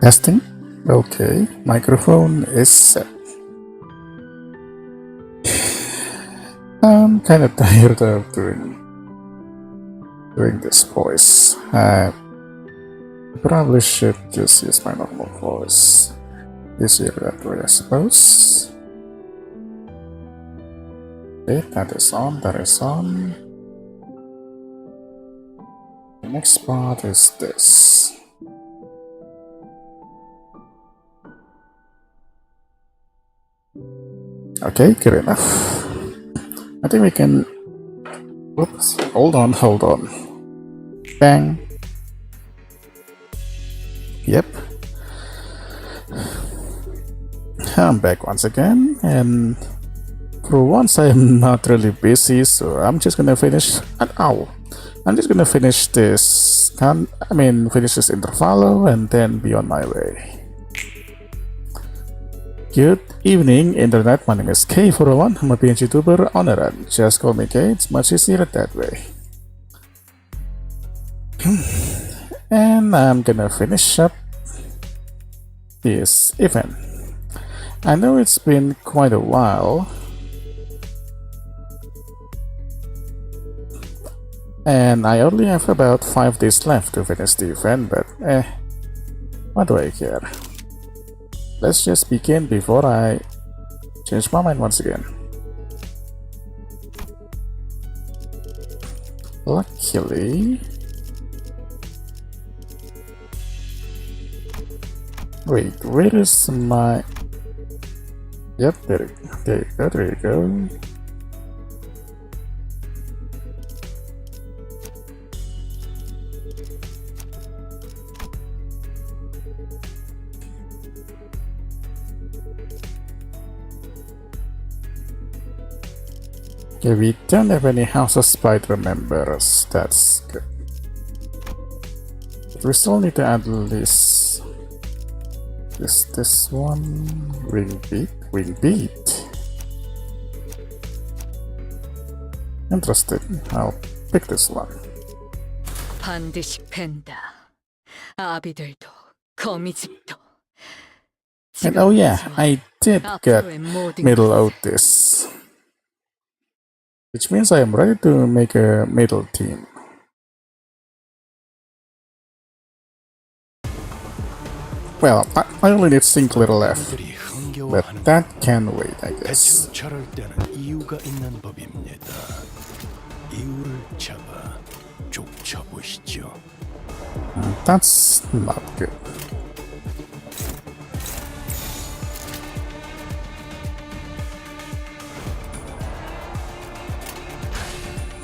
Testing. Okay, microphone is set. I'm kind of tired of doing this voice. I probably should just use my normal voice. Easier that way, I suppose. Okay, that is on. The next part is this. Okay, good enough. I think we can. Oops, hold on. Bang. Yep. I'm back once again, and for once I am not really busy, so I'm just gonna finish I'm just gonna finish this finish this intervalo and then be on my way. Good evening, Internet. My name is K401. I'm a PNGtuber on a run. Just call me K, it's much easier that way. And I'm gonna finish up this event. I know it's been quite a while, and I only have about 5 days left to finish the event, but what do I care? Let's just begin before I change my mind once again. Luckily, wait, where is my... Yep, there you go. Okay, we don't have any House of Spider members, that's good. But we still need to add this one. Wing beat. Interesting, I'll pick this one. 반드시 팬다. 아비들도 거미집도. And oh yeah, I did get middle out this, which means I am ready to make a middle team. Well, I only need single little left, but that can wait, I guess. That's not good.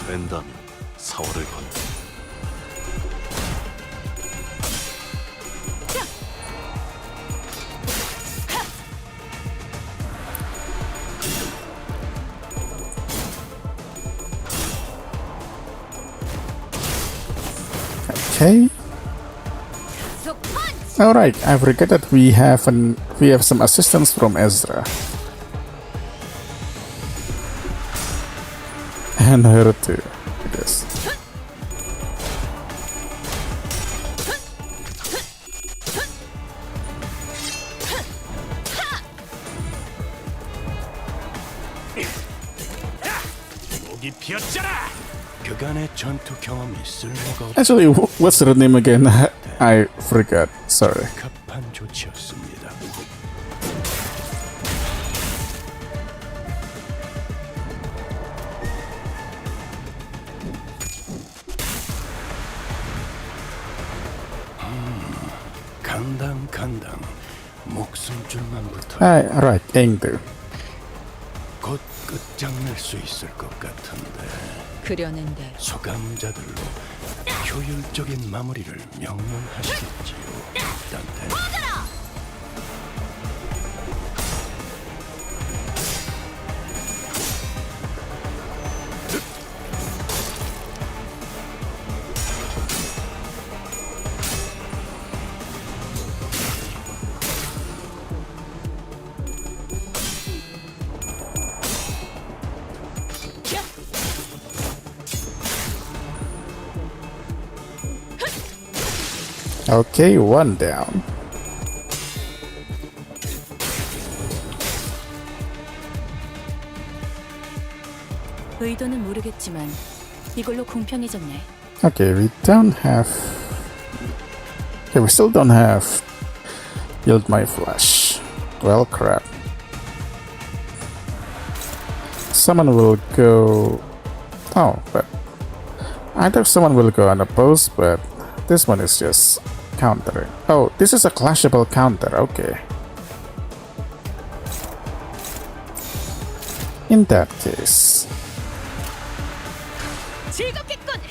랜담이 4월을 건너 Okay. Alright, I forget that we have some assistance from Ezra. And her too, I guess. Actually, what's her name again? I forgot, sorry. Right, Engdu. 곧 끝장낼 수 있을 것 같은데. 그려낸데 소감자들로 효율적인 마무리를 명령하시겠지요. 단테. Okay, one down. 의도는 모르겠지만 이걸로 공평해졌네. Okay, we don't have. Okay, we still don't have. Yield my flesh. Well, crap. Someone will go. Oh, but I thought someone will go unopposed, but this one is just countering. Oh, this is a clashable counter. Okay. In that case. 즐겁겠군.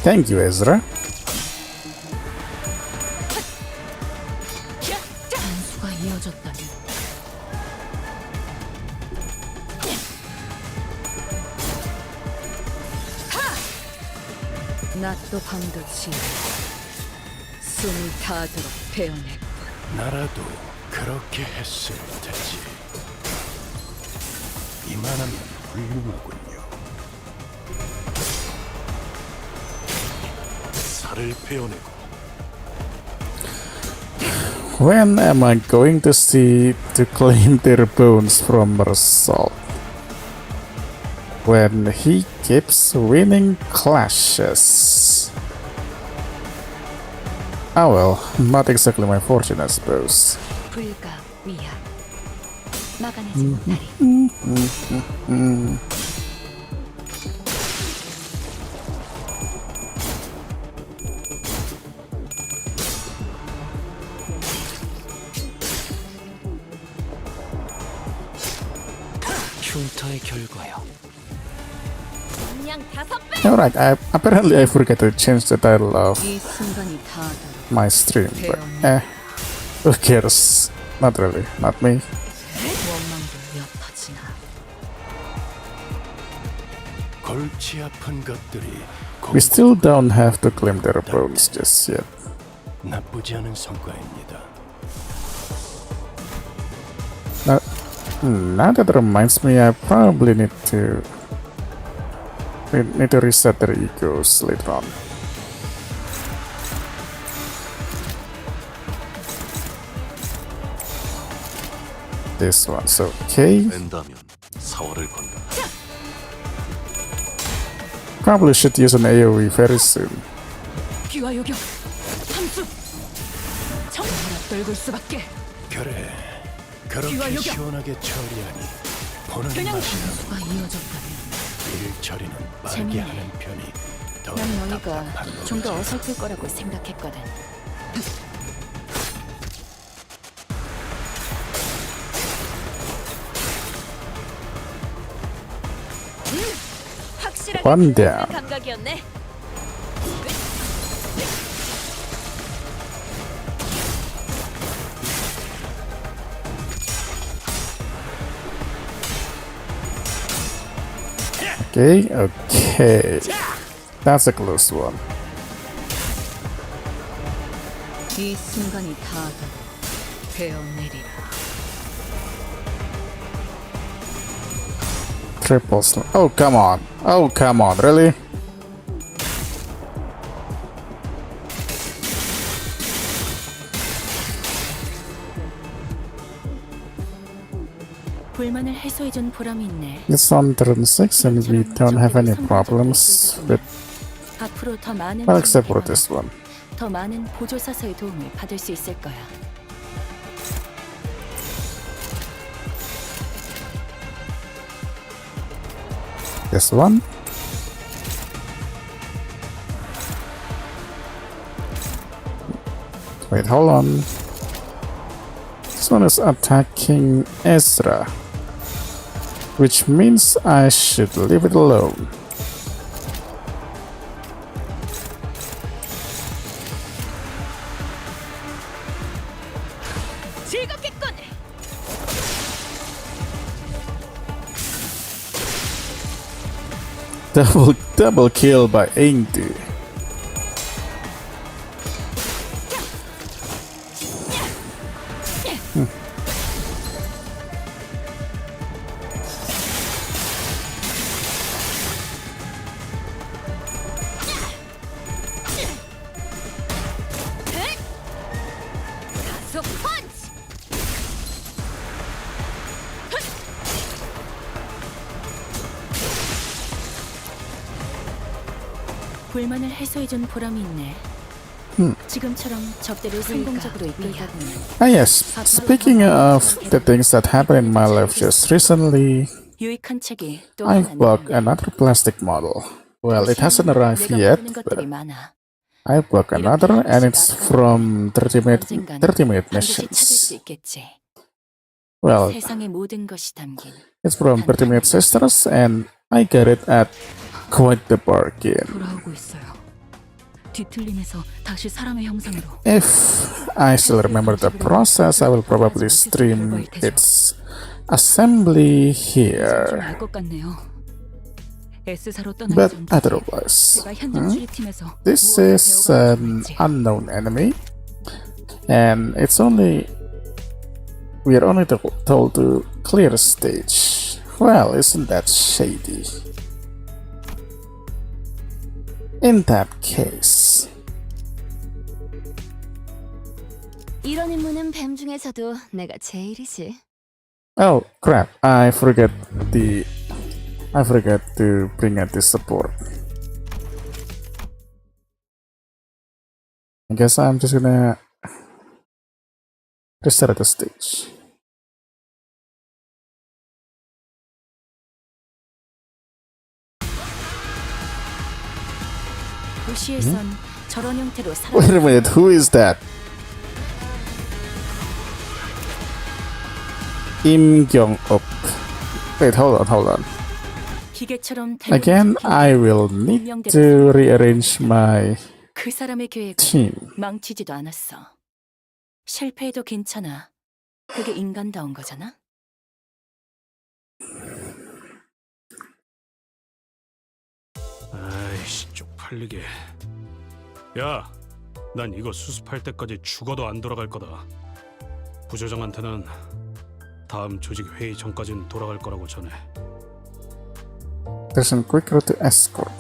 Thank you, Ezra. 단수가 이어졌다니. 낮도 밤도 지나 숨이 닿도록 베어냈군. 나라도 그렇게 했을 테지. 이만하면 훌륭하군요. 살을 베어내고 When am I going to see to claim their bones from Mersal? When he keeps winning clashes. Oh well, not exactly my fortune, I suppose. 불가 위야. 막아내지 못하리. 흉터의 결과요. 그냥 5배. Alright, apparently I forgot to change the title of 이 순간이 닿도록 my stream, but who cares? Not really, not me. 원망도 옅어지나. 골치 아픈 것들이 We still don't have to claim their bones just yet. 나쁘지 않은 성과입니다. Now that reminds me, I probably need to reset their egos later on. This one's okay. 뺀다면 사활을 건다. Probably should use an AoE very soon. 귀와 요격 함수. 정말 떨굴 수밖에. 그래, 그렇게 귀와 요격. 시원하게 처리하니 보는 그냥 맛이나. 단수가 이어졌다니. 일 처리는 빠르게 재밌네. 하는 편이 더 난 너희가 답답한 좀 더 거지. 어설플 거라고 생각했거든. 확실하게 One down. 감각이었네. Okay, okay. That's a close one. 이 순간이 닿도록 베어내리라. Triple slam. Oh, come on. Oh, come on. Really? 불만을 해소해준 보람이 있네. It's on turn 6 and we don't have any problems with, 앞으로 더 많은 well, except for 진입이 this one. 더 많은 보조사서의 도움을 받을 수 있을 거야. This one. Wait, hold on. This one is attacking Ezra, which means I should leave it alone. 즐겁겠군. Double kill by Engdu. 불만을 해소해준 보람이 있네. 지금처럼 접대를 성공적으로 이끌다 보면 Ah yes, speaking of the things that happened in my life just recently, 유익한 책이 또 I 하나 bought 있네. another plastic model. Well, it hasn't arrived 내가 yet, 모르는 but 것들이 많아. I bought another and it's from 30-minute 언젠간 30-minute 반드시 찾을 수 missions. 있겠지. Well, 세상의 모든 것이 담긴 it's from 30-minute sisters and I got it at quite the bargain. 돌아오고 있어요. 뒤틀림에서 다시 사람의 형상으로. If I still remember the process, I will probably stream its assembly here. 알것 같네요. S사로 떠날 But 전까지 otherwise, 제가 현장 출입팀에서 this 무엇을 is 배워가지고 an 있는지. unknown enemy, and we are only told to clear a stage. Well, isn't that shady? In that case, 이런 임무는 뱀 중에서도 내가 제일이지. oh crap! I forgot to bring out this support. I guess I'm just gonna restart the stage. 도시에선 저런 형태로 Wait a minute, who is that? Im Kyung-up. Wait, hold on. 기계처럼 Again, I will need to rearrange my 그 사람의 계획은 team. 망치지도 않았어. 실패해도 괜찮아. 그게 인간다운 거잖아. 아이씨, 쪽팔리게. 야, 난 이거 수습할 때까지 죽어도 안 돌아갈 거다. 부조장한테는 다음 조직 회의 전까진 돌아갈 거라고 전해. There's a quick route to escort.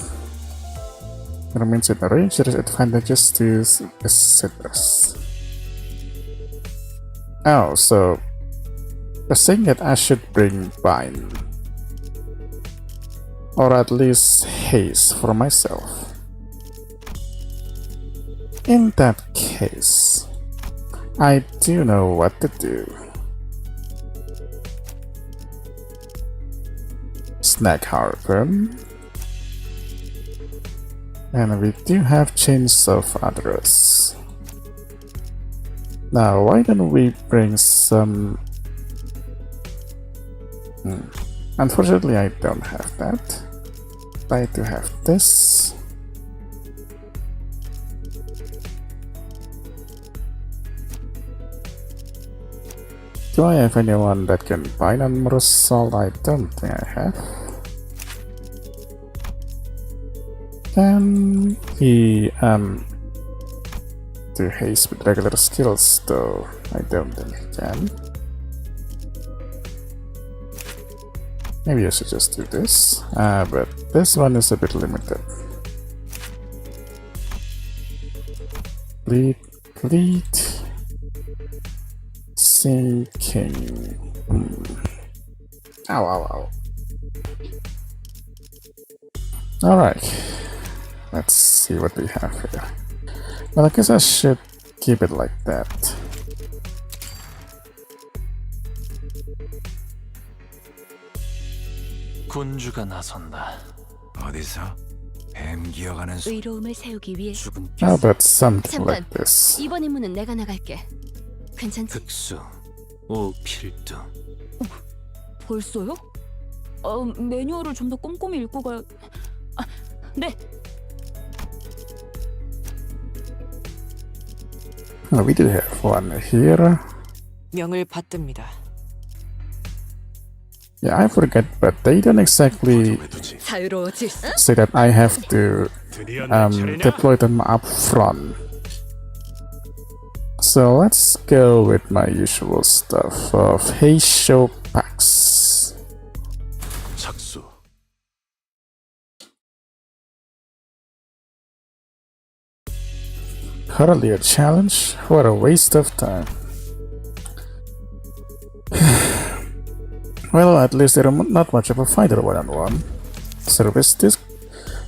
It means in a range there is advantages to settlers. Oh, so you're saying that I should bring Vine. Or at least haze for myself. In that case, I do know what to do. Snack harpoon. And we do have chains of address. Now, why don't we bring some... Unfortunately, I don't have that. I do have this. Do I have anyone that can bind on Marusol? I don't think I have. Can he do haste with regular skills though? I don't think he can. Maybe I should just do this, but this one is a bit limited. Bleed, sinking. Ow. Alright, let's see what we have here. Well, I guess I should keep it like that. 군주가 나선다. 어디서? 뱀 기어가는 소... 의로움을 세우기 위해 죽은 How about something 잠깐. like this? 이번 임무는 내가 나갈게. 괜찮지? 특수 오필두. 벌써요? 매뉴얼을 좀 더 꼼꼼히 읽고 가야... 네! We do have one here. 명을 받듭니다. Yeah, I forget, but they don't exactly 해두지. 자유로워질 수? say that I have to 드디어 내 차례냐? deploy them up front. So let's go with my usual stuff of Heisho packs. 착수. Hardly a challenge? What a waste of time. Well, at least they're not much of a fighter one-on-one.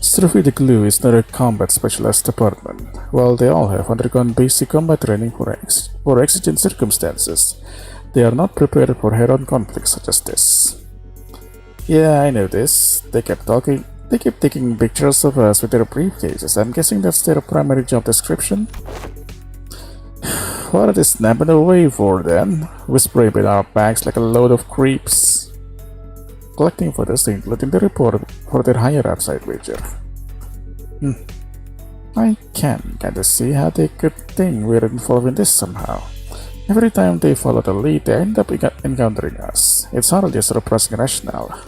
Survey the Glue is not a combat specialized department. While they all have undergone basic combat training for exigent circumstances, they are not prepared for head-on conflicts such as this. Yeah, I know this. They keep taking pictures of us with their briefcases. I'm guessing that's their primary job description. What are they snapping away for then? Whispering in our bags like a load of creeps. Collecting photos to include in the report for their higher upside wager. I can kinda see how they could think we're involved in this somehow. Every time they follow the lead, they end up encountering us. It's hardly a surprising rationale.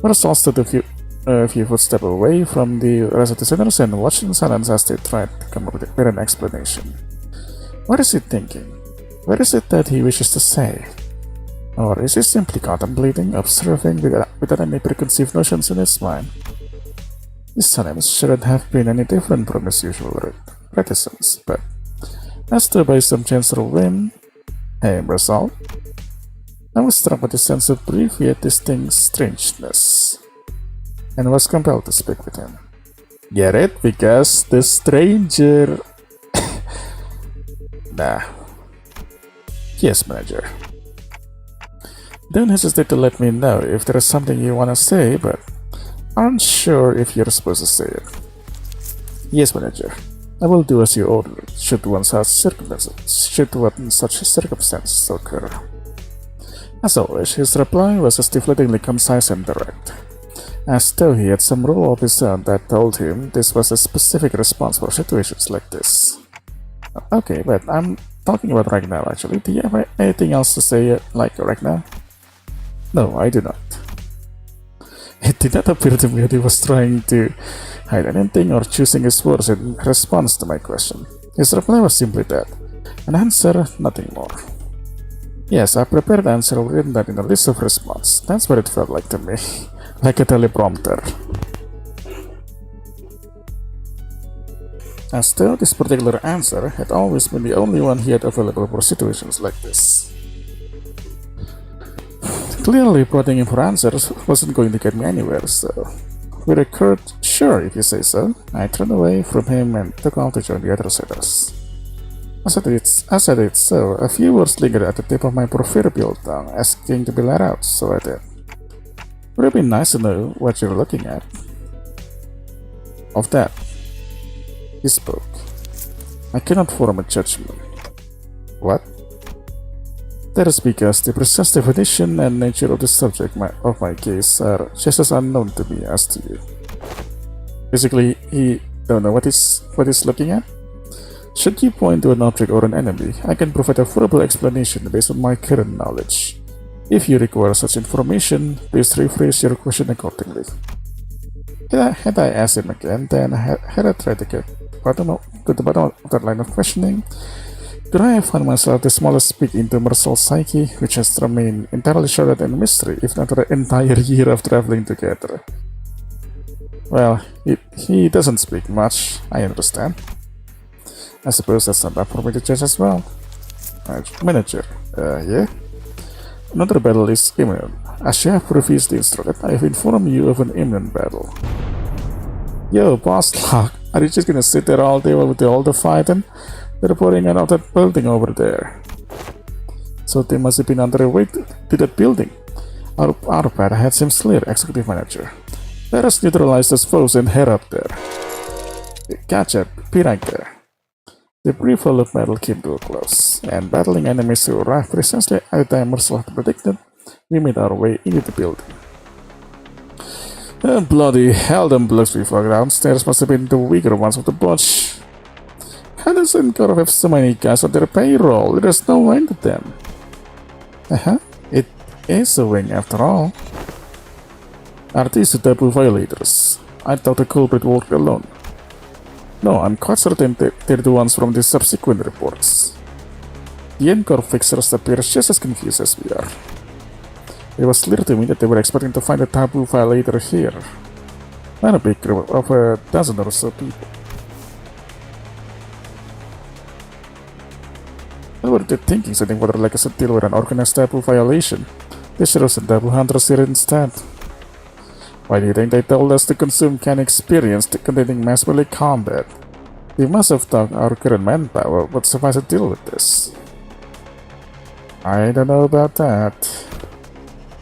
Marcel stood a few footsteps away from the rest of the sinners and watched in silence as they tried to come up with an explanation. What is he thinking? What is it that he wishes to say? Or is he simply contemplating, observing without any preconceived notions in his mind? His silence shouldn't have been any different from his usual reticence, but as though by some chance or whim, hey, Marcel, I was struck with a sense of brief yet distinct strangeness, and was compelled to speak with him. Get it? Because the stranger... Nah. Yes, manager. Don't hesitate to let me know if there is something you want to say, but aren't sure if you're supposed to say it. Yes, manager. I will do as you order, should one such circumstances occur. As always, his reply was as deflatingly concise and direct, as though he had some rule of his own that told him this was a specific response for situations like this. Okay, but I'm talking about right now actually. Do you have anything else to say like right now? No, I do not. It did not appear to me that he was trying to hide anything or choosing his words in response to my question. His reply was simply that, an answer, nothing more. Yes, I prepared the answer written that in a list of response. That's what it felt like to me. Like a teleprompter. As though this particular answer had always been the only one he had available for situations like this. Clearly, prodding him for answers wasn't going to get me anywhere, so with a curt "sure if you say so," I turned away from him and took off to join the other setters. As I did so, a few words lingered at the tip of my proverbial tongue, asking to be let out, so I did. Would it be nice to know what you're looking at? Of that, he spoke. I cannot form a judgment. What? That is because the precise definition and nature of the subject of my case are just as unknown to me as to you. Basically, he don't know what he's looking at? Should you point to an object or an enemy, I can provide a verbal explanation based on my current knowledge. If you require such information, please rephrase your question accordingly. Had I asked him again, then had I tried to get to the bottom of that line of questioning, could I have found myself the smallest peek into Marcel's psyche, which has remained entirely shrouded in mystery, if not for an entire year of traveling together? Well, he doesn't speak much, I understand. I suppose that's not up for me to judge as well. Manager, yeah? Another battle is imminent. As you have previously instructed, I have informed you of an imminent battle. Yo, boss Lock, are you just gonna sit there all day with all the fighting? They're pouring out of that building over there. So they must have been underway to that building. Our path had seems clear, Executive Manager. Let us neutralize those foes and head up there. Gotcha, be right there. The brief hall of battle came to a close, and battling enemies who arrived precisely at the time Marcel had predicted, we made our way into the building. Bloody hell, them blocks we found downstairs must have been the weaker ones of the bunch. How does Encore have so many guys on their payroll? There's no end to them. It is a wing after all. Are these the taboo violators? I thought the culprit worked alone. No, I'm quite certain they're the ones from the subsequent reports. The Encore fixers appear just as confused as we are. It was clear to me that they were expecting to find a taboo violator here. Not a big group of a dozen or so people. What were they thinking, sending water like a deal with an organized taboo violation? They should have sent taboo hunters here instead. Why do you think they told us to consume can experience containing mass melee combat? We must have thought our current manpower would suffice to deal with this. I don't know about that.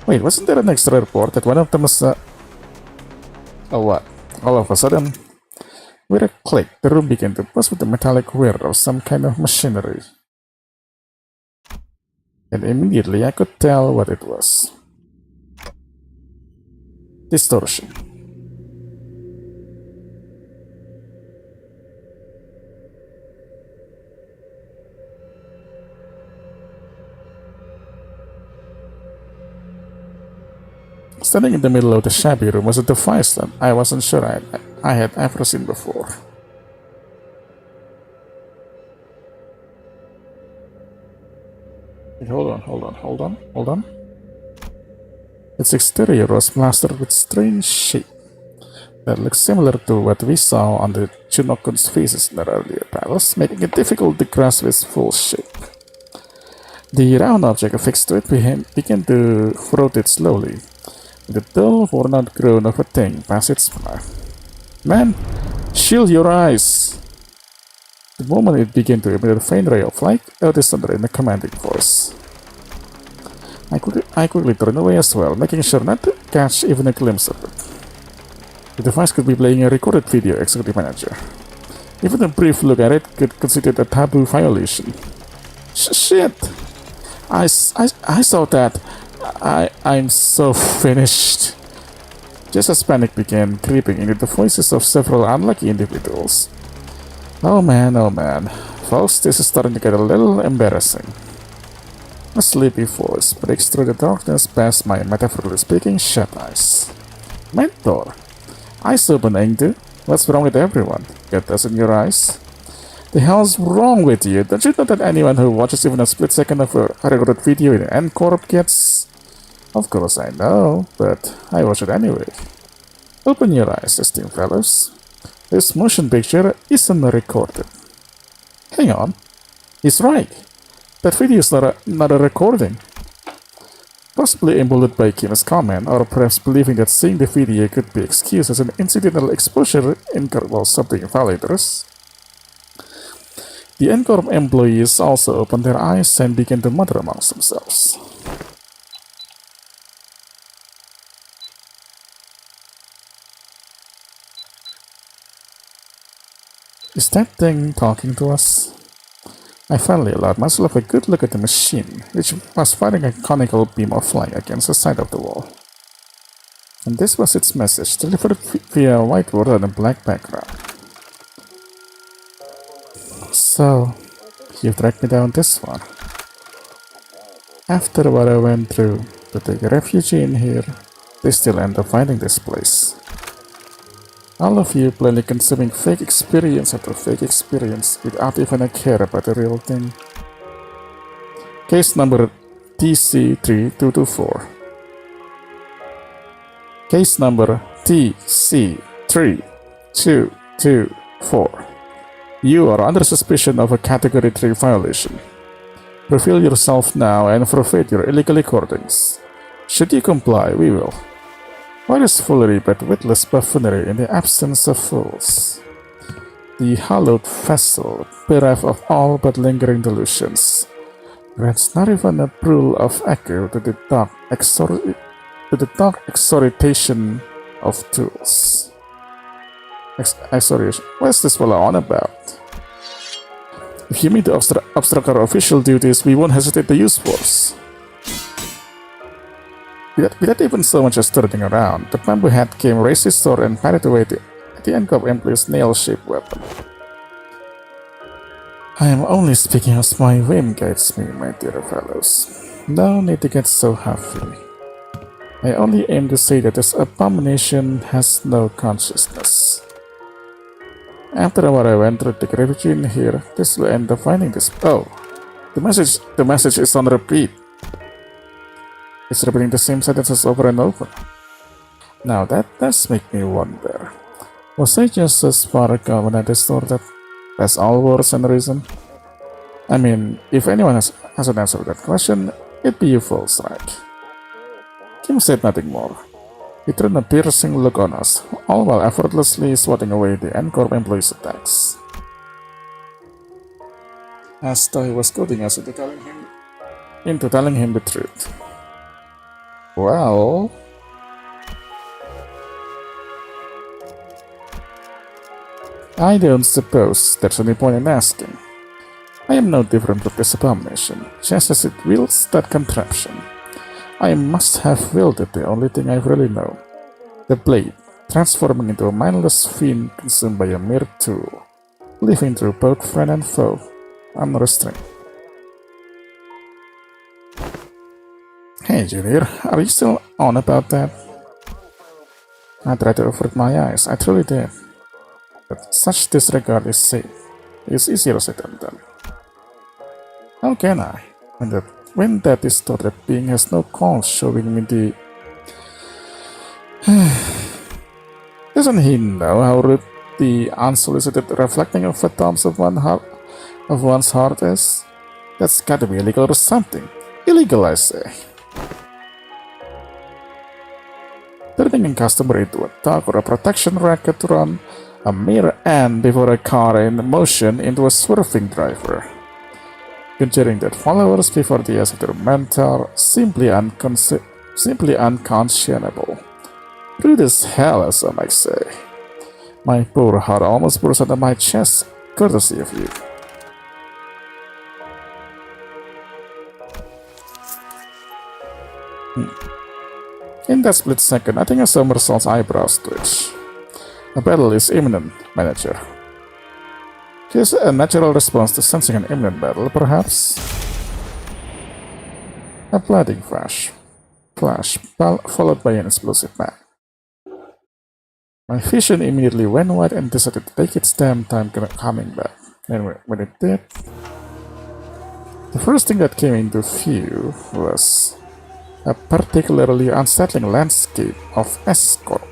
Wait, wasn't there an extra report that one of them was oh what? All of a sudden, with a click, the room began to buzz with a metallic whir of some kind of machinery. And immediately I could tell what it was. Distortion. Standing in the middle of the shabby room was a device that I wasn't sure I had ever seen before. Wait, hold on. Its exterior was plastered with strange shape that looked similar to what we saw on the Chunokun's faces in the earlier battles, making it difficult to grasp its full shape. The round object affixed to it began to rotate slowly, with a dull, worn-out groan of a thing past its mouth. Man, shield your eyes! The moment it began to emit a faint ray of light, Otis thundered in a commanding voice. I quickly turned away as well, making sure not to catch even a glimpse of it. The device could be playing a recorded video, Executive Manager. Even a brief look at it could consider a taboo violation. Shit! I saw that. I'm so finished. Just as panic began creeping into the voices of several unlucky individuals. Oh man, folks, this is starting to get a little embarrassing. A sleepy voice breaks through the darkness past my metaphorically speaking shut eyes. Mentor, eyes open, Engdu. What's wrong with everyone? Get dust in your eyes? The hell's wrong with you? Don't you know that anyone who watches even a split second of a recorded video in N-Corp gets... Of course I know, but I watch it anyway. Open your eyes, esteemed fellows. This motion picture isn't recorded. Hang on. He's right. That video is not a recording. Possibly emboldened by Kim's comment, or perhaps believing that seeing the video could be excused as an incidental exposure while something violators. The N-Corp employees also opened their eyes and began to mutter amongst themselves. Is that thing talking to us? I finally allowed myself a good look at the machine, which was firing a conical beam of light against the side of the wall. And this was its message, delivered via whiteboard on a black background. So, you tracked me down this far. After what I went through to take a refugee in here, they still end up finding this place. All of you plainly consuming fake experience after fake experience without even a care about the real thing. Case number TC3224. Case number TC3224. You are under suspicion of a Category 3 violation. Reveal yourself now and forfeit your illegal recordings. Should you comply, we will. What is foolery but witless buffoonery in the absence of fools? The hallowed vessel, bereft of all but lingering delusions, grants not even a bruit of echo to the dark exhortation of tools. Exhortation. What is this fellow on about? If you mean to obstruct our official duties, we won't hesitate to use force. Without even so much as turning around, the bamboo head came, raised his sword, and patted away the N-Corp employee's nail-shaped weapon. I am only speaking as my whim guides me, my dear fellows. No need to get so huffy. I only aim to say that this abomination has no consciousness. After what I went through the refugee in here, this will end up finding this. Oh, the message is on repeat. It's repeating the same sentences over and over. Now that does make me wonder. Was I just as far gone and distorted? That's all words and reason? I mean, if anyone has an answer to that question, it'd be you fools, right? Kim said nothing more. He turned a piercing look on us, all while effortlessly swatting away the Encore employees' attacks. As though he was goading us into telling him the truth. Well, I don't suppose there's any point in asking. I am no different from this abomination, just as it wields that contraption. I must have wielded the only thing I really know. The blade, transforming into a mindless fiend consumed by a mere tool, living through both friend and foe, unrestrained. Hey Junior, are you still on about that? I tried to avert my eyes, I truly did. But such disregard is easier said than done. How can I? When that distorted being has no call showing me the... Doesn't he know how rude the unsolicited reflecting of the thumbs of one's heart is? That's gotta be illegal or something. Illegal, I say. Turning a customer into a dog or a protection racket to run a mere ant before a car in motion into a swerving driver. Considering that followers before the eyes of their mentor simply unconscionable. Rude as hell, as I might say. My poor heart almost burst out of my chest, courtesy of you. In that split second, I think I saw Mercel's eyebrows twitch. A battle is imminent, manager. Here's a natural response to sensing an imminent battle, perhaps? A blinding flash, followed by an explosive bang. My vision immediately went wide and decided to take its damn time coming back. And when it did, the first thing that came into view was a particularly unsettling landscape of S-Corp,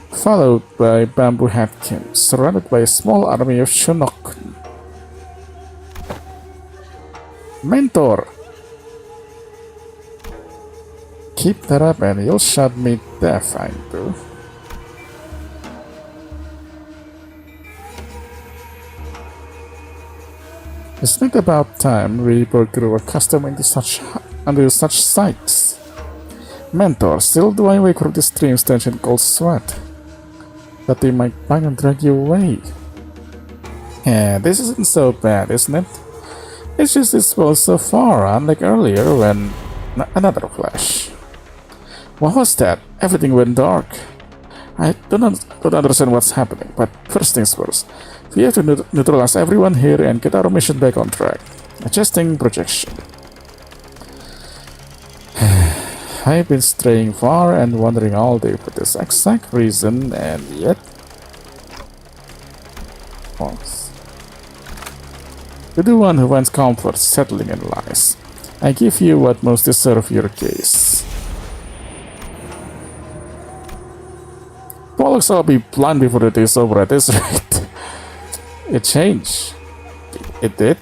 followed by Bamboo Hatkins, surrounded by a small army of Shunokun. Mentor! Keep that up and you'll shut me deaf, I do. Isn't it about time we both grew accustomed into such sights? Mentor, still do I wake from this dream's tension called sweat? That they might bind and drag you away. Yeah, this isn't so bad, isn't it? It's just this well so far, unlike earlier when... Another flash. What was that? Everything went dark. I don't understand what's happening, but first things first. We have to neutralize everyone here and get our mission back on track. Adjusting projection. I've been straying far and wandering all day for this exact reason, and yet... Pause. To the one who finds comfort settling in lies, I give you what most deserve your case. Bollocks, I'll be blunt before the day's over at this rate. It changed. It did.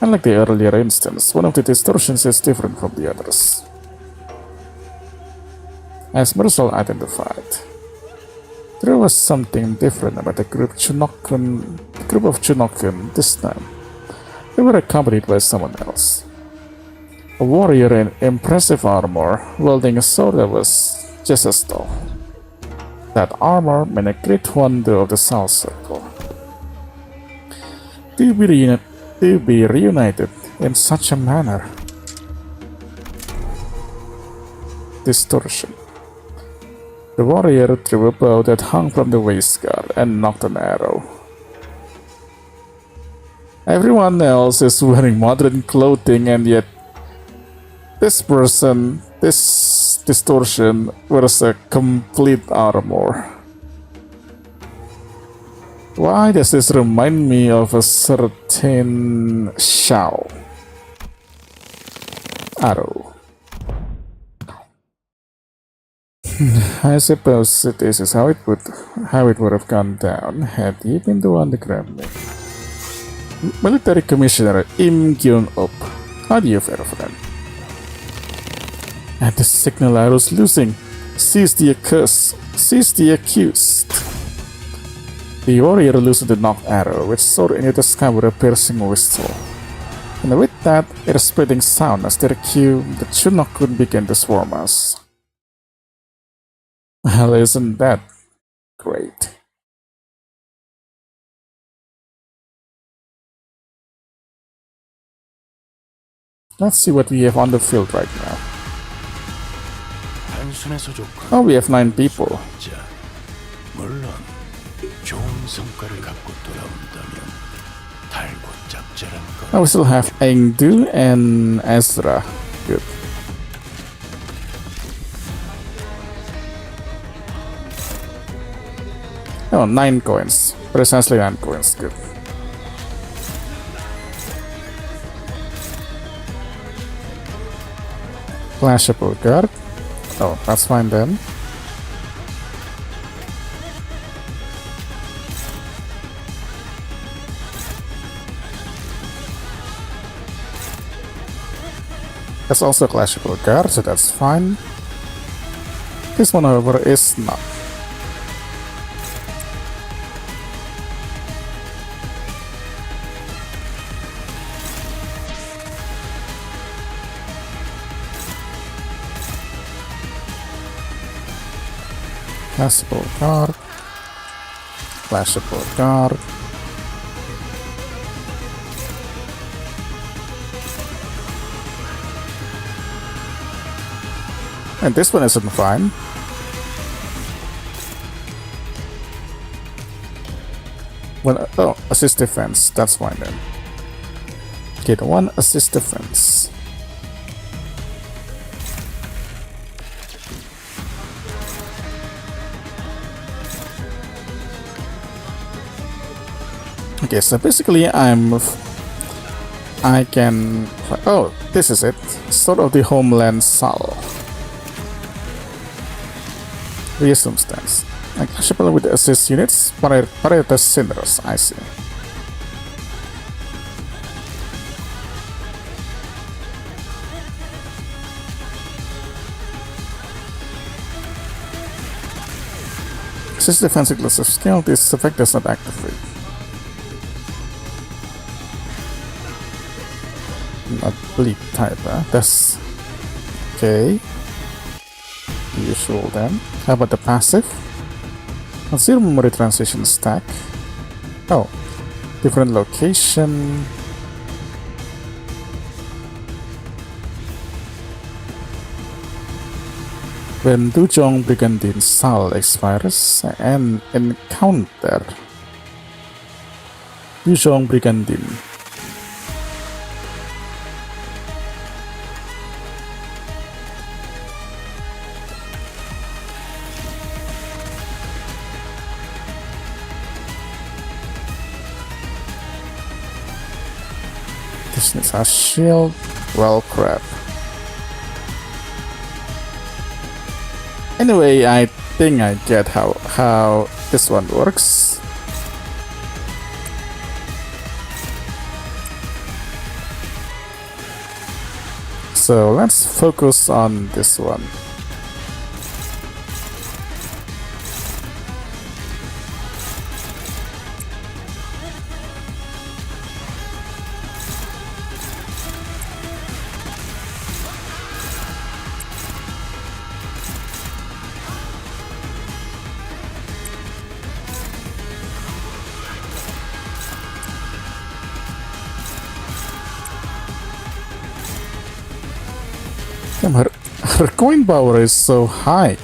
Unlike the earlier instance, one of the distortions is different from the others. As Mercel identified, there was something different about the group of Chunokun this time. They were accompanied by someone else. A warrior in impressive armor, wielding a sword that was just as tall. That armor meant a great wonder of the South Circle. To be reunited in such a manner. Distortion. The warrior drew a bow that hung from the waistguard and knocked an arrow. Everyone else is wearing modern clothing, and yet this distortion wears a complete armor. Why does this remind me of a certain Shao? Arrow. I suppose this is how it would have gone down had he been the one to grab me. Military Commissioner Im Gyung-up, how do you fare, friend? At the signal I was losing, Seize the accused. Seize the accused. The warrior loosened the knocked arrow, which soared into the sky with a piercing whistle. And with that, a spreading sound as their cue, the Chunokun began to swarm us. Well, isn't that great? Let's see what we have on the field right now. 단순해서 좋고 Oh, we have 9 people. 자, 물론 좋은 성과를 갖고 돌아온다면 달고 짭짤한 거. Oh, we still have Engdu and Ezra. Good. Oh, 9 coins. Precisely 9 coins. Good. Flashable card. Oh, that's fine then. That's also a clashable card, so that's fine. This one, however, is not. Flashable card. Flashable card. And this one isn't fine. Well, oh, assist defense. That's fine then. Get 1 assist defense. Okay, so basically I can... Oh, this is it. Sword of the Homeland Sal. Reassume stance. Clashable with assist units. Paratus Sinners, I see. Assist defense regardless of skill, this effect does not activate. Not bleed type, huh? That's okay. Usual then. How about the passive? Zero memory transition stack. Oh, different location. When Dujong Brigandine Sal expires and encounter Dujong Brigandine. This needs a shield. Well, crap. Anyway, I think I get how this one works. So let's focus on this one. Damn, her coin power is so high.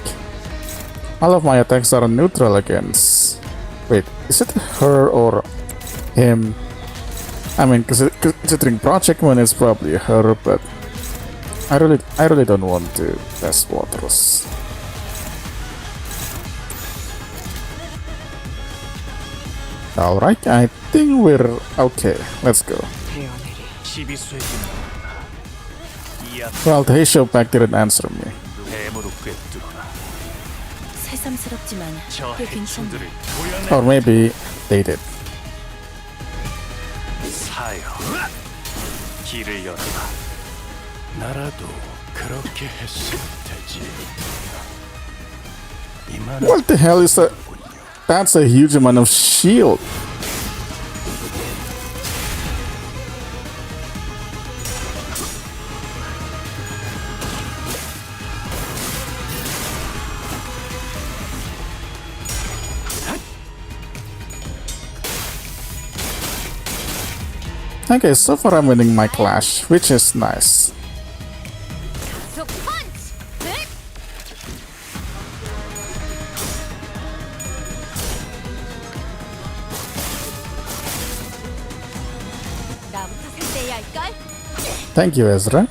All of my attacks are neutral against... Wait, is it her or him? I mean, considering Project Moon is probably her, but I really don't want to test waters. Alright, I think we're okay. Let's go. Well, the Heisho pack didn't answer me. 새삼스럽지만 꽤 괜찮네. Or maybe they did. 사여, 길을 열어라. 나라도 그렇게 했을 테지. 이만한 What the hell is that? That's a huge amount of shield. Okay, so far I'm winning my clash, which is nice. 나부터 상대해야 할걸? Thank you, Ezra.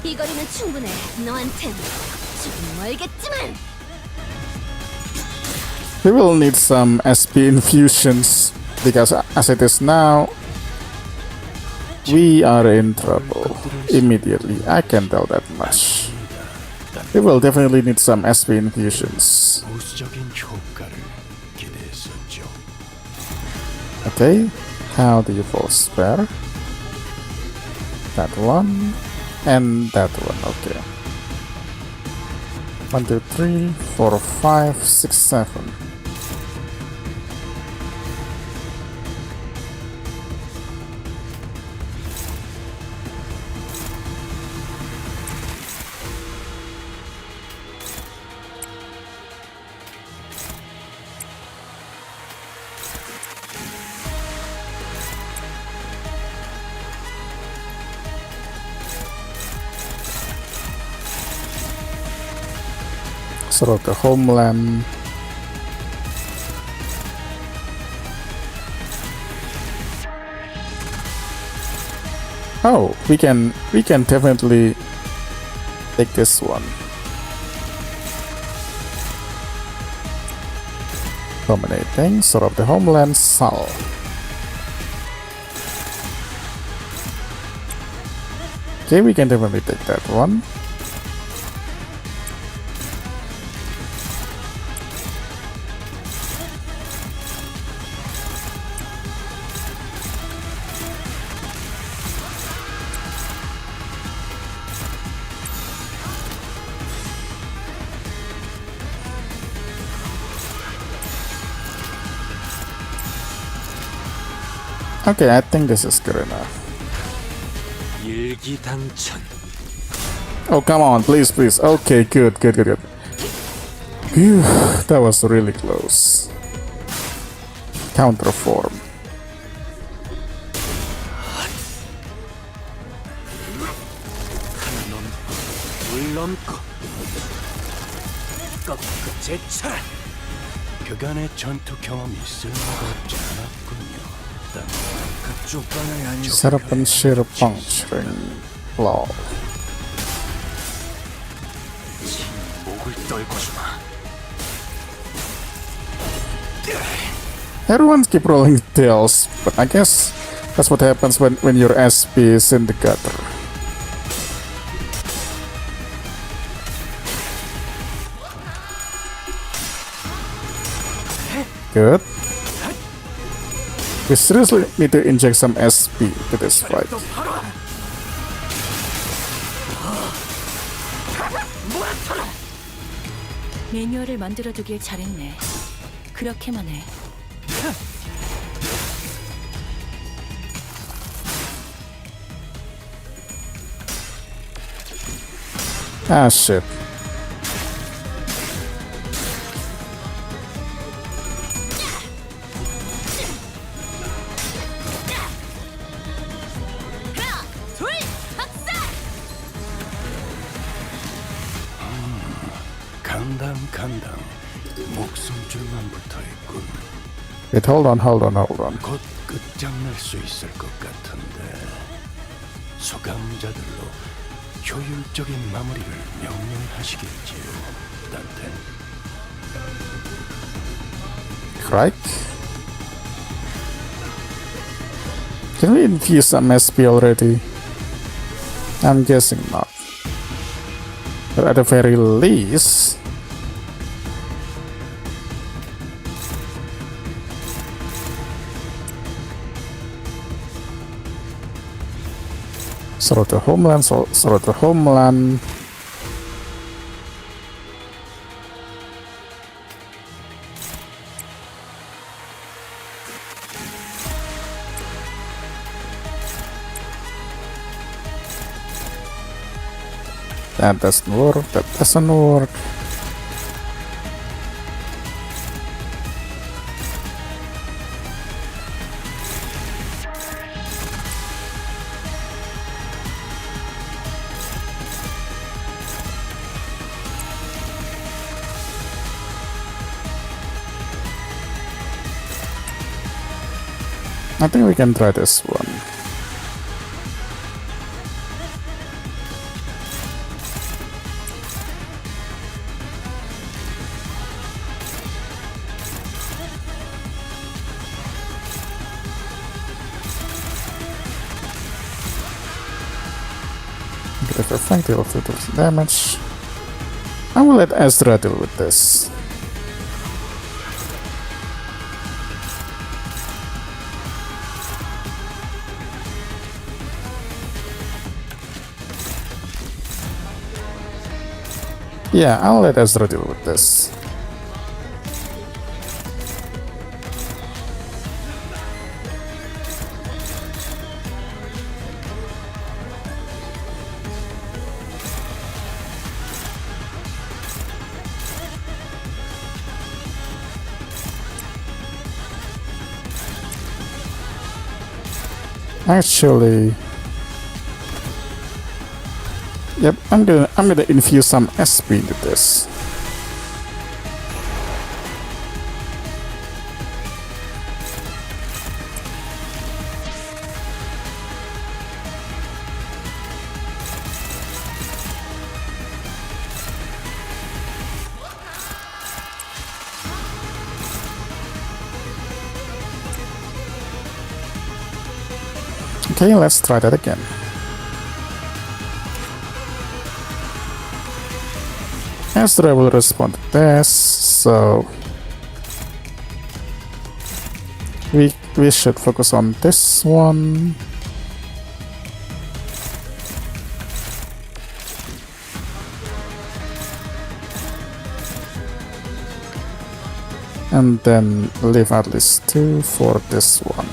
이 거리는 충분해. 너한텐 조금 멀겠지만. We will need some SP infusions because as it is now, we are in trouble immediately. I can tell that much. We will definitely need some SP infusions. 보수적인 효과를 기대했었죠. Okay, how do you fall spare? That one and that one. Okay. 1, 2, 3, 4, 5, 6, 7. Sort of the homeland. Oh, we can definitely take this one. Dominating, sort of the homeland, Sal. Okay, we can definitely take that one. Okay, I think this is good enough. 일기당천. Oh, come on, please, please. Okay, good. Phew, that was really close. Counterform. 물론고 꺾고 제철. 그간의 전투 경험이 쓸모가 없지 않았군요. 그쪽 방향이 아니고 Serpent Shear Puncturing Claw. 목을 떨궈주마. Everyone keep rolling tails, but I guess that's what happens when your SP is in the gutter. Good. We seriously need to inject some SP to this fight. 매뉴얼을 만들어두길 잘했네. 그렇게만 해. Ah, shit. 간당 목숨줄만 붙어있군. Wait, hold on. 곧 끝장날 수 있을 것 같은데 소감자들로 효율적인 마무리를 명령하시겠지요, 단테. Right? Can we infuse some SP already? I'm guessing not. But at the very least, sort of the homeland. That doesn't work. That doesn't work. I think we can try this one. Get a effect, deal 2,000 damage. I will let Ezra deal with this. Yeah, I'll let Ezra deal with this. Actually, yep, I'm gonna infuse some SP into this. Okay, let's try that again. Ezra will respond to this, so we should focus on this one. And then leave at least 2 for this one.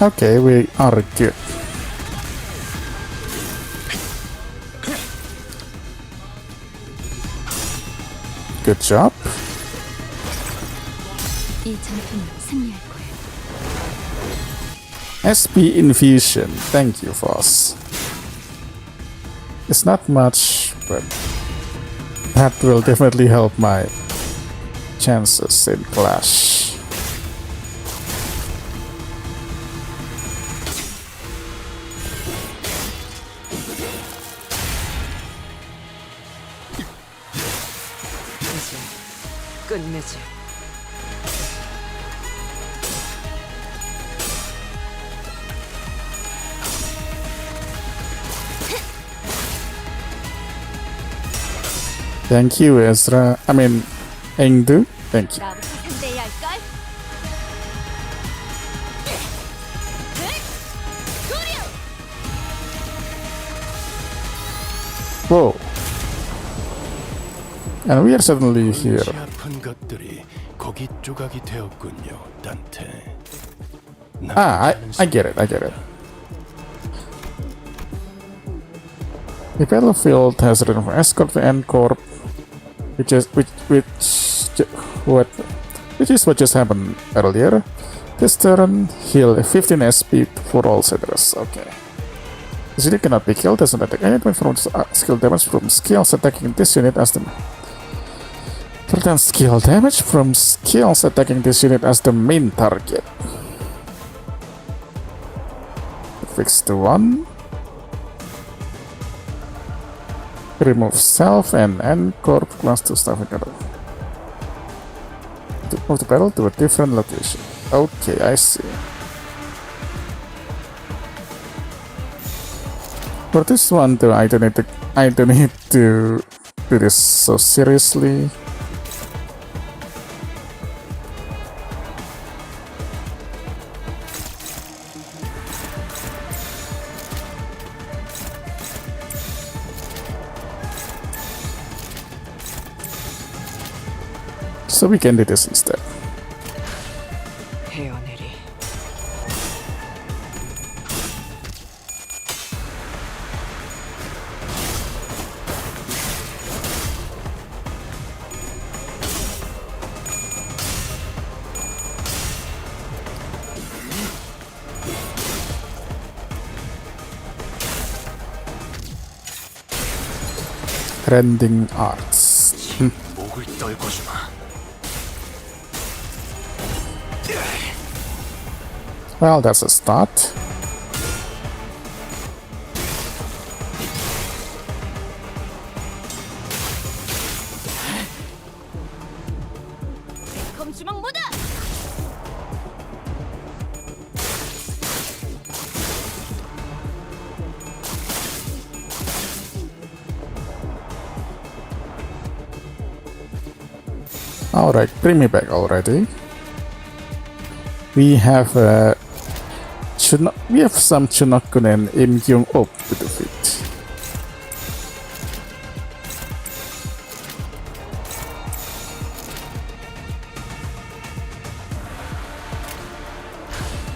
Okay, we are good. Good job. 이 전투는 승리할 거야. SP infusion. Thank you, Foss. It's not much, but that will definitely help my chances in Clash. 이제 끝내지. Thank you, Ezra. I mean, Engdu. Thank you. 나부터 상대해야 할걸? Whoa. And we are suddenly here. 골치 아픈 것들이 고기 조각이 되었군요, 단테. Ah, I get it. I get it. The battlefield has written for escort to end corp, which is what just happened earlier. This turn, heal 15 SP for all settlers. Okay. This unit cannot be killed. Doesn't attack anyone from skill damage from skills attacking this unit as the skill damage from skills attacking this unit as the main target. Fix the one. Remove self and end corp class to staff together. Move the battle to a different location. Okay, I see. For this one though, I don't need to do this so seriously. So we can do this instead. 헤어내리. Rending arts. 목을 떨궈주마. Well, that's a start. 검 주먹 모드. Alright, bring me back already. We have we have some Chunokun and Im Kyung Op to defeat.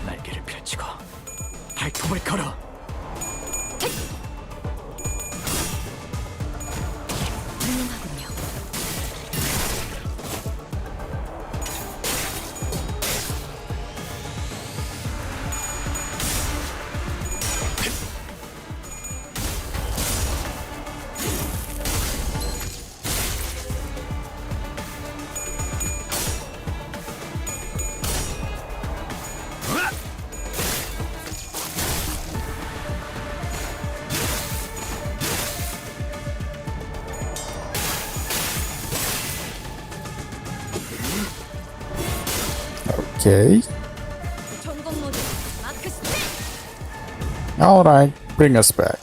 날개를 펼치고 발톱을 걸어. 훌륭하군요. Okay. 전공 모드. 마크 스텝. Alright, bring us back.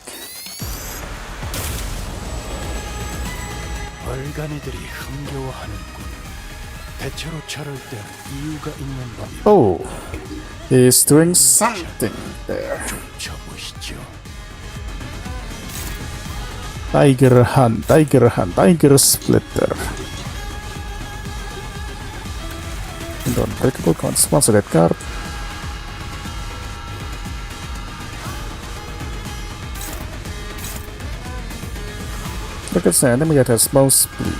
얼간이들이 흥겨워하는군. 대체로 저럴 때 이유가 있는 법이 Oh, he's doing something there. 쳐보시죠. Tiger Hunt, Tiger Hunt, Tiger Splitter. Unbreakable can't sponsor that card. Look at the enemy that has most speed.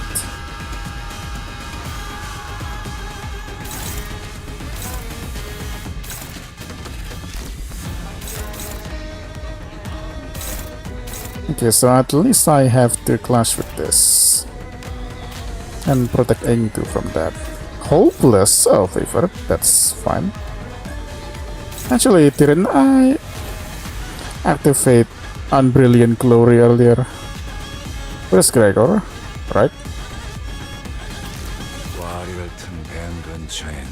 Okay, so at least I have to clash with this and protect Engdu from that. Hopeless favor, that's fine. Actually, didn't I activate Unbrilliant Glory earlier? Where's Gregor? Right? 와리를 튼 밴 근처엔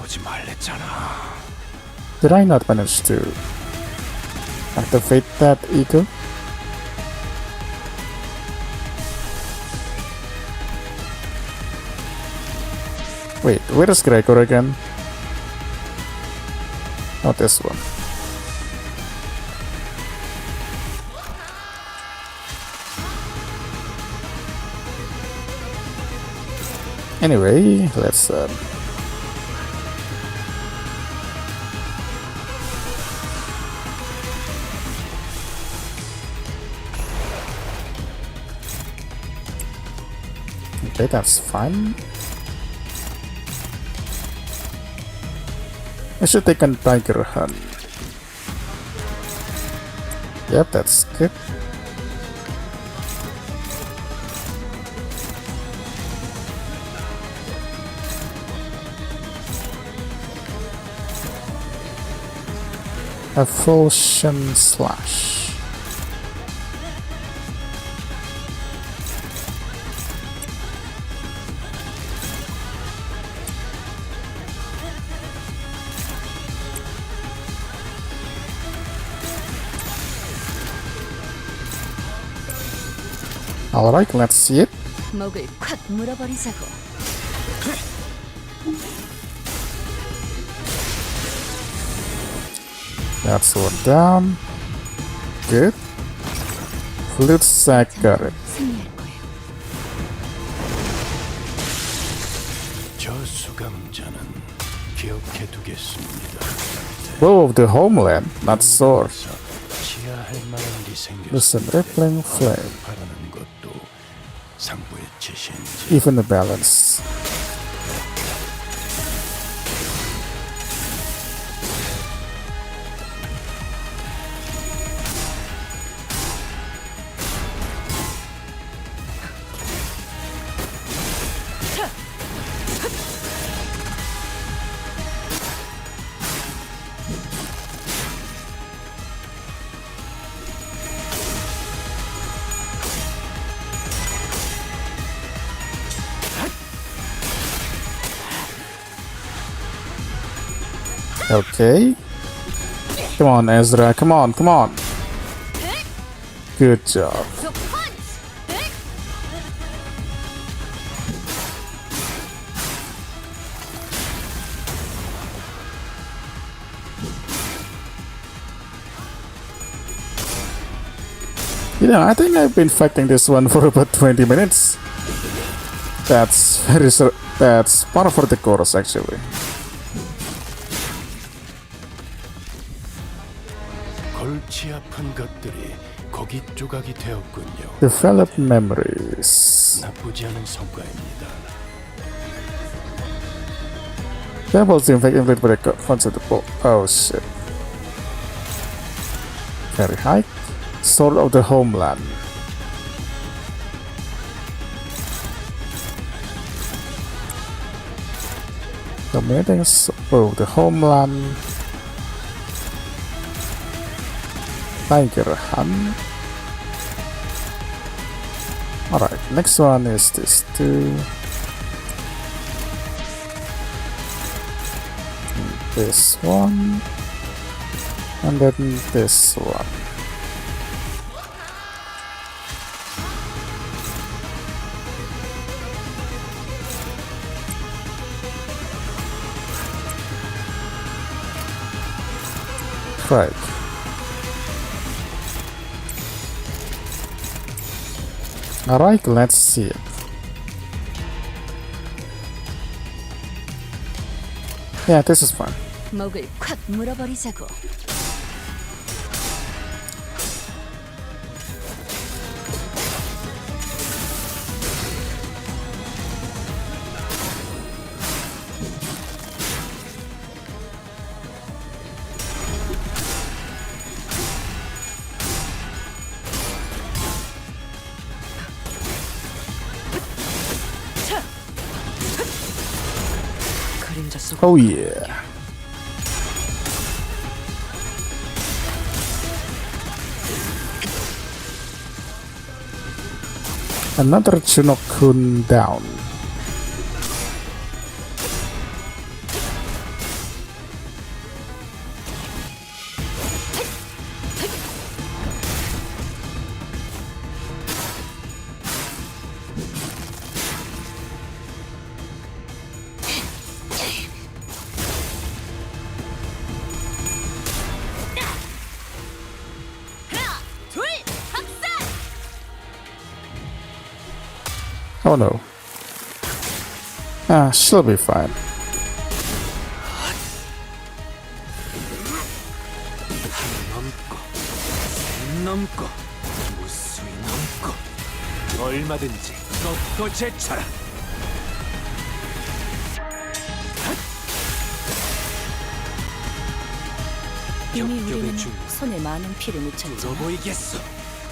오지 말랬잖아. Did I not manage to activate that eagle? Wait, where is Gregor again? Not this one. Anyway, let's okay, that's fine. I should take a Tiger Hunt. Yep, that's good. A Fulsion Slash. Alright, let's see it. 목을 콱 물어버리자고. That's one down. Good. Flute sack got it. 승리할 거예요. 수감자는 기억해 두겠습니다. Bow of the homeland, not sword. 치하할 만한 일이 Listen, 생겼을 rippling flame. 바라는 것도 상부의 지시인지. Even the balance. Okay. Come on, Ezra. Come on, come on. Good job. 저 펀치. You know, I think I've been fighting this one for about 20 minutes. That's that's part for the chorus actually. 골치 아픈 것들이 고기 조각이 되었군요. Develop memories. 나쁘지 않은 성과입니다. Devils in fact inflicted by the concept of oh shit. Very high. Sword of the homeland. Dominating of the homeland. Tiger Hunt. Alright, next one is this two. This one. And then this one. Right. Alright, let's see it. Yeah, this is fun. 목을 콱 물어버리자고. 그림자 속 Oh yeah. Another Chunokun down. 둘, 학살. Oh no. Ah, she'll be fine. 넘고 무수히 넘고 얼마든지 쏟고 제쳐라. 이미 우리는 겹겹의 중 손에 많은 피를 묻혔잖아. 보이겠어.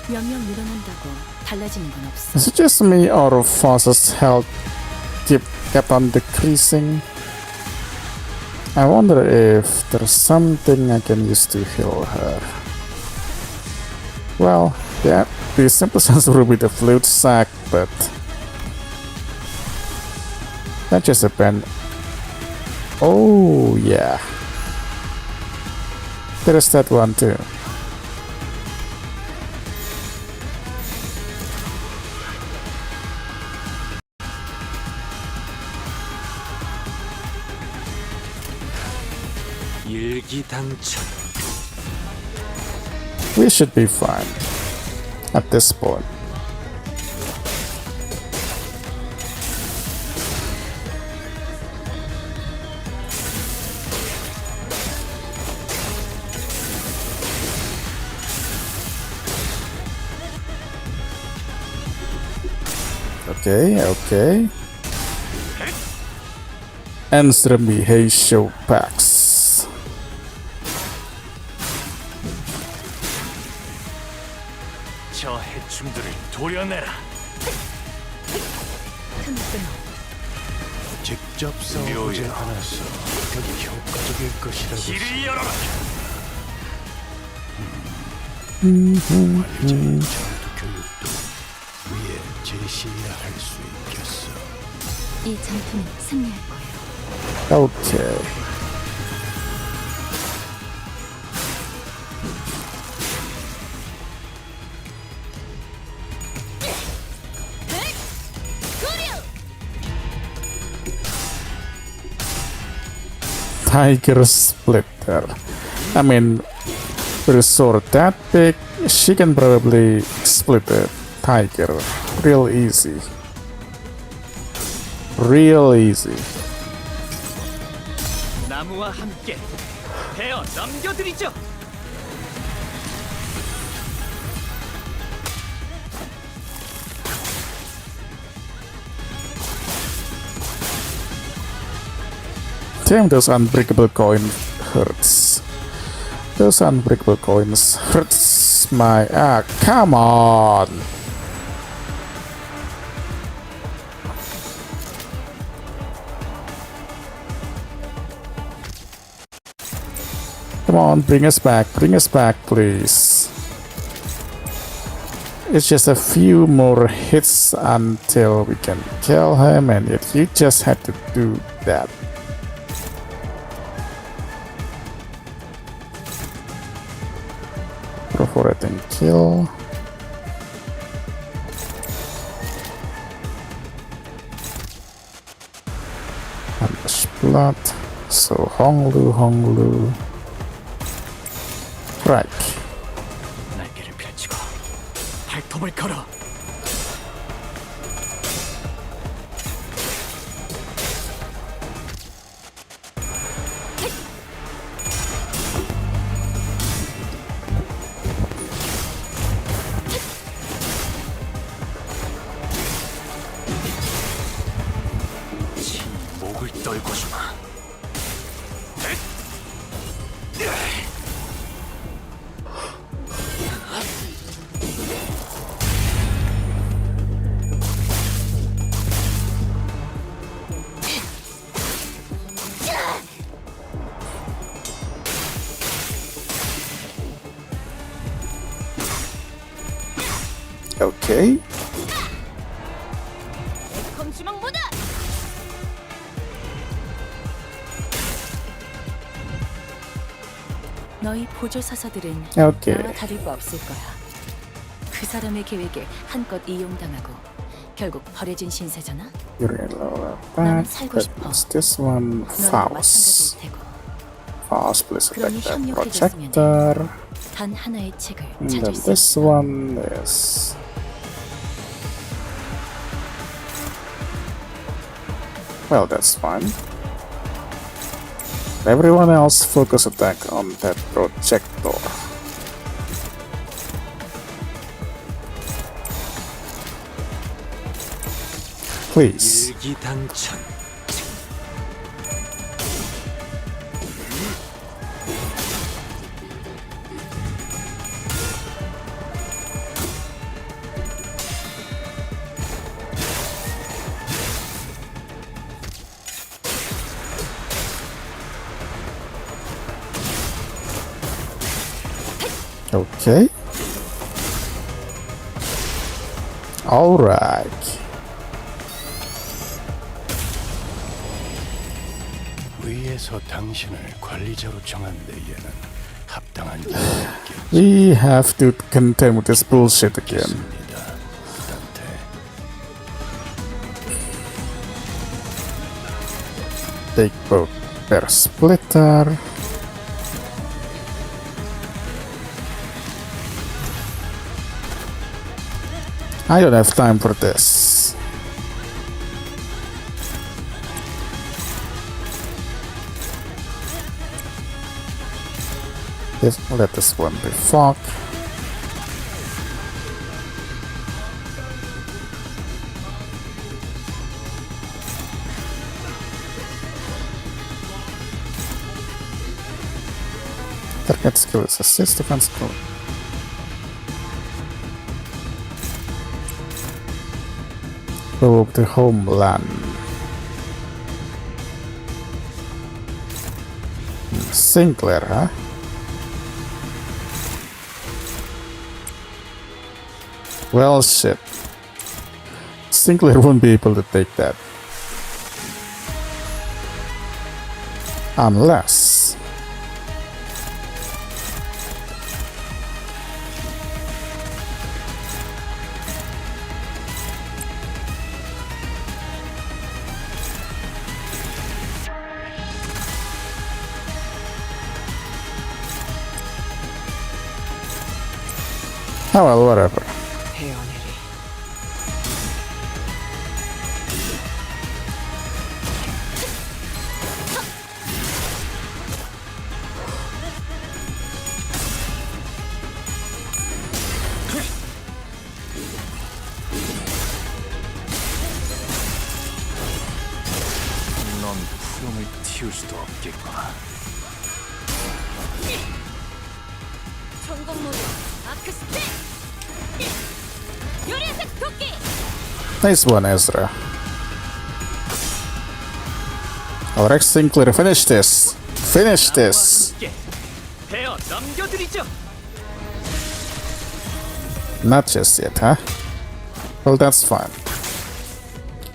명령 늘어난다고 달라지는 건 없어. Is it just me or Foss's health kept on decreasing? I wonder if there's something I can use to heal her. Well, yeah, the simplest answer will be the flute sack, but that just depends. Oh yeah, there's that one too. 일기당천. We should be fine at this point. Okay. Answer me, hey show packs. 저 해충들을 도려내라. 직접 싸워보지 않아서 그리 효과적일 것이라고 길을 열어라. 관리자의 전투 교육도 위에 제시해야 할 수 있겠어. 이 전투는 승리할 거예요. Okay. Tiger splitter. I mean, with a sword that big, she can probably split a tiger real easy. Real easy. 나무와 함께 베어 넘겨드리죠. Damn, those unbreakable coin hurts. Those unbreakable coins hurts my come on. Come on, bring us back, please. It's just a few more hits until we can kill him, and yet you just had to do that. Perforating kill. Ambush blood. So Honglu. Right. 날개를 펼치고 발톱을 걸어. 목을 떨고 주마. Okay. 검주망 모드. 너희 보조 사서들은 오케이. 나와 다를 바 없을 거야. 그 사람의 계획에 한껏 이용당하고 결국 버려진 신세잖아. You're in lower 나는 back. 살고 That 싶어. means this one 너는 Faust. 마찬가지일 테고. Faust, please 그러니 attack that 협력해줬으면 해. projector. 단 하나의 책을 And 찾을 then 수 this 있어. one is. Well, that's fine. Everyone else focus attack on that projector. Please. 일기당천. Okay. Alright. 위에서 당신을 관리자로 정한 데에는 합당한 이유가 We have to contend with this bullshit again. 있겠습니다. 단테. Take both per splitter. I don't have time for this. Let this one be fucked. Target skill is assist defense skill. Go up to homeland. Sinclair, huh? Well, shit. Sinclair won't be able to take that. Unless... Oh well, whatever. 헤어내리. 넌 푸름을 틔울 수도 없겠구나. 전공 모드 아크 스텝. 요리색 도끼. Nice one, Ezra. Alright, Sinclair, finish this. Finish this. 베어 넘겨드리죠. Not just yet, huh? Well, that's fine.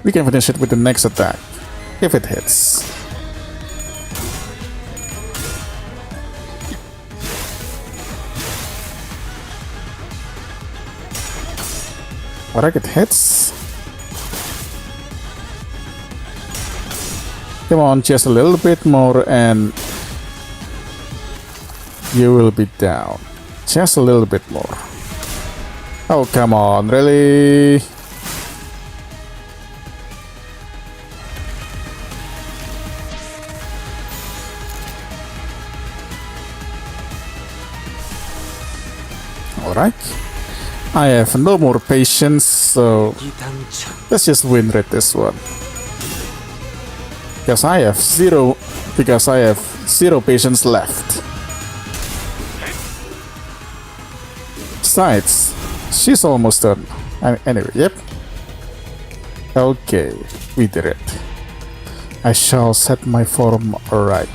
We can finish it with the next attack, if it hits. Alright, it hits. Come on, just a little bit more and you will be down. Just a little bit more. Oh, come on, really? Alright. I have no more patience, so 이당천. let's just win rate this one. Because I have zero patience left. Besides, she's almost done. Anyway, yep. Okay, we did it. I shall set my form right.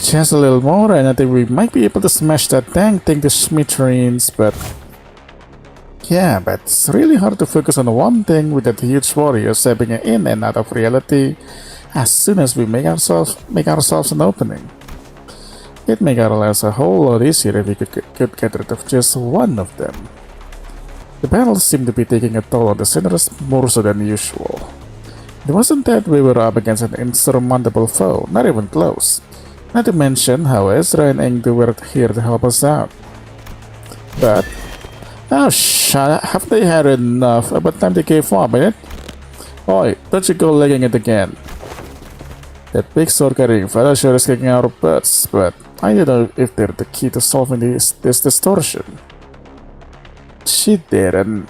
Just a little more, and I think we might be able to smash that dang thing to smithereens, but yeah, but it's really hard to focus on one thing with that huge warrior stepping in and out of reality as soon as we make ourselves an opening. It'd make our lives a whole lot easier if we could get rid of just one of them. The battles seem to be taking a toll on the sinners more so than usual. It wasn't that we were up against an insurmountable foe, not even close. Not to mention how Ezra and Engdu were here to help us out. But, oh shut up, have they had enough? About time they gave up, ain't it? Oi, don't you go legging it again. That big sword carrying fella sure is kicking our butts, but I don't know if they're the key to solving this distortion. She didn't.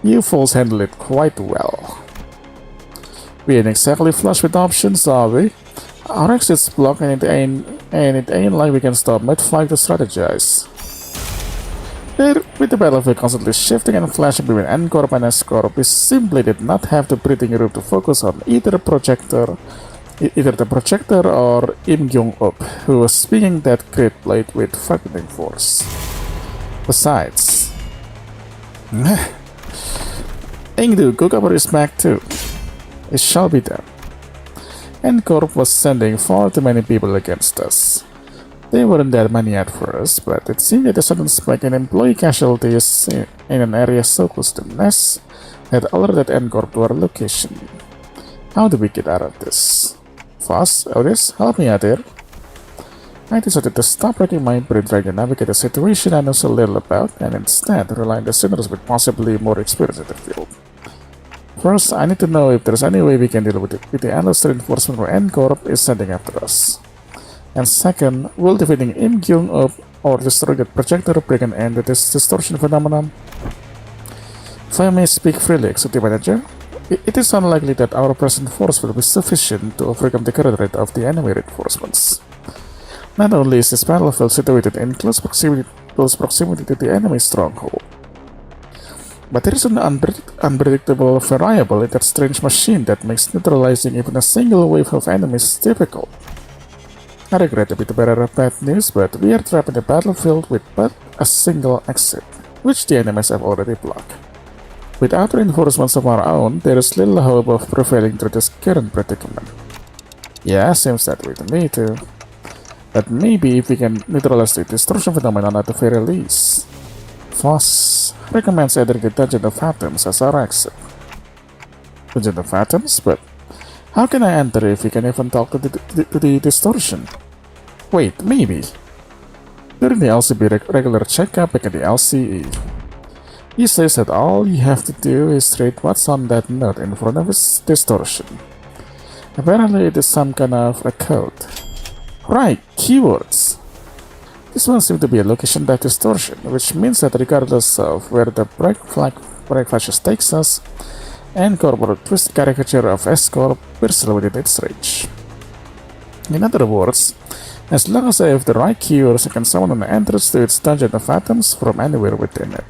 You fools handle it quite well. We ain't exactly flush with options, are we? Our exit's blocked and it ain't like we can stop mid-flight to strategize. With the battlefield constantly shifting and flashing between N-Corp and S-Corp, we simply did not have the breathing room to focus on either the projector or Im Gyung-up, who was swinging that great blade with frightening force. Besides, Engdu, Gokabur is back too. It shall be done. N-Corp was sending far too many people against us. They weren't that many at first, but it seemed that a sudden spike in employee casualties in an area so close to Ness had alerted N-Corp to our location. How do we get out of this? Foss, Otis, help me out here. I decided to stop wrecking my brain trying to navigate a situation I know so little about and instead rely on the sinners with possibly more experience in the field. First, I need to know if there's any way we can deal with the endless reinforcement where N-Corp is sending after us. And second, will defeating Im Gyung-up or destroying that projector bring an end to this distortion phenomenon? If I may speak freely, Executive Manager, It is unlikely that our present force will be sufficient to overcome the current rate of the enemy reinforcements. Not only is this battlefield situated in close proximity to the enemy stronghold, but there is an unpredictable variable in that strange machine that makes neutralizing even a single wave of enemies difficult. I regret to be the bearer of bad news, but we are trapped in a battlefield with but a single exit, which the enemies have already blocked. Without reinforcements of our own, there is little hope of prevailing through this current predicament. Yeah, seems that way to me too. But maybe if we can neutralize the distortion phenomenon at the very least. Voss recommends entering the Dungeon of Phantoms as our exit. Dungeon of Phantoms? But how can I enter if we can even talk to the distortion? Wait, maybe. During the LCB regular checkup back at the LCE, he says that all you have to do is read what's on that note in front of his distortion. Apparently it is some kind of a code. Right, keywords. This one seems to be a location-type distortion, which means that regardless of where the break flashes takes us, and corporate twist caricature of S-Corp, we're still within its range. In other words, as long as I have the right keywords, I can summon an entrance to its Dungeon of Phantoms from anywhere within it.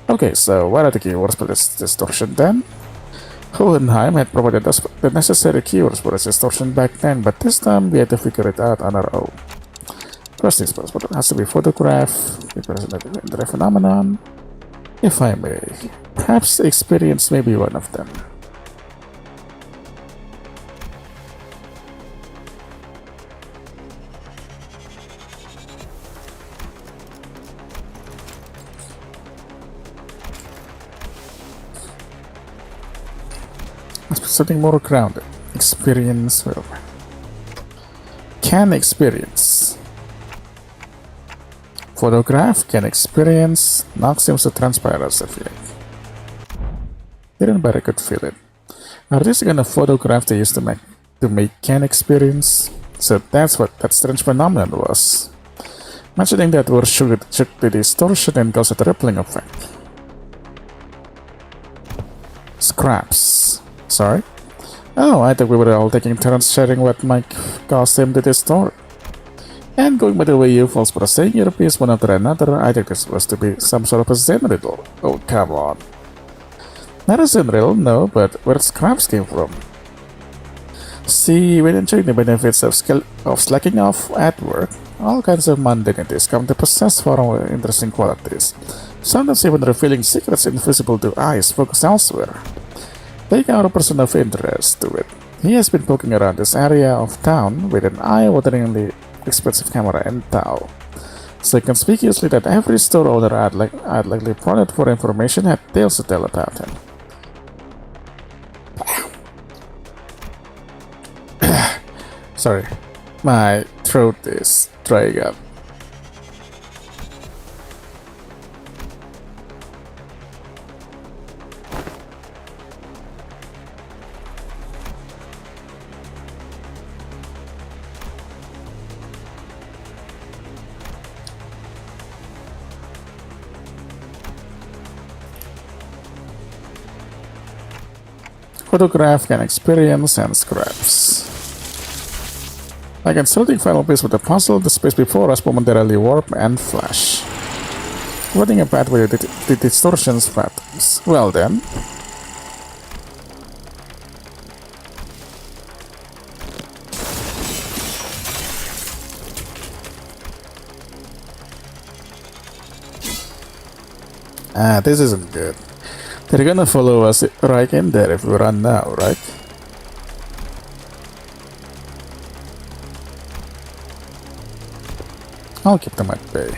Okay, so what are the keywords for this distortion then? Hohenheim had provided us the necessary keywords for this distortion back then, but this time we had to figure it out on our own. First things first, but it has to be photograph, representative in the phenomenon. If I may, perhaps experience may be one of them. Let's put something more grounded. Experience, well, can experience. Photograph, can experience, not seems to transpire as a feeling. Didn't but I could feel it. Are these gonna photograph they used to make can experience? So that's what that strange phenomenon was. Mentioning that word shook the distortion and caused a rippling effect. Scraps. Sorry? Oh, I thought we were all taking turns sharing what might cause him to distort. And going by the way you falls for saying your piece one after another, I think this was to be some sort of a Zen riddle. Oh, come on. Not a Zen riddle, no, but where scraps came from. See, when enjoying the benefits of slacking off at work, all kinds of mundanities come to possess far more interesting qualities. Sometimes even revealing secrets invisible to eyes focused elsewhere. Take our person of interest to it. He has been poking around this area of town with an eye-wateringly expensive camera in tow. So conspicuously that every store owner I'd likely prodded for information had tales to tell about him. Sorry, my throat is drying up. Photograph, can experience, and scraps. Like inserting final piece with the puzzle, the space before us momentarily warp and flash. Running a pathway to the distortion's patterns. Well then. This isn't good. They're gonna follow us right in there if we run now, right? I'll keep them at bay.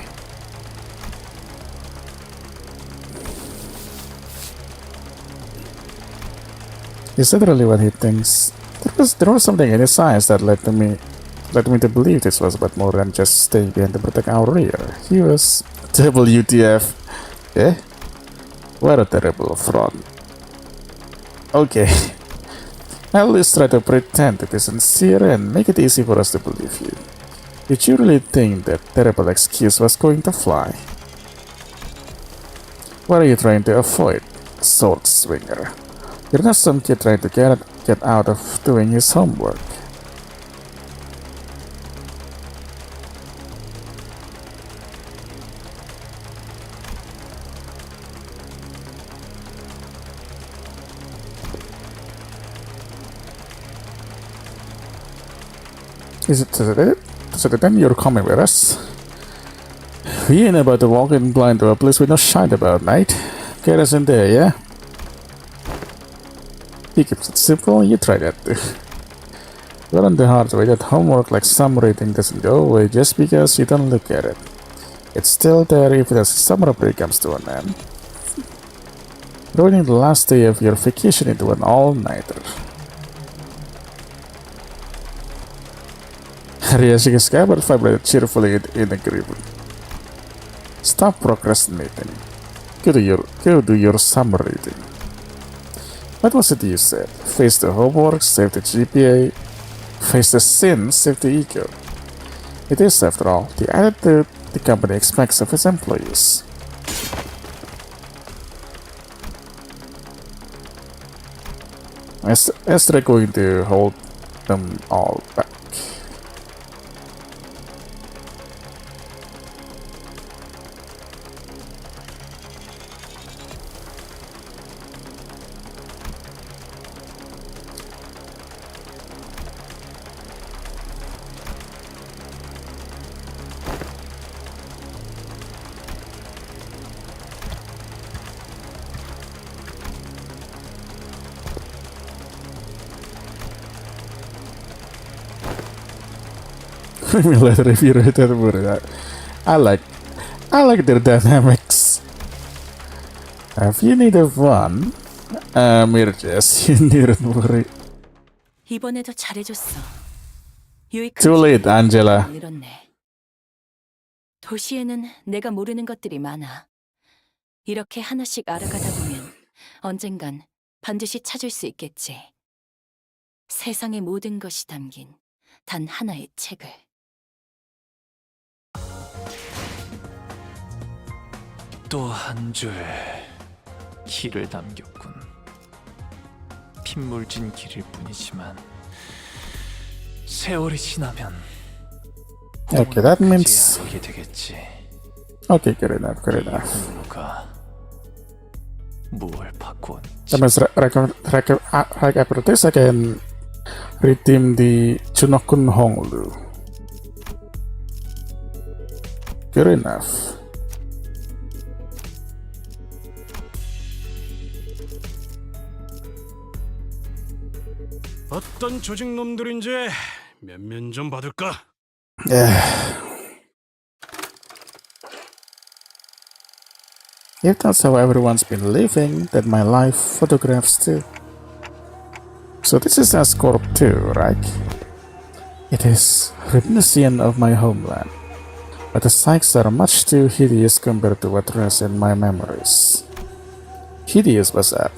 Is that really what he thinks? There was something in his eyes that led me to believe this was but more than just staying behind to protect our rear. He was WTF. Eh? What a terrible fraud. Okay. I'll at least try to pretend to be sincere and make it easy for us to believe you. Did you really think that terrible excuse was going to fly? What are you trying to avoid, sword swinger? You're not some kid trying to get out of doing his homework. Is it then you're coming with us? We ain't about to walk in blind to a place we know shite about, mate. Get us in there, yeah? He keeps it simple, you try that too. You learn the hard way that homework like some reading doesn't go away just because you don't look at it. It's still there even as summer break comes to an end. Ruining the last day of your vacation into an all-nighter. Reaching a scabbard vibrated cheerfully in agreement. Stop procrastinating. Go do your summer reading. What was it you said? Face the homework, save the GPA. Face the sin, save the ego. It is, after all, the attitude the company expects of its employees. As they're going to hold them all back. Let if you read that word. I like their dynamics. If you need a fun, Mirjas, you needn't worry. 이번에도 잘해줬어. 유익한 Too late, 정보가 Angela. 늘었네. 도시에는 내가 모르는 것들이 많아. 이렇게 하나씩 알아가다 보면 언젠간 반드시 찾을 수 있겠지. 세상의 모든 것이 담긴 단 하나의 책을. 또 한 줄 길을 남겼군. 핏물진 길일 뿐이지만 세월이 지나면 Okay, that means. 알게 되겠지. Okay, good enough. 누가 뭘 바꿨는지. That means right after this, I can redeem the Junokun Honglu. Good enough. 어떤 조직 놈들인지 면면 좀 받을까? If that's how everyone's been living, then my life photographs too. So this is Escorp too, right? It is reminiscent of my homeland, but the sights are much too hideous compared to what rests in my memories. Hideous was that.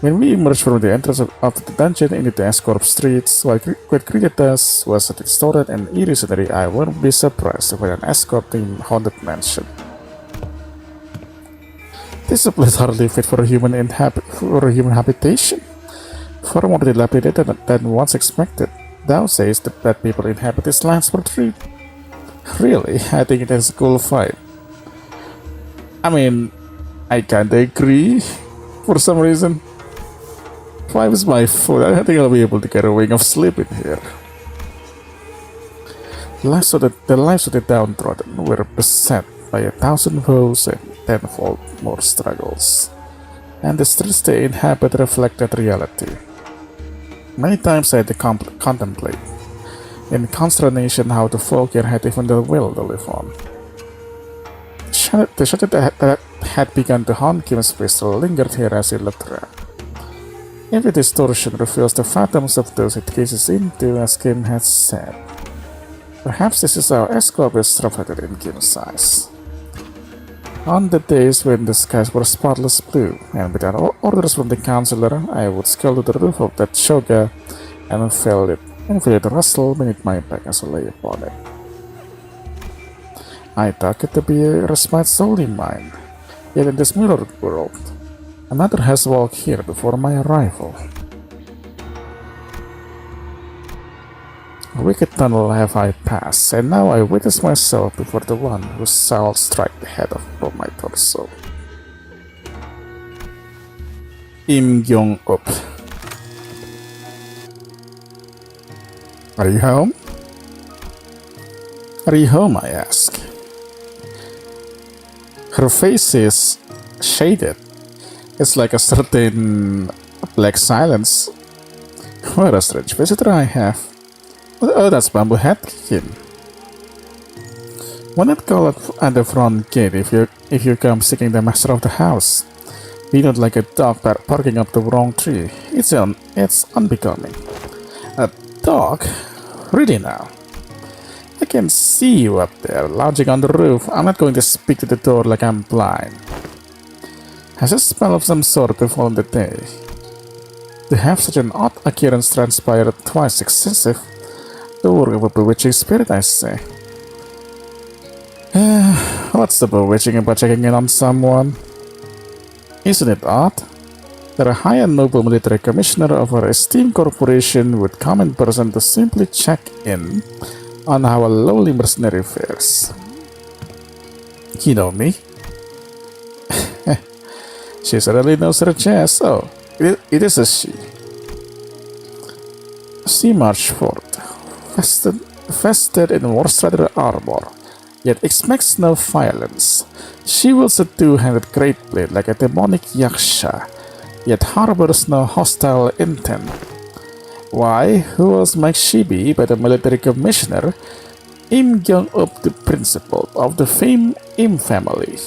When we emerged from the entrance of the dungeon into the Escorp streets, what greeted us was a distorted and eerie scenery. I wouldn't be surprised to find an Escorp-themed haunted mansion. This place hardly fit for a human habitation. Far more dilapidated than once expected. Thou sayest that people inhabit these lands for treat. Really, I think it has a cool vibe. I mean, I kinda agree for some reason. 5 is my food. I think I'll be able to get a wing of sleep in here. The lives of the downtrodden were beset by 1,000 woes and tenfold more struggles, and the streets they inhabit reflect that reality. Many times I had to contemplate in consternation how the folk here had even the will to live on. The shadow that had begun to haunt Kim's face still lingered here as he looked around. Every distortion reveals the phantoms of those it gazes into, as Kim had said. Perhaps this is how Escorp is reflected in Kim's eyes. On the days when the skies were spotless blue, and without orders from the counselor, I would scale to the roof of that shoga and feel it rustle beneath my back as I lay upon it. I took it to be a respite solely mine, yet in this mirrored world, Another has walked here before my arrival. A wicked tunnel have I passed, and now I witness myself before the one who shall strike the head from my torso. Im Gyong-up. Are you home? Are you home, I ask. Her face is shaded. It's like a certain black silence. What a strange visitor I have. Oh, that's Bamboo Head Kim. Why not call at the front gate if you come seeking the master of the house? Be not like a dog barking up the wrong tree. It's unbecoming. A dog? Really now? I can see you up there, lounging on the roof. I'm not going to speak to the door like I'm blind. Has a spell of some sort befallen the day? To have such an odd occurrence transpired twice excessive. The work of a bewitching spirit, I say. What's the bewitching about checking in on someone? Isn't it odd that a high and noble military commissioner of our esteemed corporation would come in person to simply check in on our lowly mercenary fares? You know me? She certainly knows her chest. Oh, it is a she. She marched forth, vested in war-strider armor, yet expects no violence. She wields a two-handed great blade like a demonic yaksha, yet harbors no hostile intent. Why, who else might she be but the military commissioner, Im Gyong-up, the principal of the famed Im family?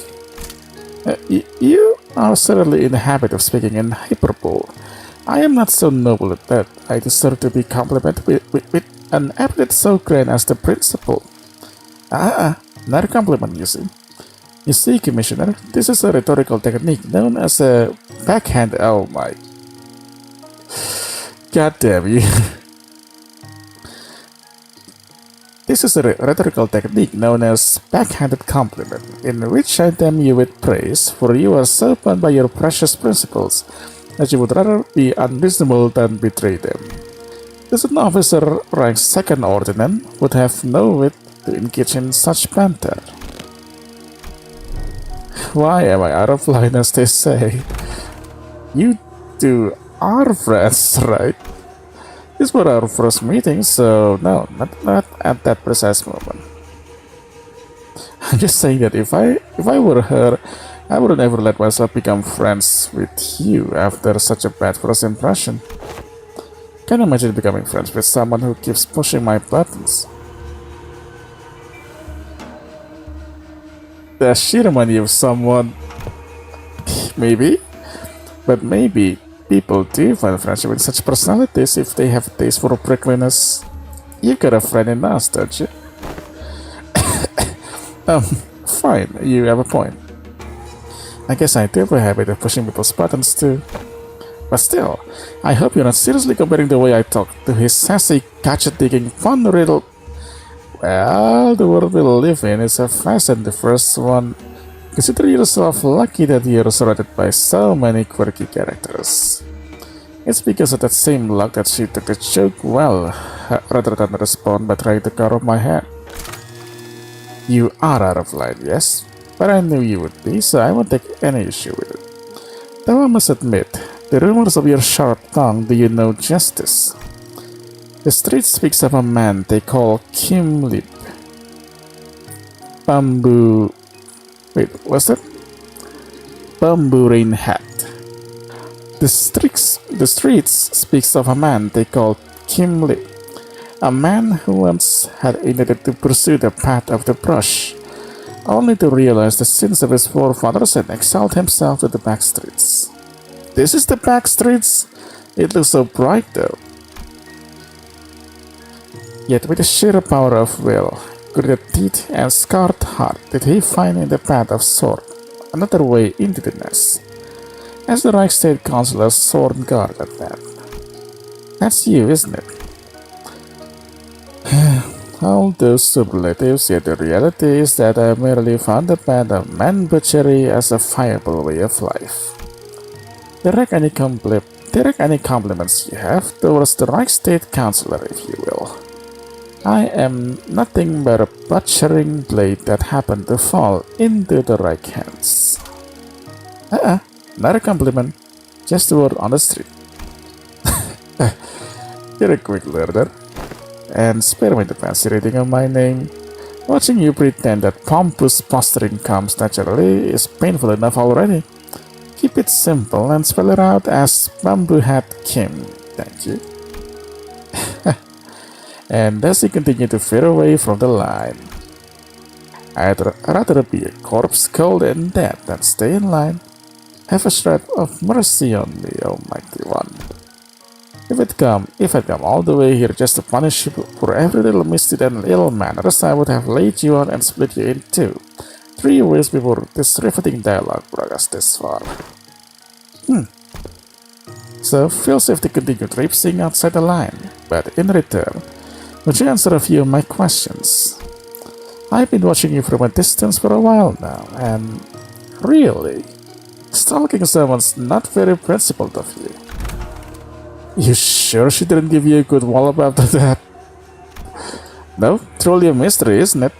You are certainly in the habit of speaking in hyperbole. I am not so noble that I deserve to be complimented with an epithet so grand as the principal. Not a compliment, you see. You see, Commissioner, this is a rhetorical technique known as a backhand. Oh my. God damn you. This is a rhetorical technique known as backhanded compliment, in which I damn you with praise, for you are so bound by your precious principles that you would rather be unreasonable than betray them. Does an officer ranked second ordinance would have no wit to engage in such banter? Why am I out of line, as they say? You two are friends, right? This was our first meeting, so no, not at that precise moment. I'm just saying that if I were her, I would never let myself become friends with you after such a bad first impression. Can you imagine becoming friends with someone who keeps pushing my buttons? Does she remind you of someone? Maybe, but maybe people do find friendship with such personalities if they have taste for prickliness. You got a friend in us, don't you? Fine, you have a point. I guess I do have a habit of pushing people's buttons too. But still, I hope you're not seriously comparing the way I talk to his sassy, gadget-digging, fun-riddled. Well, the world we live in is a fast and the first one. Consider yourself lucky that you're surrounded by so many quirky characters. It's because of that same luck that she took the joke well, rather than respond by trying to cover my head. You are out of line, yes, but I knew you would be, so I won't take any issue with it. Though I must admit, the rumors of your sharp tongue do you no justice. The street speaks of a man they call Kim Lip. Bamboo... Wait, what's that? Bamboo Rain Hat. The streets speaks of a man they call Kim Lip. A man who once had intended to pursue the path of the brush, only to realize the sins of his forefathers and exalt himself to the back streets. This is the back streets? It looks so bright though. Yet with the sheer power of will, gritted teeth and scarred heart did he find in the path of sword another way into the nest, as the Reichstate Councilor's sworn guard at that. That's you, isn't it? All those superlatives, yet the reality is that I merely found the path of man butchery as a viable way of life. direct any compliments you have towards the Reichstate Councillor, if you will. I am nothing but a butchering blade that happened to fall into the right hands. Not a compliment, just a word on the street. You're a quick learner, and spare me the fancy reading of my name. Watching you pretend that pompous posturing comes naturally is painful enough already. Keep it simple and spell it out as Bamboo Hat Kim. Thank you. And as you continue to veer away from the line, I'd rather be a corpse cold and dead than stay in line. Have a shred of mercy on me, Almighty One. If I come all the way here just to punish you for every little misdeed and ill manners, I would have laid you out and split you in two, 3 ways before this riveting dialogue brought us this far. So feel safe to continue traipsing outside the line, but in return, would you answer a few of my questions? I've been watching you from a distance for a while now, and really, stalking someone's not very principled of you. You sure she didn't give you a good wallop after that? No, truly a mystery, isn't it?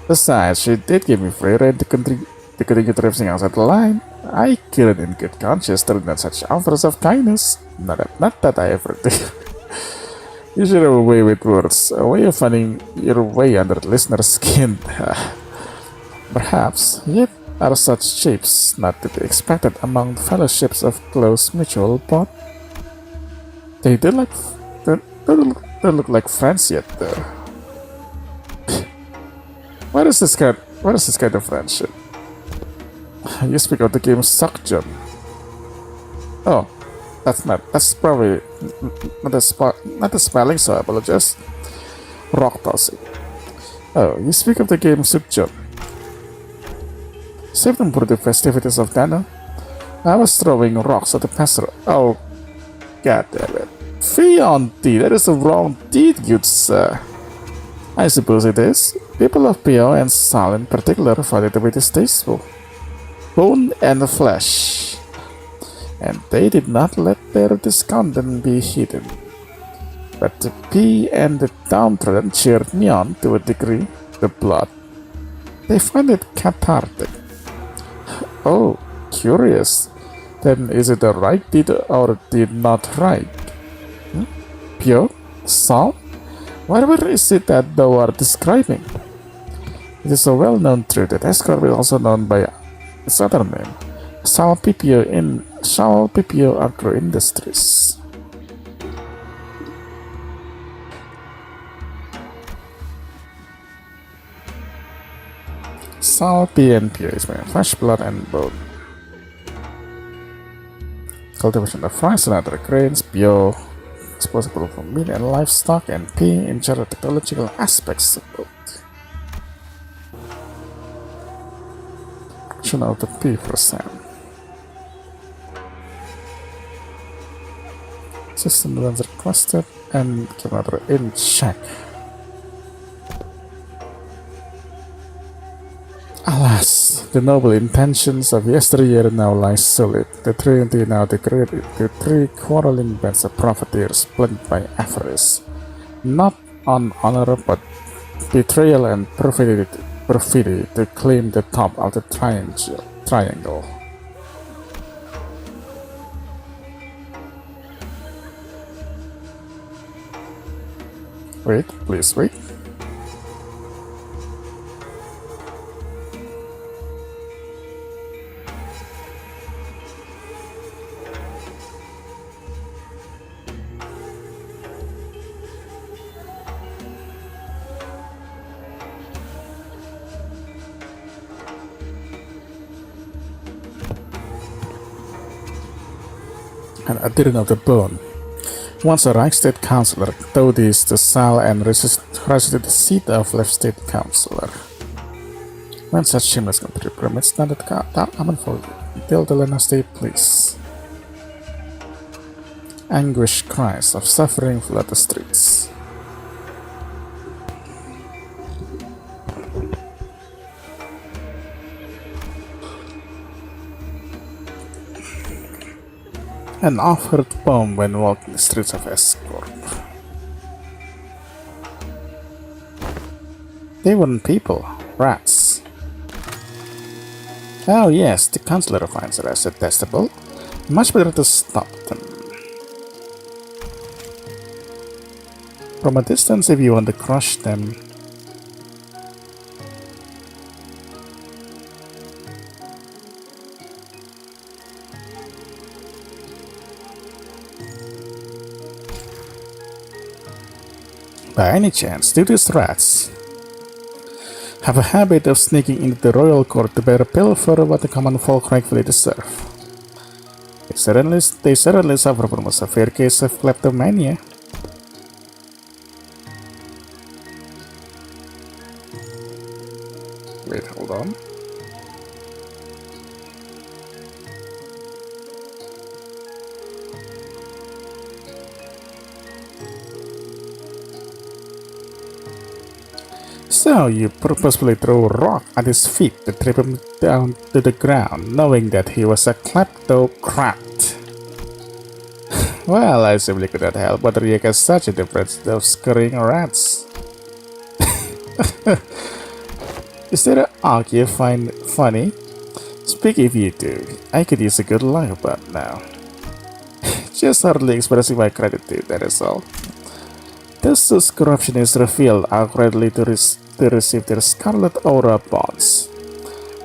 Besides, she did give me free rein to continue traipsing outside the line. I couldn't in good conscience turn down such offers of kindness. Not that I ever did. You should have a way with words, a way of finding your way under the listener's skin. Perhaps, yet are such shapes not to be expected among fellowships of close mutual bond. They don't look like friends yet, though. What is this kind of friendship? You speak of the game Suckjum. Oh, that's probably not the spelling, so I apologize. Rock tossing. Oh, you speak of the game Suckjum. Save them for the festivities of Dano. I was throwing rocks at the passer. Oh, god damn it. Fionti, that is the wrong deed, good sir. I suppose it is. People of Pio and Sal in particular find it to be distasteful. Bone and flesh. And they did not let their discontent be hidden. But the P and the downtrodden cheered me on to a degree, the blood. They find it cathartic. Oh, curious. Then is it a right deed or deed not right? Pure? Sal? Whatever is it that thou art describing? It is a well-known truth that Escort is also known by its other name, Salpipio Agro Industries. Sal PNPO is made of flesh, blood, and bone. Cultivation of rice and other grains, bio is possible for meat and livestock, and P in general technological aspects of both. Action of the P%. System runs requested and keep another in check. Alas, the noble intentions of yesteryear now lie solid. The Trinity now degraded to 3 quarreling bands of profiteers blended by avarice. Not on honor, but betrayal and perfidy to claim the top of the triangle. Wait, please wait. And adherent of the bone. Once a Reichstate Councillor, Todis the Sal and resisted the seat of left state councillor. When such shameless country permits, not that common for you. Tell the Lena State, please. Anguish cries of suffering flood the streets. an off-heard poem when walking the streets of Escorp. They weren't people, rats. Oh yes, the counselor finds it as detestable. Much better to stop them. From a distance if you want to crush them. By any chance, do these rats have a habit of sneaking into the royal court to bear pilfer what the common folk rightfully deserve? They certainly suffer from a severe case of kleptomania. Wait, hold on. So you purposefully throw a rock at his feet to trip him down to the ground, knowing that he was a kleptocrat. Well, I simply could not help but react as such a difference of scurrying rats. Is there an arc you find funny? Speak if you do. I could use a good laugh about now. Just hardly expressing my gratitude, that is all. Thus, whose corruption is revealed are ready to receive their scarlet aura bonds.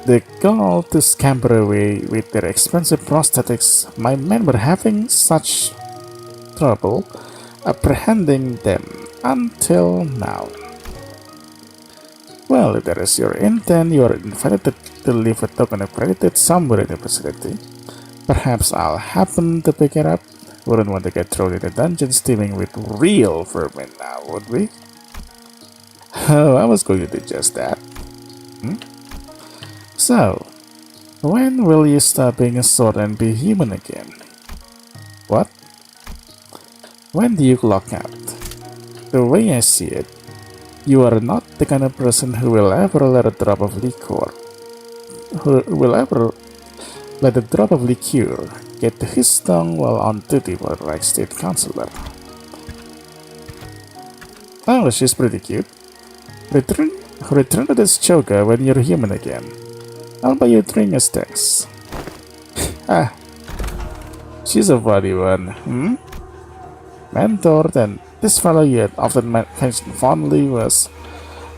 The gall to scamper away with their expensive prosthetics. My men were having such trouble apprehending them until now. Well, if that is your intent, you are invited to leave a token of gratitude somewhere in the vicinity. Perhaps I'll happen to pick it up. Wouldn't want to get thrown in a dungeon steaming with real vermin now, would we? Oh, I was going to do just that. So, when will you stop being a sword and be human again? What? When do you clock out? The way I see it, you are not the kind of person who will ever let a drop of liquor get to his tongue while on duty for the Reich State Counselor. Oh, she's pretty cute. Return to this choga when you're human again. I'll buy you 3 mistakes. Ah, she's a funny one, Mentor, then this fellow you had often mentioned fondly was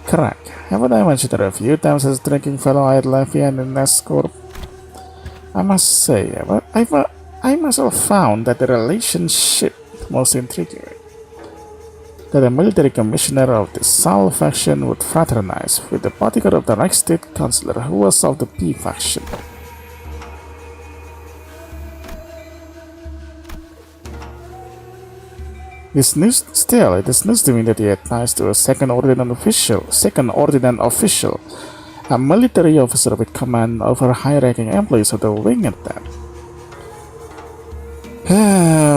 Crack. Haven't I mentioned her a few times as drinking fellow I had left behind in Escorp? I must say, I myself found that the relationship most intriguing. That a military commissioner of the Sal faction would fraternize with the bodyguard of the Reich State Counselor who was of the P faction. It is news to me that he had ties to a second ordinary official, a military officer with command over high-ranking employees of the wing at that.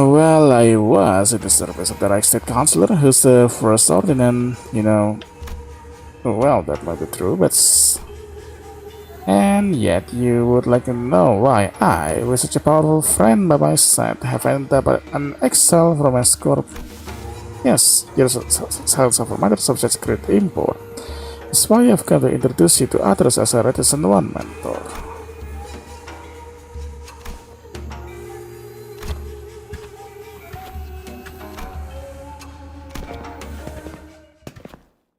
Well, I was in the service of the Reich State Counselor, who's the first ordinance, well, that might be true, but... And yet you would like to know why I, with such a powerful friend by my side, have ended up an exile from Escorp. Yes, your sales of matters of such great import. That's why I've come to introduce you to others as a reticent one, mentor.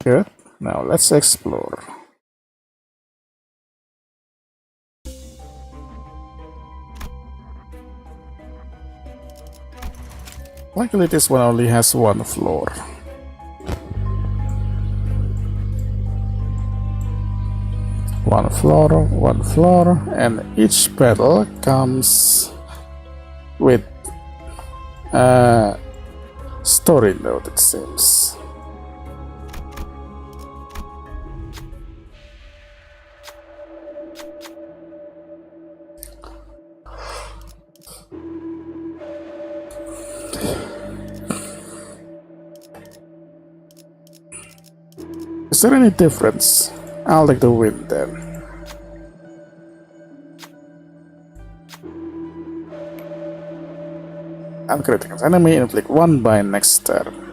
Good. Now let's explore. Luckily this one only has 1 floor. One floor, and each pedal comes with a story note, it seems. Is there any difference? I'll take the win then. I'm creating an enemy, inflict 1 by next turn.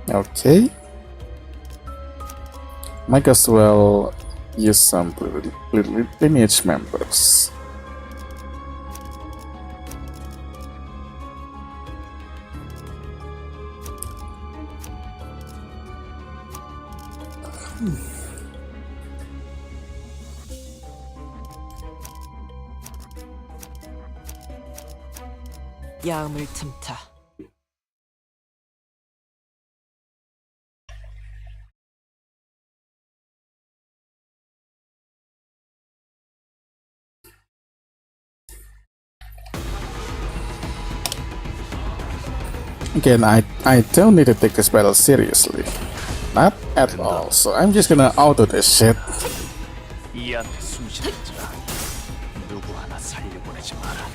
Okay. Might as well use some lineage members. 야음을 틈타. Again, I don't need to take this battle seriously. Not at all. So I'm just gonna auto this shit. 이 안에 숨쉬는 자 누구 하나 살려보내지 마라.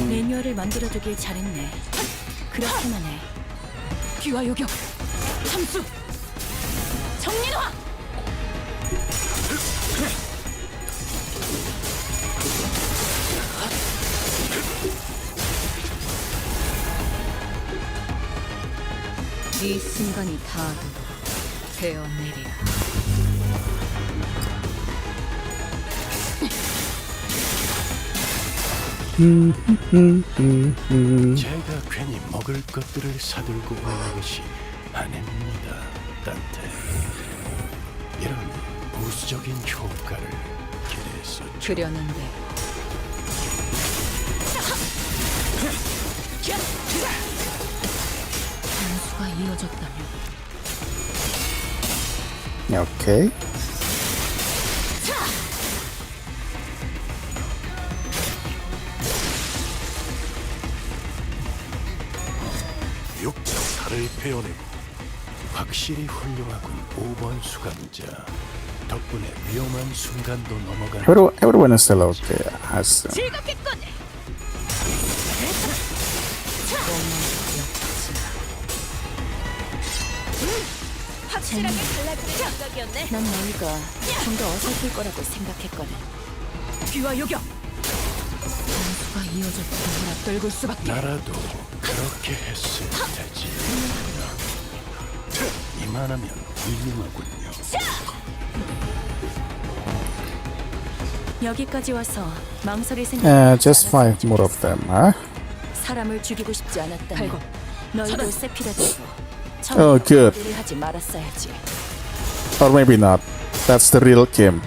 매뉴얼을 만들어두길 잘했네. 그렇게만 해. 귀와 요격, 참수, 정리노화. 이 순간이 닿아도 베어내리라. 제가 괜히 먹을 것들을 사들고 오는 것이 아닙니다, 단테. 이런 부수적인 효과를 기대했었죠. 그려는데 단수가 이어졌다면 Okay. 육적 살을 베어내고 확실히 훌륭하군 5번 수감자. 덕분에 위험한 순간도 넘어간 Everyone is still okay. I assume. 즐겁겠군. 확실하게 갈라질 생각이었네. 난 너희가 좀 더 어설플 거라고 생각했거든. 귀와 요격. 단수가 이어졌다면 앞돌굴 수밖에. 나라도 그렇게 했을 테지. 이만하면 훌륭하군요. 여기까지 와서 망설일 생각. Just 5 more of them, huh? 사람을 죽이고 싶지 않았다면 너희도 세피라데도 Oh, good. 일을 하지 말았어야지. Or maybe not. That's the real Kim.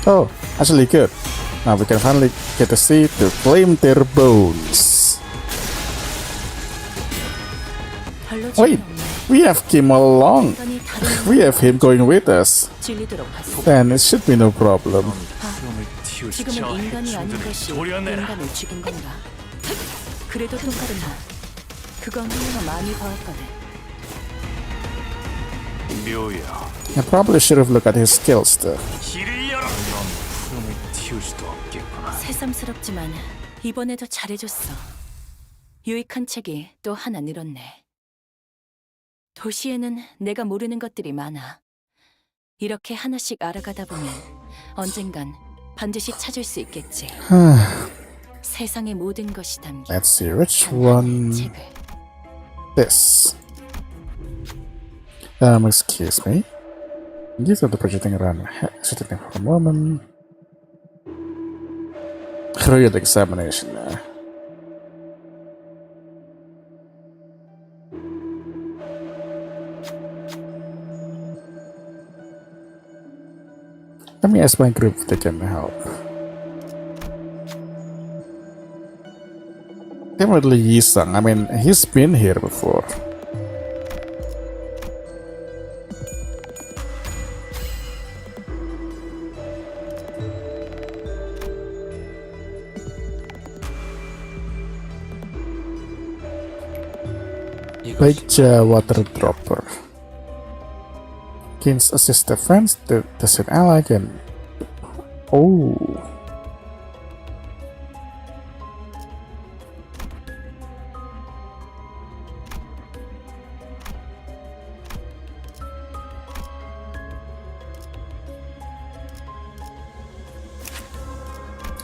Oh, actually good. Now we can finally get to see to claim their bones. 별로 Wait, 재미없네. we have Kim all along. 인간이 다른 We have him going with us. 질리도록 하소. Then it should be no problem. 구름을 틔우시 저 지금은 인간이 아닌 해충들을 것이 도려내라. 인간을 죽인 건가? 그래도 똑같다. 그건 내가 많이 봐왔거든. 묘야 I probably should have looked at his skills though. 길을 열어. 넌 구름을 틔울 수도 없겠구나. 새삼스럽지만 이번에도 잘해줬어. 유익한 책이 또 하나 늘었네. 도시에는 내가 모르는 것들이 많아. 이렇게 하나씩 알아가다 보면 언젠간 반드시 찾을 수 있겠지. 세상의 모든 것이 담긴 Let's see which 단 하나의 one. 책을. This. Excuse me. These are the projecting around sitting for a moment. Real examination there. Let me ask my group if they can help. Definitely Yisang. I mean, he's been here before. Baja water dropper. Gains assist defense, does an ally can Oh.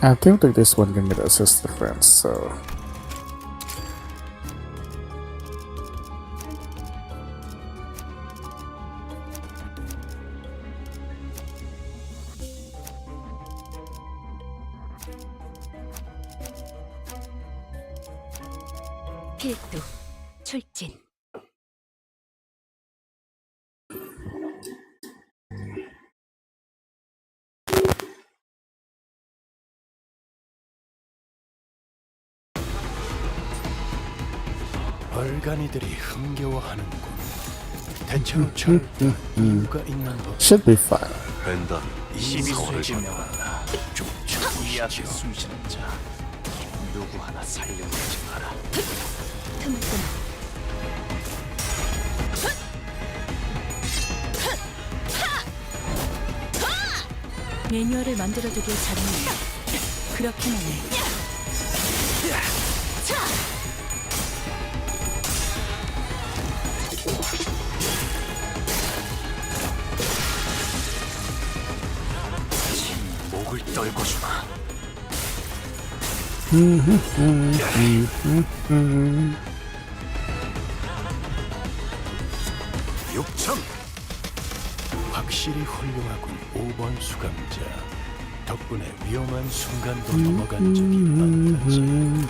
I think that this one can get assist the friends, so 필두 출진. 얼간이들이 흥겨워하는군. 대체로 절대 이유가 있는 법. should be fine. 벤던 12수의 명한다. 이 앞에 숨쉬는 자 누구 하나 살려보지 마라. 틈을 끊어. 매뉴얼을 만들어두길 잘했네. 그렇게만 해. 목을 떨고 주마. 육청 확실히 훌륭하군. 5번 수감자 덕분에 위험한 순간도 넘어간 적이 많다지.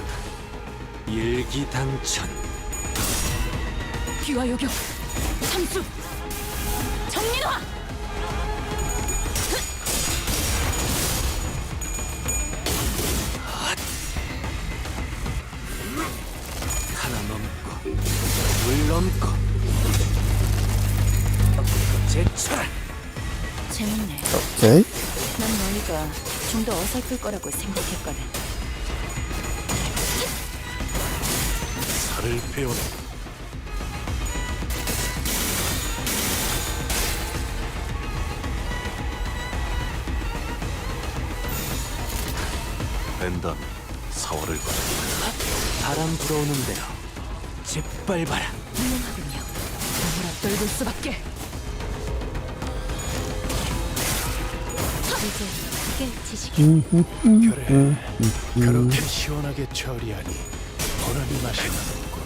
일기당천. 귀와 요격. 삼수. 정민화. 하나 넘고 둘 넘고 제철. 재밌네. Okay. 난 너희가 좀 더 어설플 거라고 생각했거든. 살을 베어라. 벤던 4월을 바라. 바람 불어오는 대로 짓밟아라. 훌륭하군요. 몸을 앞돌고 수밖에. 이제 그게 지식이. 그래 그렇게 시원하게 처리하니 보람이 마시는군.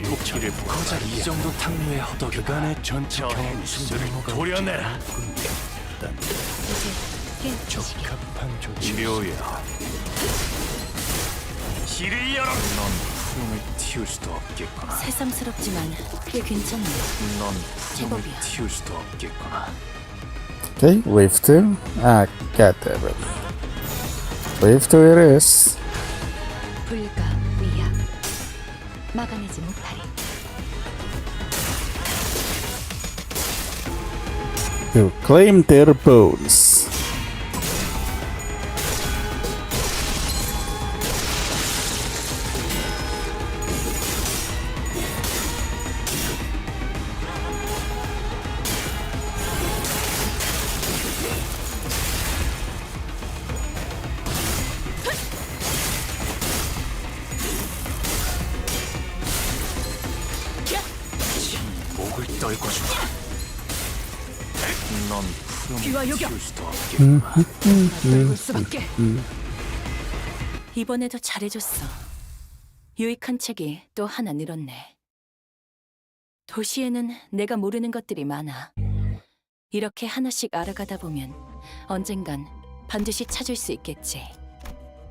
도끼를 고작 이 정도 탕류의 허덕이가 그간의 전체 경험이 쓸모가 도려내라. 일단 이제 그게 지식이. 적합한 조치. 묘야. 길을 열어. 넌 푸름을 틔울 수도 없겠구나. 새삼스럽지만 꽤 괜찮네. 넌 푸름을 제법이야. 틔울 수도 없겠구나. Okay, wave 2. Ah, goddammit. Wave 2 it is. 불가 위약. 막아내지 못하리. To claim their bones. 목을 떨고 주마. 넌 귀와 푸름을 요격. 틔울 수도 없겠구나. 돌고 수밖에. 이번에도 잘해줬어. 유익한 책이 또 하나 늘었네. 도시에는 내가 모르는 것들이 많아. 이렇게 하나씩 알아가다 보면 언젠간 반드시 찾을 수 있겠지.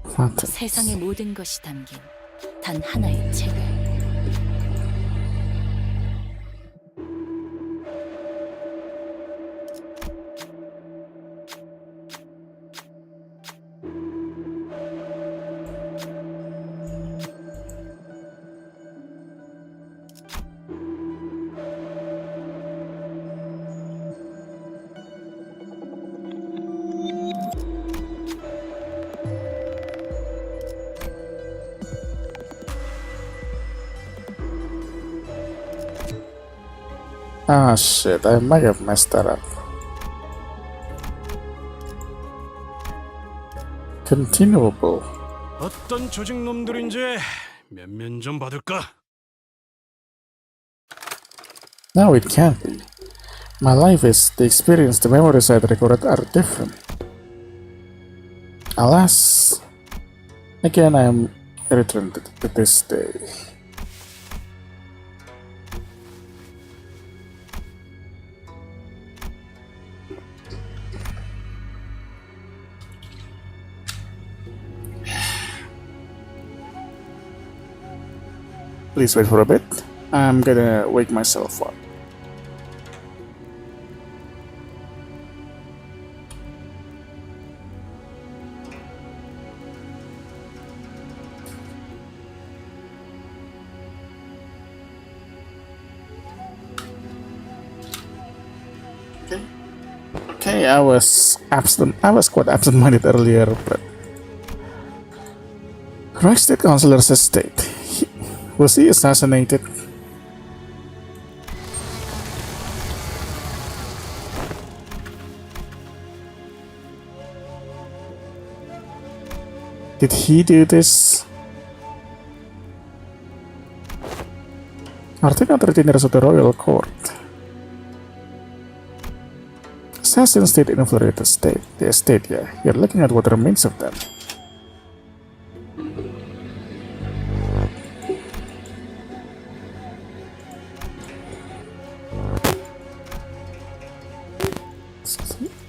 Fantastic. 세상의 모든 것이 담긴 단 하나의 책을. Ah shit, I might have messed that up. Continuable. 어떤 조직 놈들인지 면면 좀 받을까? No, it can't be. My life is the experience, the memories I recorded are different. Alas, again I am returned to this day. Please wait for a bit. I'm gonna wake myself up. Okay, I was quite absent-minded earlier, but Reich State Councilor's estate. Was he assassinated? Did he do this? Article 13 of the Royal Court. Assassins did infiltrate the estate, yeah. You're looking at what remains of them.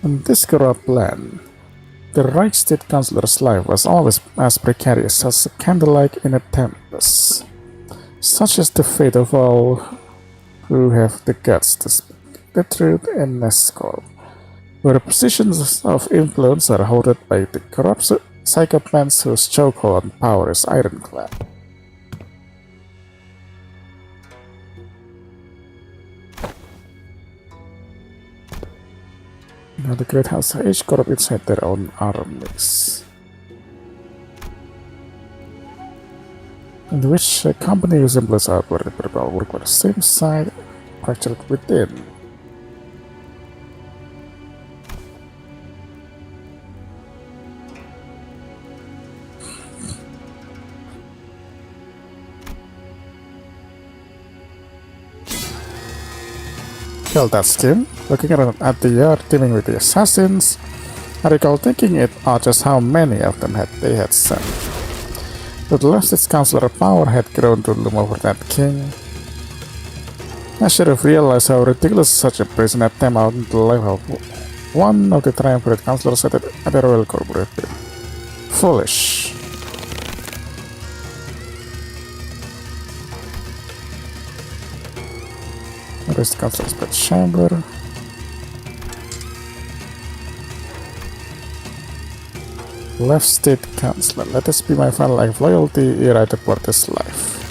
In this corrupt plan, the Reich State Councilor's life was always as precarious as a candlelight in a tempest. Such is the fate of all who have the guts to speak the truth in Nescorp, where positions of influence are hoarded by the corrupt psychopaths whose chokehold on power is ironclad. Now the Great House each corrupt inside their own armies, in which a company whose employees are work on the same side, fractured within. Well, that's Kim. Looking around at the yard teeming with the assassins, I recall thinking it odd just how many of them they had sent. But the left its councilor power had grown to loom over that king. I should have realized how ridiculous such a prison at timeout into the life of one of the triumvirate councilors at the Royal Court would have been. Foolish. Where is the councilor's bedchamber? Left State Councilor, let this be my final act of loyalty ere I depart this life.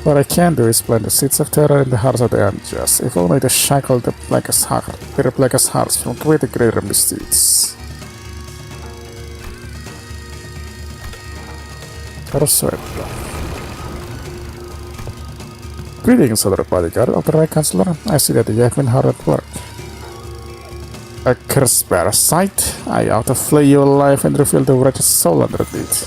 What I can do is plant the seeds of terror in the hearts of the unjust, if only to shackle their blackest hearts from committing greater misdeeds. Persuade. Greetings, other bodyguard of the Right Councilor. I see that you have been hard at work. A cursed parasite, I ought to flay your life and reveal the wretched soul underneath.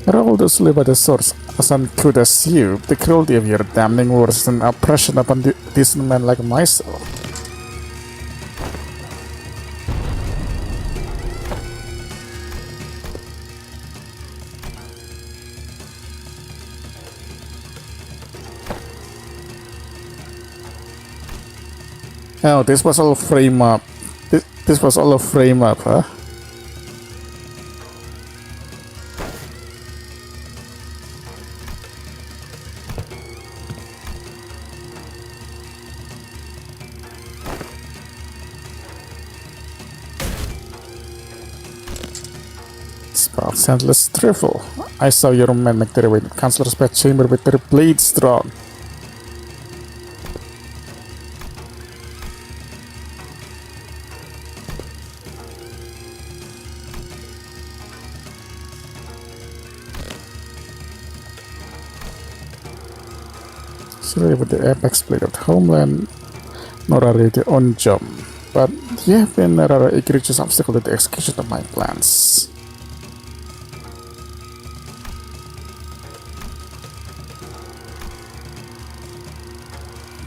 For all those who live by the source, as uncouth as you, the cruelty of your damning words is an oppression upon decent men like myself. Oh, this was all frame up. This was all a frame up, huh? Spout scentless trifle. I saw your men make their way to the Councilor's bedchamber with their blades drawn. Still with the apex blade of the homeland, nor are you the own jump, but you have been a rather egregious obstacle to the execution of my plans.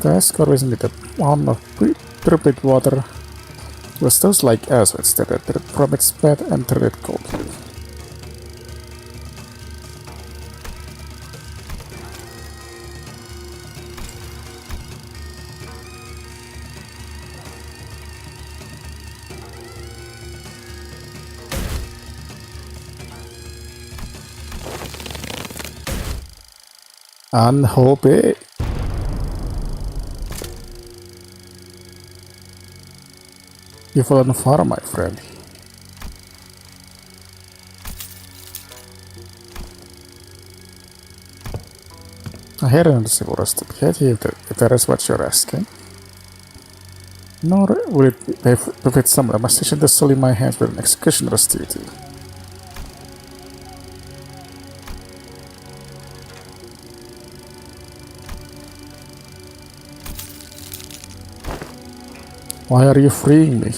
The escort recently the pound of turbid water was those like us who stepped it from its bed and turned it coldly. Unholy. You've fallen far, my friend. I hadn't understood what was to be had if that is what you're asking. Nor will it befit someone I must station the soul in my hands with an executioner's duty. Why are you freeing me?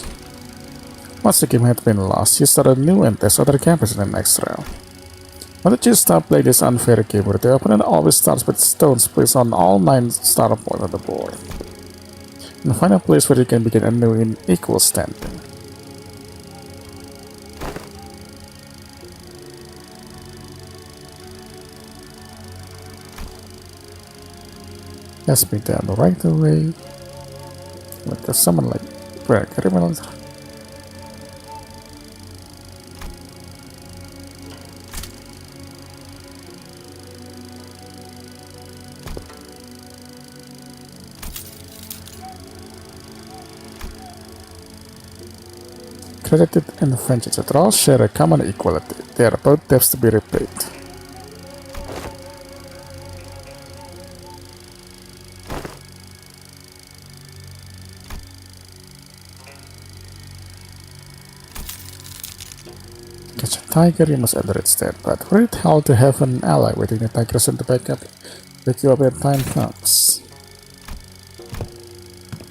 Once the game had been lost, you started new and test other campers in the next round. Why don't you stop playing this unfair game where the opponent always starts with stones placed on all 9 starter points on the board, and find a place where you can begin anew in equal standing. Ask me down right away. Like there's someone like where criminals. Credited and vengeance that all share a common equality. They are both debts to be repaid. Catch a tiger, you must enter its den, but were it hell to have an ally waiting the tigers in to back you up when time comes.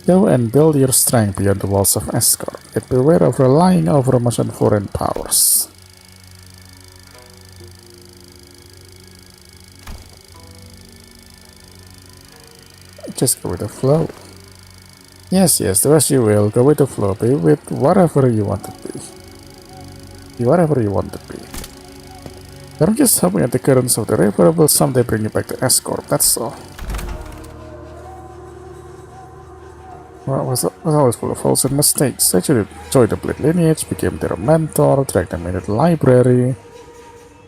Go and build your strength beyond the walls of escort, yet beware of relying over much on foreign powers. Just go with the flow. Yes, do as you will, go with the flow, be with whatever you want to be. Be whatever you want to be. I'm just hoping that the currents of the river will someday bring you back to escort, that's all. Well, was always full of faults and mistakes. I should join the Blade lineage, became their mentor, dragged them into the library,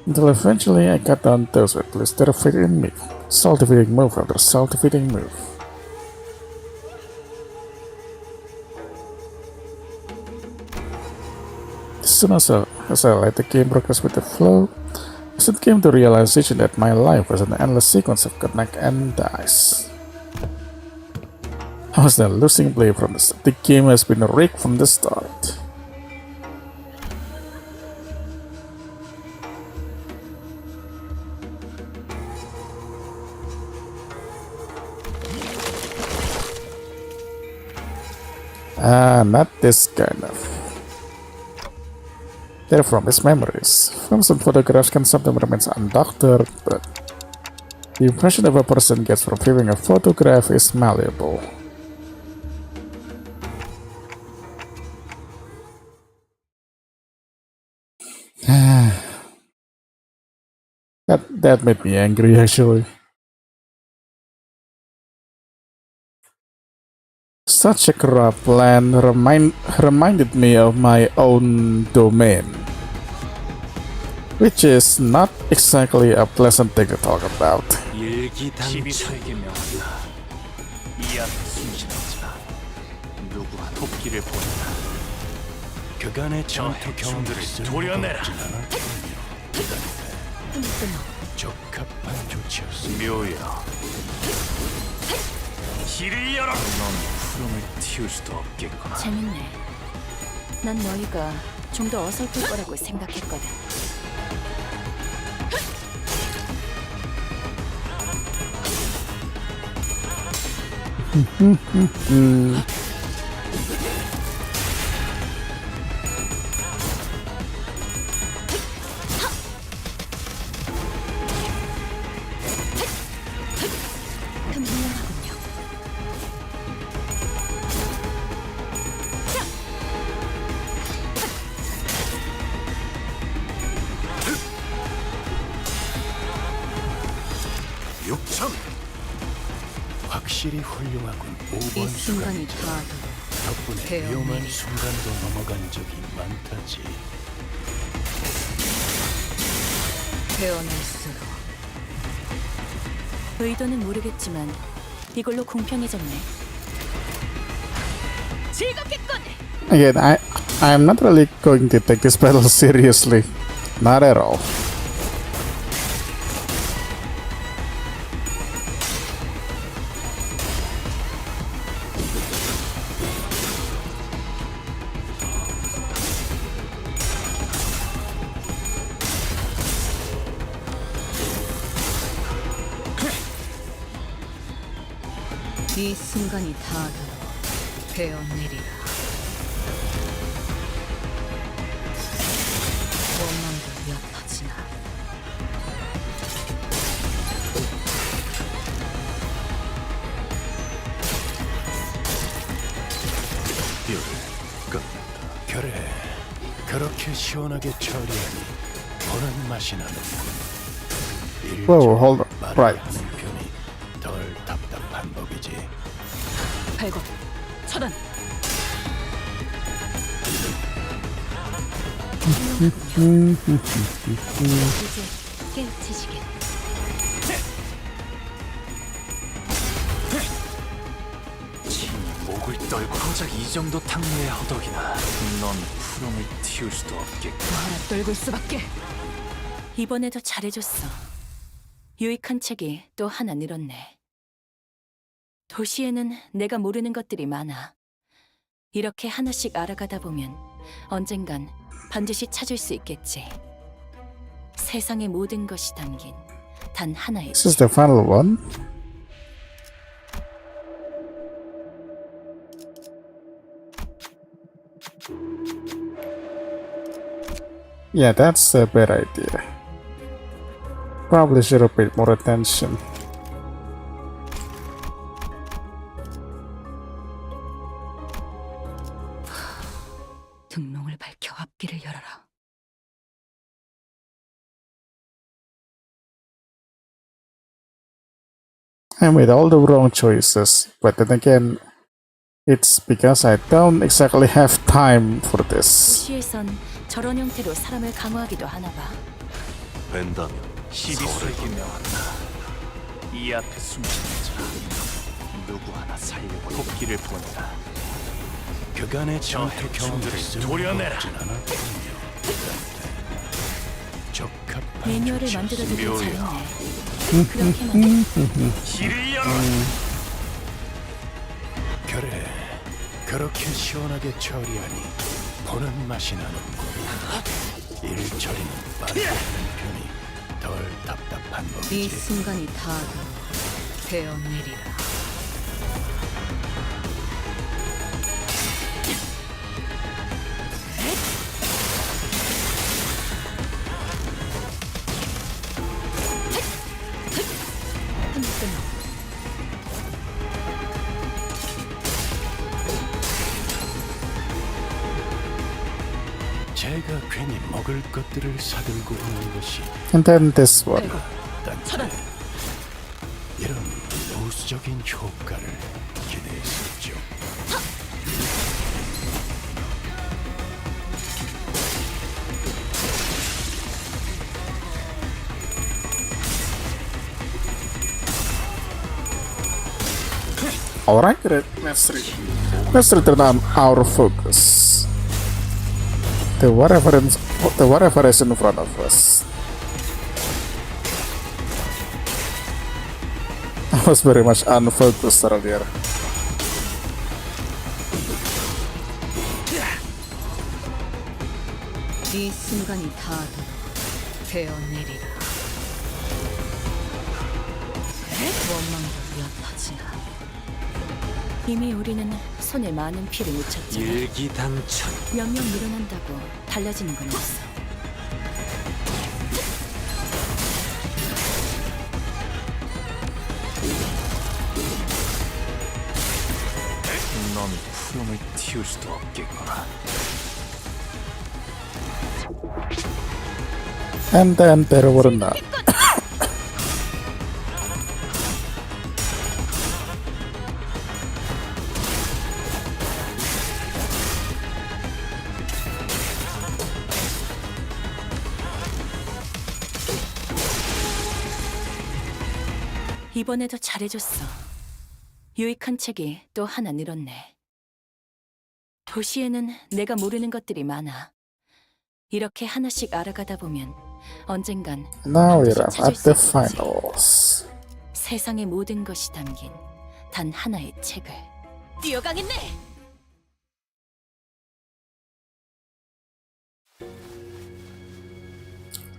until eventually I got down those who placed their faith in me. Self-defeating move after self-defeating move. As soon as I let the game progress with the flow, I soon came to the realization that my life was an endless sequence of connect and dice. I was then losing play from the start. The game has been rigged from the start. Not this kind of. They're from his memories. Films and photographs can sometimes remain undoctored, but the impression of a person gets from viewing a photograph is malleable. That made me angry, actually. Such a corrupt plan reminded me of my own domain, which is not exactly a pleasant thing to talk about. 시비사에게 명한다. 이 앞에 숨지는 자 누구와 도끼를 보낸다. 그간의 전투 경험들을 도려내라. 적합한 조치였어. 묘야. 길을 열어. 넌 푸름을 틔울 수도 없겠구나. 재밌네. 난 너희가 좀 더 어설플 거라고 생각했거든. 현명하군요. 육천. 확실히 훌륭하군. 5번 순간이 수감자. 닿아도 덕분에 배웠네. 위험한 순간도 넘어간 적이 많다지. 배워낼수록 의도는 모르겠지만 이걸로 공평해졌네. 즐겁겠군. Again, I'm not really going to take this battle seriously. Not at all. 이 순간이 닿아도 배워내리라. 원망도 엿하지나. 뷰를 끝냈다. 그래, 그렇게 시원하게 처리하니 보는 맛이 나는. Whoa, hold on. Right. 말하는 편이 덜 답답한 법이지. 발광, 차단. 이제 깨우치시길. 친히 목을 떨고 고작 이 정도 탕류의 허덕이나 넌 푸름을 틔울 수도 없겠고. 하나 떨굴 수밖에. 이번에도 잘해줬어. 유익한 책이 또 하나 늘었네. 도시에는 내가 모르는 것들이 많아. 이렇게 하나씩 알아가다 보면 언젠간 반드시 찾을 수 있겠지. 세상의 모든 것이 담긴 단 하나의 This is the final one. Yeah, that's a bad idea. Probably should have paid more attention. 등롱을 밝혀 앞길을 열어라. I made all the wrong choices, but then again, it's because I don't exactly have time for this. 도시에선 저런 형태로 사람을 강화하기도 하나 봐. 벤다면 12수에게 명한다. 이 앞에 숨쉬는 자 누구 하나 살려고 도끼를 보내라. 그간의 전투 경험들을 도려내라. 적합한 매뉴얼을 조치. 만들어두길 묘리야. 잘했네. 그렇게만 길을 열어라. 그래, 그렇게 시원하게 처리하니 보는 맛이 나는군. 일처리는 빠르고 하는 편이 덜 답답한 이 법이지. 순간이 닿아도 배워내리라. 제가 괜히 먹을 것들을 사들고 오는 것이 And then this one. 딴 이런 보수적인 효과를 기대했었죠. Alright, let's return on our focus. The whatever is in front of us. I was very much unfocused earlier. 이 순간이 닿아도 배워내리라. 원망도 엿하지나. 이미 우리는 손에 많은 피를 묻혔잖아. 일기당천. 몇 명 밀어낸다고 달라지는 건 없어. 놈이 푸름을 틔울 수도 없겠구나. And then there were none. 이번에도 잘해줬어. 유익한 책이 또 하나 늘었네. 도시에는 내가 모르는 것들이 많아. 이렇게 하나씩 알아가다 보면 언젠간 Now we're 반드시 at 찾을 the 수 있겠지. finals. 세상의 모든 것이 담긴 단 하나의 책을. 뛰어가겠네.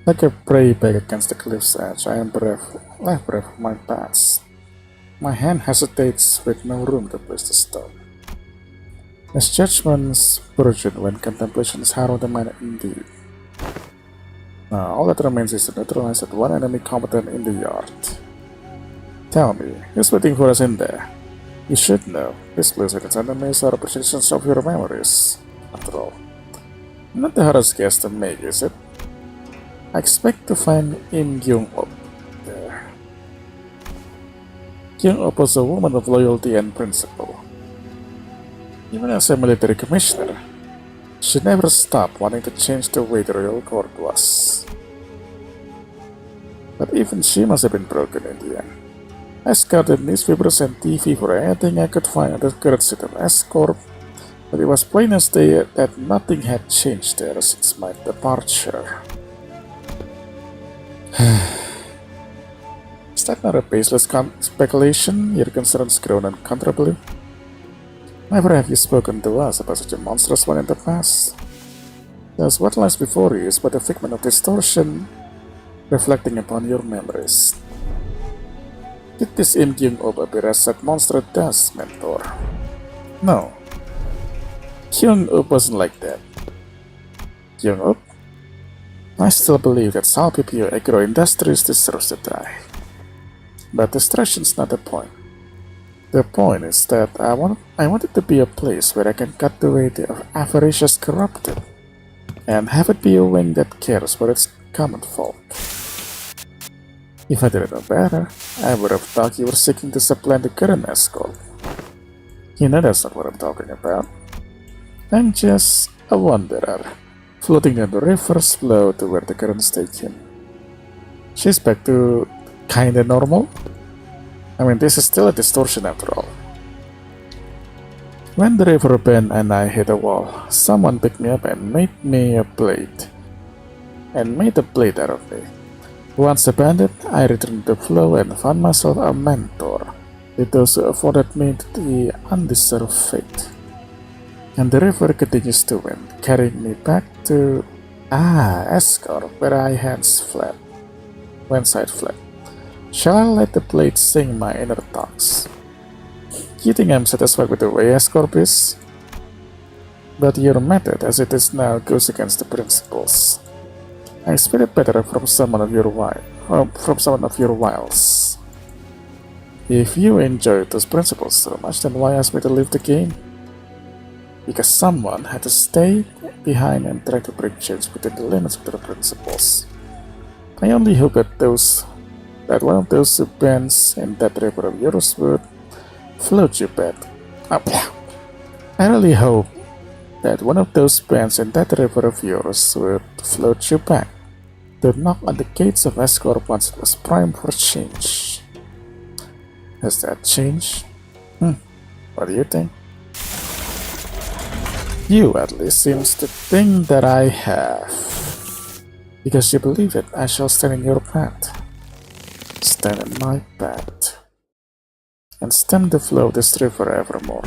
Like a prey back against the cliff's edge, I am left bereft of my past. My hand hesitates with no room to place the stone. As judgments burgeon when contemplations harrow the mind indeed. Now, all that remains is to neutralize that one enemy combatant in the yard. Tell me, who's waiting for us in there? You should know, this place with its enemies are representations of your memories. After all, not the hardest guess to make, is it? I expect to find Im Gyung-up there. Gyung-up was a woman of loyalty and principle. Even as a military commissioner, she never stopped wanting to change the way the royal court was. But even she must have been broken in the end. I scouted newspapers and TV for anything I could find on the current state of S-Corp, but it was plain as day that nothing had changed there since my departure. Is that not a baseless speculation? Your concerns grown uncontrollably? Never have you spoken to us about such a monstrous one in the past. Thus, what lies before you is but a figment of distortion, reflecting upon your memories. Did this Im Gyung-up appear as that monster does, Mentor? No. Gyung-up wasn't like that. Gyung-up? I still believe that Salpipio Agro Industries deserves to die. But destruction's not the point. The point is that I want it to be a place where I can cut away the avaricious corrupted, and have it be a wing that cares for its common folk. If I didn't know better, I would have thought you were seeking to supplant the current escort. You know that's not what I'm talking about. I'm just a wanderer, floating down the river's flow to where the currents take him. She's back to kinda normal? I mean, this is still a distortion after all. When the river bent and I hit a wall, someone picked me up and made me a blade. And made a blade out of me. Once abandoned, I returned to the flow and found myself a mentor to those who afforded me the undeserved fate. And the river continues to wind, carrying me back to Escort, where I hence fled. Whence I fled. Shall I let the blade sing my inner thoughts? You think I'm satisfied with the way Escort is? But your method, as it is now, goes against the principles. I expect it better from someone of your wiles. If you enjoy those principles so much, then why ask me to leave the game? Because someone had to stay behind and try to bring change within the limits of their principles. I only hope that one of those who bends in that river of yours would float you back. I really hope that one of those bends in that river of yours would float you back to knock on the gates of Escort once it was primed for change. Has that changed? What do you think? You at least seems to think that I have. Because you believe that I shall stand in your path. Stand in my path. And stem the flow of this river evermore.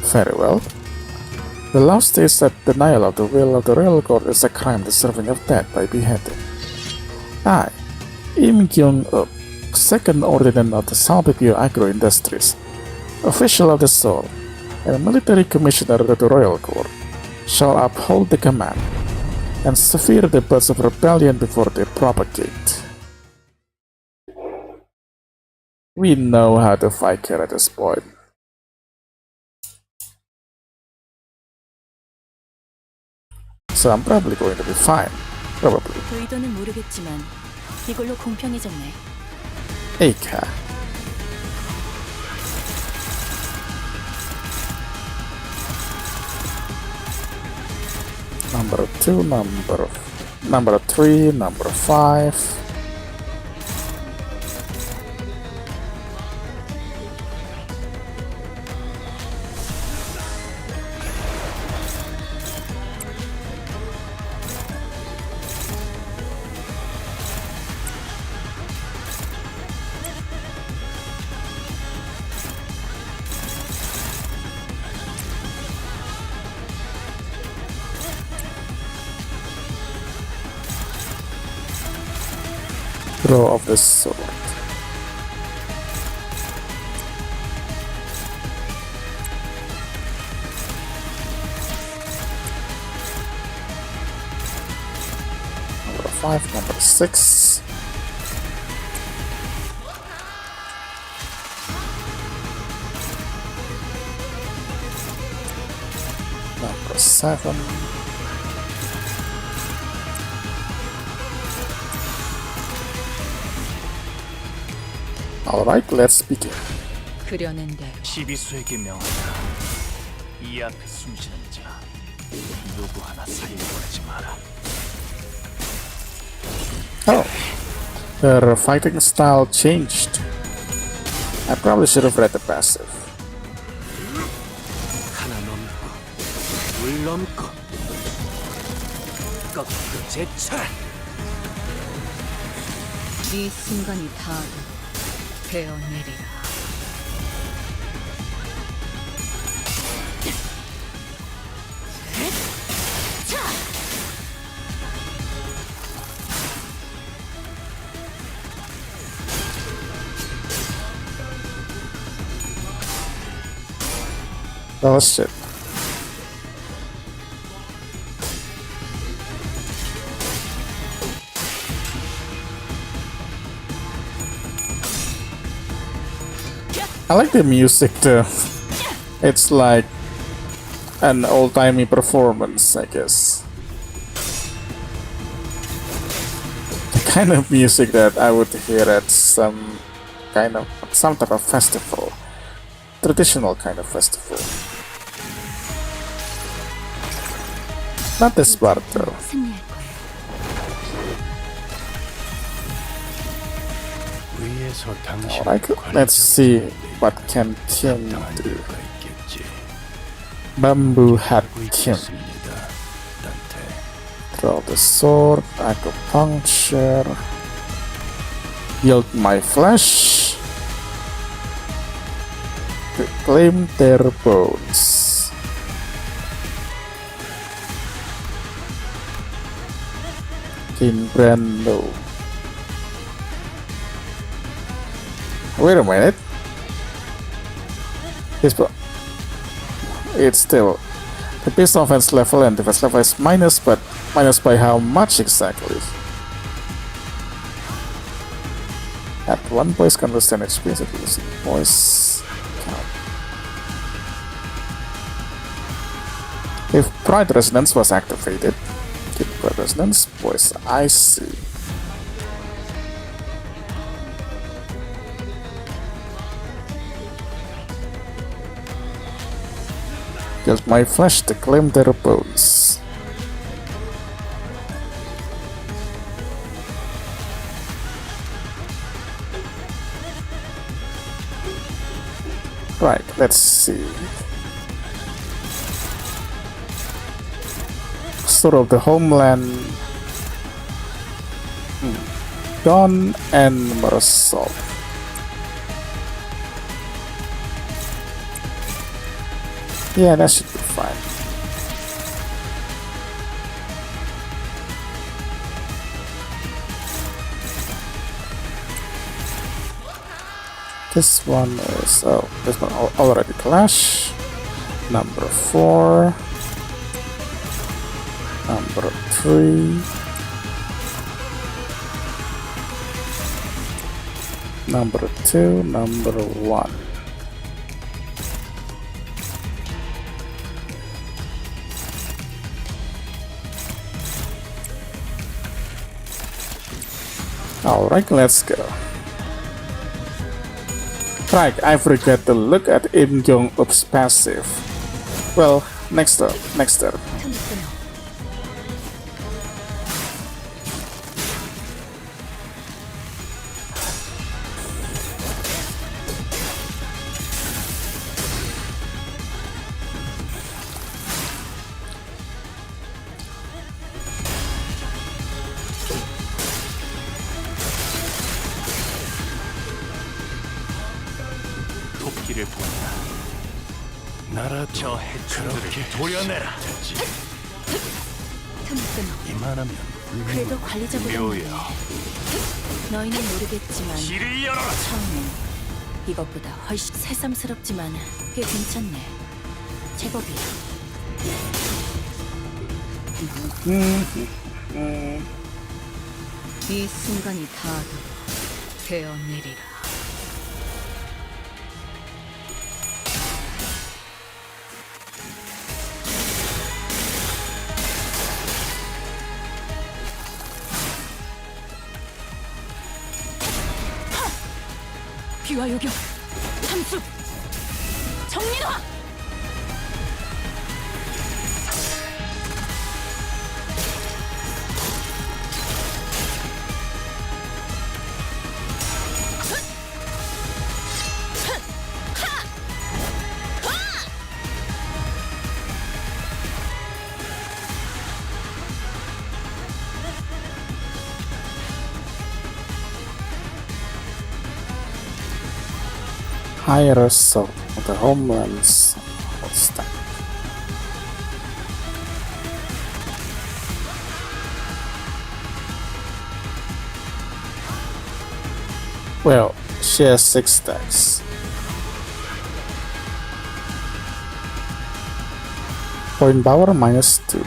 Very well. The law states that denial of the will of the royal court is a crime deserving of death by beheading. I, Im Gyung-up, second ordinance of the Salpipio Agro Industries, official of the sword, and military commissioner to the royal court, shall uphold the command and sever the buds of rebellion before they propagate. We know how to fight here at this point. So I'm probably going to be fine. Probably. 의도는 모르겠지만 이걸로 공평해졌네. Aka. Number 2, number 3, number 5. Throw of the sword. Number 5, number 6. Number 7. Alright, let's begin. 그려낸 대로 시비수에게 명한다. 이 앞에 숨쉬는 자 누구 하나 살려보내지 마라. Oh, their fighting style changed. I probably should have read the passive. 하나 넘고 둘 넘고 꺾고 제쳐라. 이 순간이 닿아도 베어내리라. Oh shit. I like the music too. It's like an old-timey performance, I guess. The kind of music that I would hear at some type of festival. Traditional kind of festival. Not this part though. 승리할 거야. 위에서 당신을 Alright, let's see what can Kim 당한 do. 이유가 있겠지. Bamboo hat 알고 Kim. 있겠습니다, 단테. Throw the sword, acupuncture. Yield my flesh. Reclaim their bones. In brand new. Wait a minute. It's still the base offense level and defense level is minus, but minus by how much exactly? At one voice converts 10 HP, so using voice count. If Pride Resonance was activated, keep Pride Resonance, voice I see. Use my flesh to claim their bones. Right, let's see. Sword of the Homeland. Dawn and Marisol. Yeah, that should be fine. This one is, oh, this one already clash. Number 4. Number 3. Number 2, number 1. Alright, let's go. Right, I forgot to look at Im Jong-up's passive. Well, next up. 도끼를 보내라. 나라도 저 해충들을 도려내라. 틈을 끊어. 이만하면 그래도 관리자보다 묘야. 너희는 모르겠지만 길을 열어라. 처음엔 이것보다 훨씬 새삼스럽지만 꽤 괜찮네. 제법이야. 이 순간이 닿아도 되어내리라. 귀와 요격, 함수, 정리화. Higher assault of the homelands. What's that? Well, she has 6 stacks. Point power -2.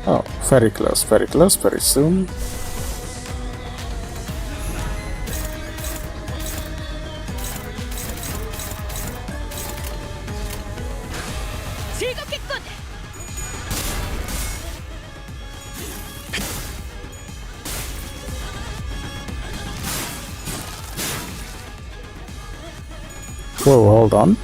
Oh, very close, very soon. 즐겁겠군. Whoa, hold on.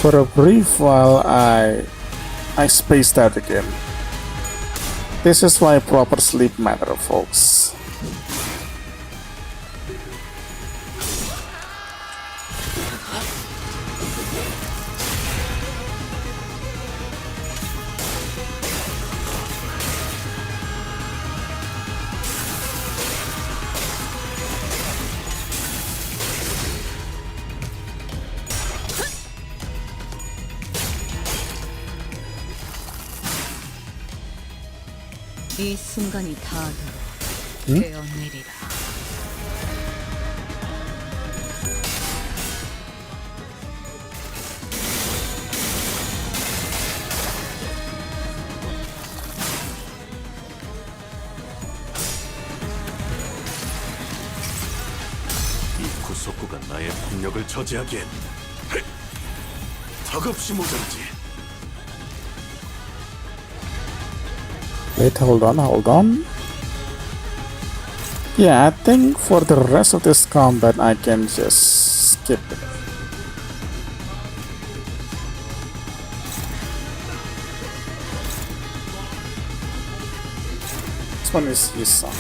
For a brief while, I spaced out again. This is why proper sleep matter, folks. 이 순간이 닿아도 되어내리라. 이 구속구가 나의 폭력을 저지하기엔 턱없이 모자르지. Wait, hold on. Yeah, I think for the rest of this combat I can just skip it. This one is Yisung.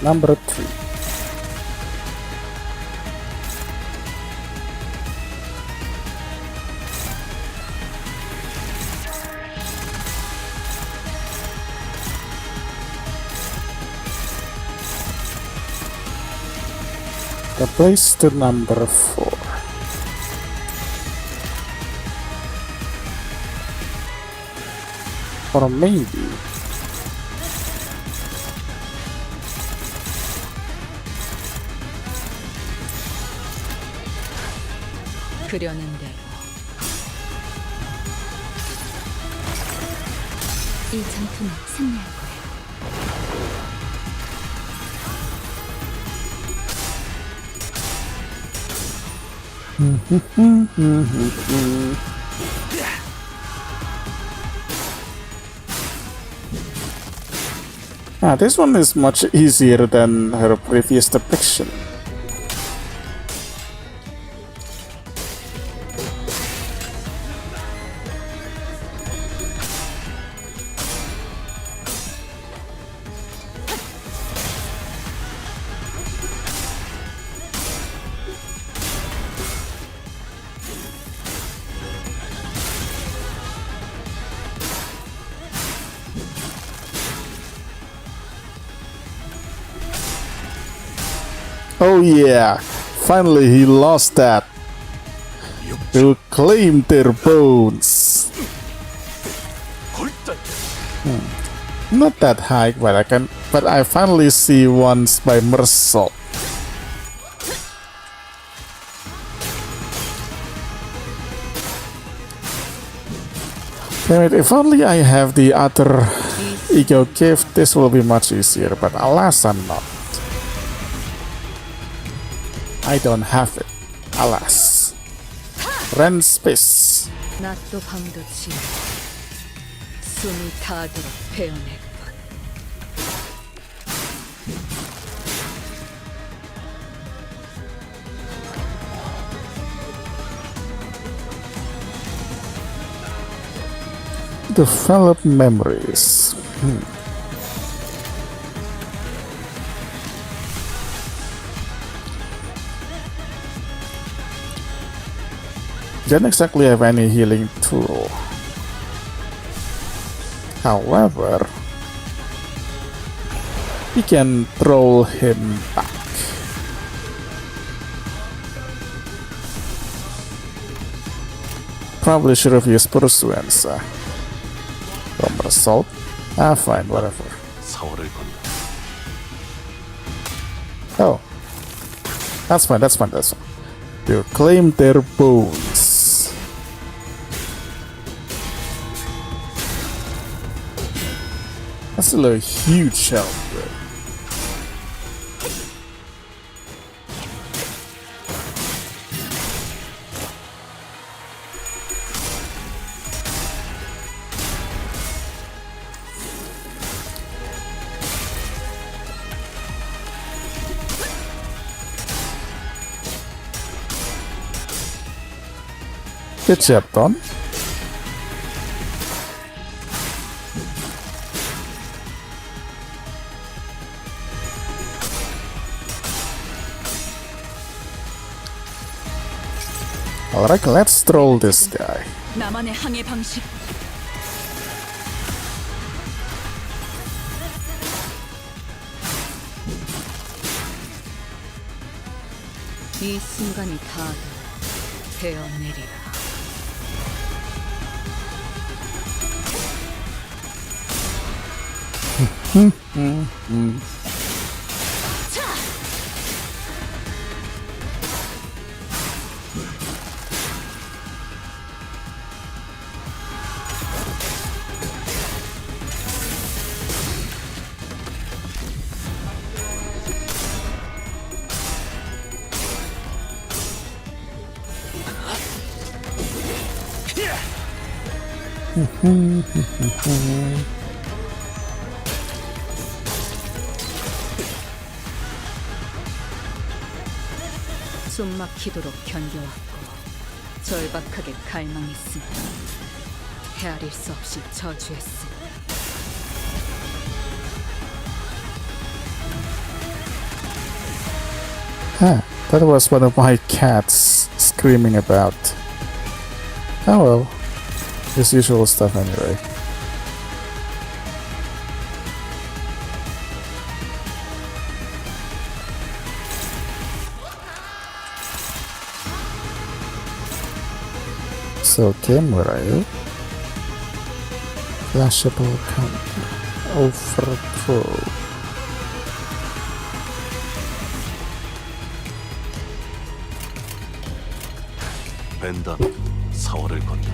Number 3. The place to number 4. Or maybe 그려낸 대로 이 전투는 승리할 거야. This one is much easier than her previous depiction. Oh yeah, finally he lost that. To claim their bones. Not that high, but I finally see ones by Mersault. Damn it, if only I have the other ego gift, this will be much easier, but alas I'm not. I don't have it. Alas. Ren space. 낮도 밤도 지나 숨이 닿도록 베어낼 것. Develop memories. Don't exactly have any healing tool. However, we can troll him back. Probably should have used Pursuance. From assault. Fine, whatever. 서울을 건너 Oh. That's fine. You claim their bones. That's still a huge help, bro. Good job, Don. Alright, let's troll this guy. 나만의 항해 방식. 이 순간이 닿아도 베어내리라. 숨막히도록 견뎌왔고 절박하게 갈망했으나 헤아릴 수 없이 저주했으니 Huh, that was one of my cats screaming about. Oh well, his usual stuff anyway. So Kim, where are you? Flashable counter. Overthrow. 벤담 사월을 건너.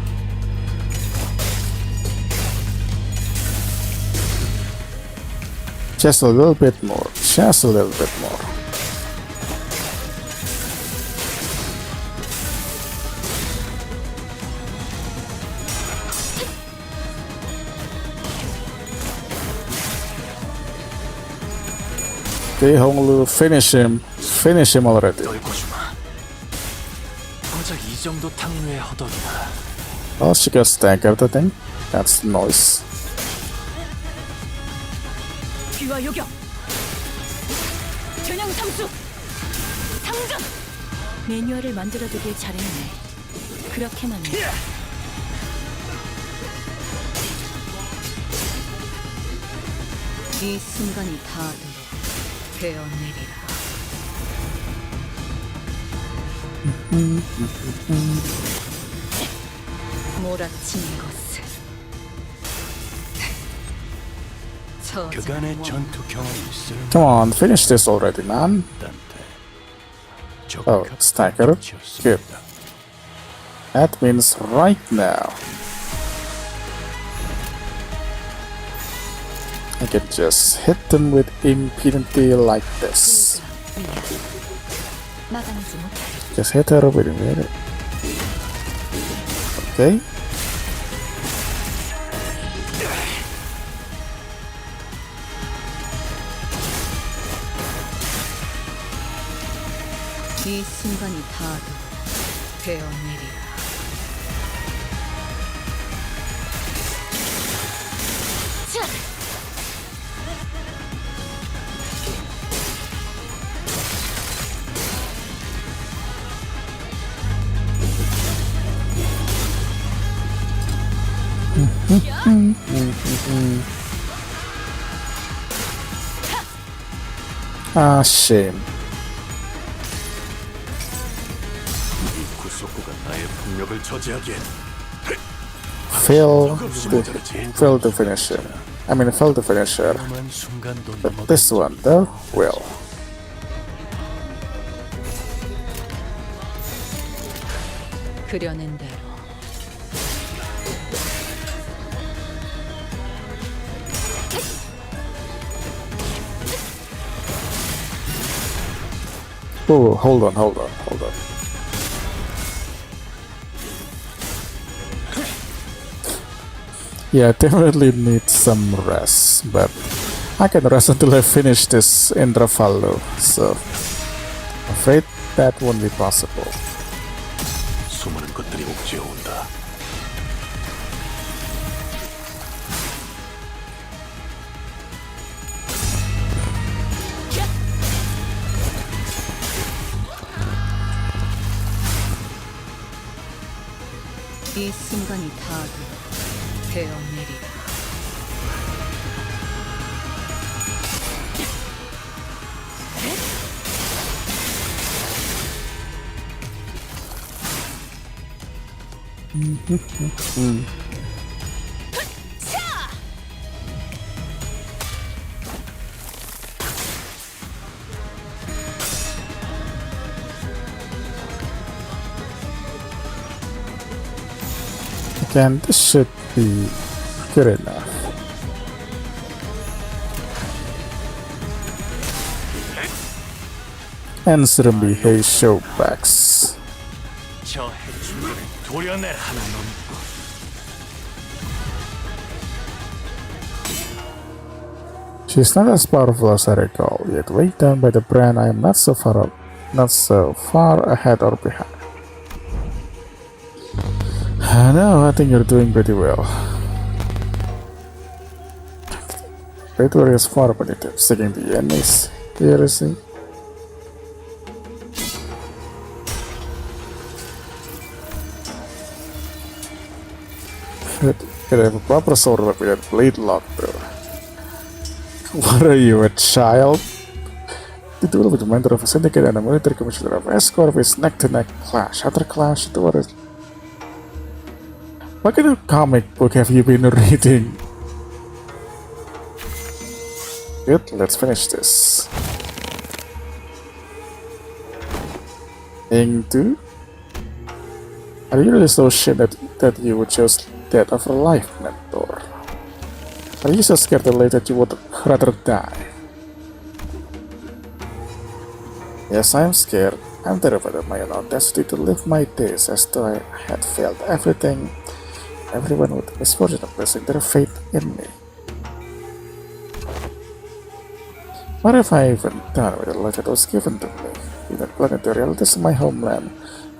Just a little bit more. Just a little bit more. Okay, Honglu, finish him. Finish him already. 떨궈주마. 고작 이 정도 탕류의 허덕이다. Oh, she got stack everything. That's nice. 귀와 요격. 전형 삼수. 상전. 매뉴얼을 만들어두길 잘했네. 그렇게만 해. 이 순간이 닿아도록 베어내리라. 몰아치는 것을 그간의 전투 경험이 있을 Come on, finish this already, man. Oh, stacker. Good. That means right now. I can just hit them with impunity like this. 막아내지 못해. Just hit her with it. Okay. 이 순간이 닿아도록 베어내리라. Ah, shame. 이 구속구가 나의 폭력을 저지하기엔 Fail the finisher. I mean, fail the finisher. 위험한 순간도 But this one, though, will. 그려낸 대로 Oh, hold on. Yeah, definitely need some rest, but I can rest until I finish this Indrafallo, so afraid that won't be possible. 수많은 것들이 옥죄어 온다. 이 순간이 닿아도록 베어내리라. Again, this should be good enough. And Srimbi Hey Showbacks. 저 해충들을 도려내라. She's not as powerful as I recall, yet weighed down by the brand I am not so far ahead or behind. No, I think you're doing pretty well. Great Warriors 4 sticking the enemies. Here is he. Can have a proper sword weapon and blade lock, bro. What are you, a child? The duel with the commander of a syndicate and a military commissioner of escort is neck-to-neck clash. After clash, what kind of comic book have you been reading? Good, let's finish this. Ingdu? Are you really so shit that you would choose death over life, mentor? Are you so scared to late that you would rather die? Yes, I'm scared. I'm terrified of my own audacity to live my days as though I had failed everything. Everyone with the misfortune of placing their faith in me. What have I even done with the life that was given to me? Even plunged into the realities of my homeland,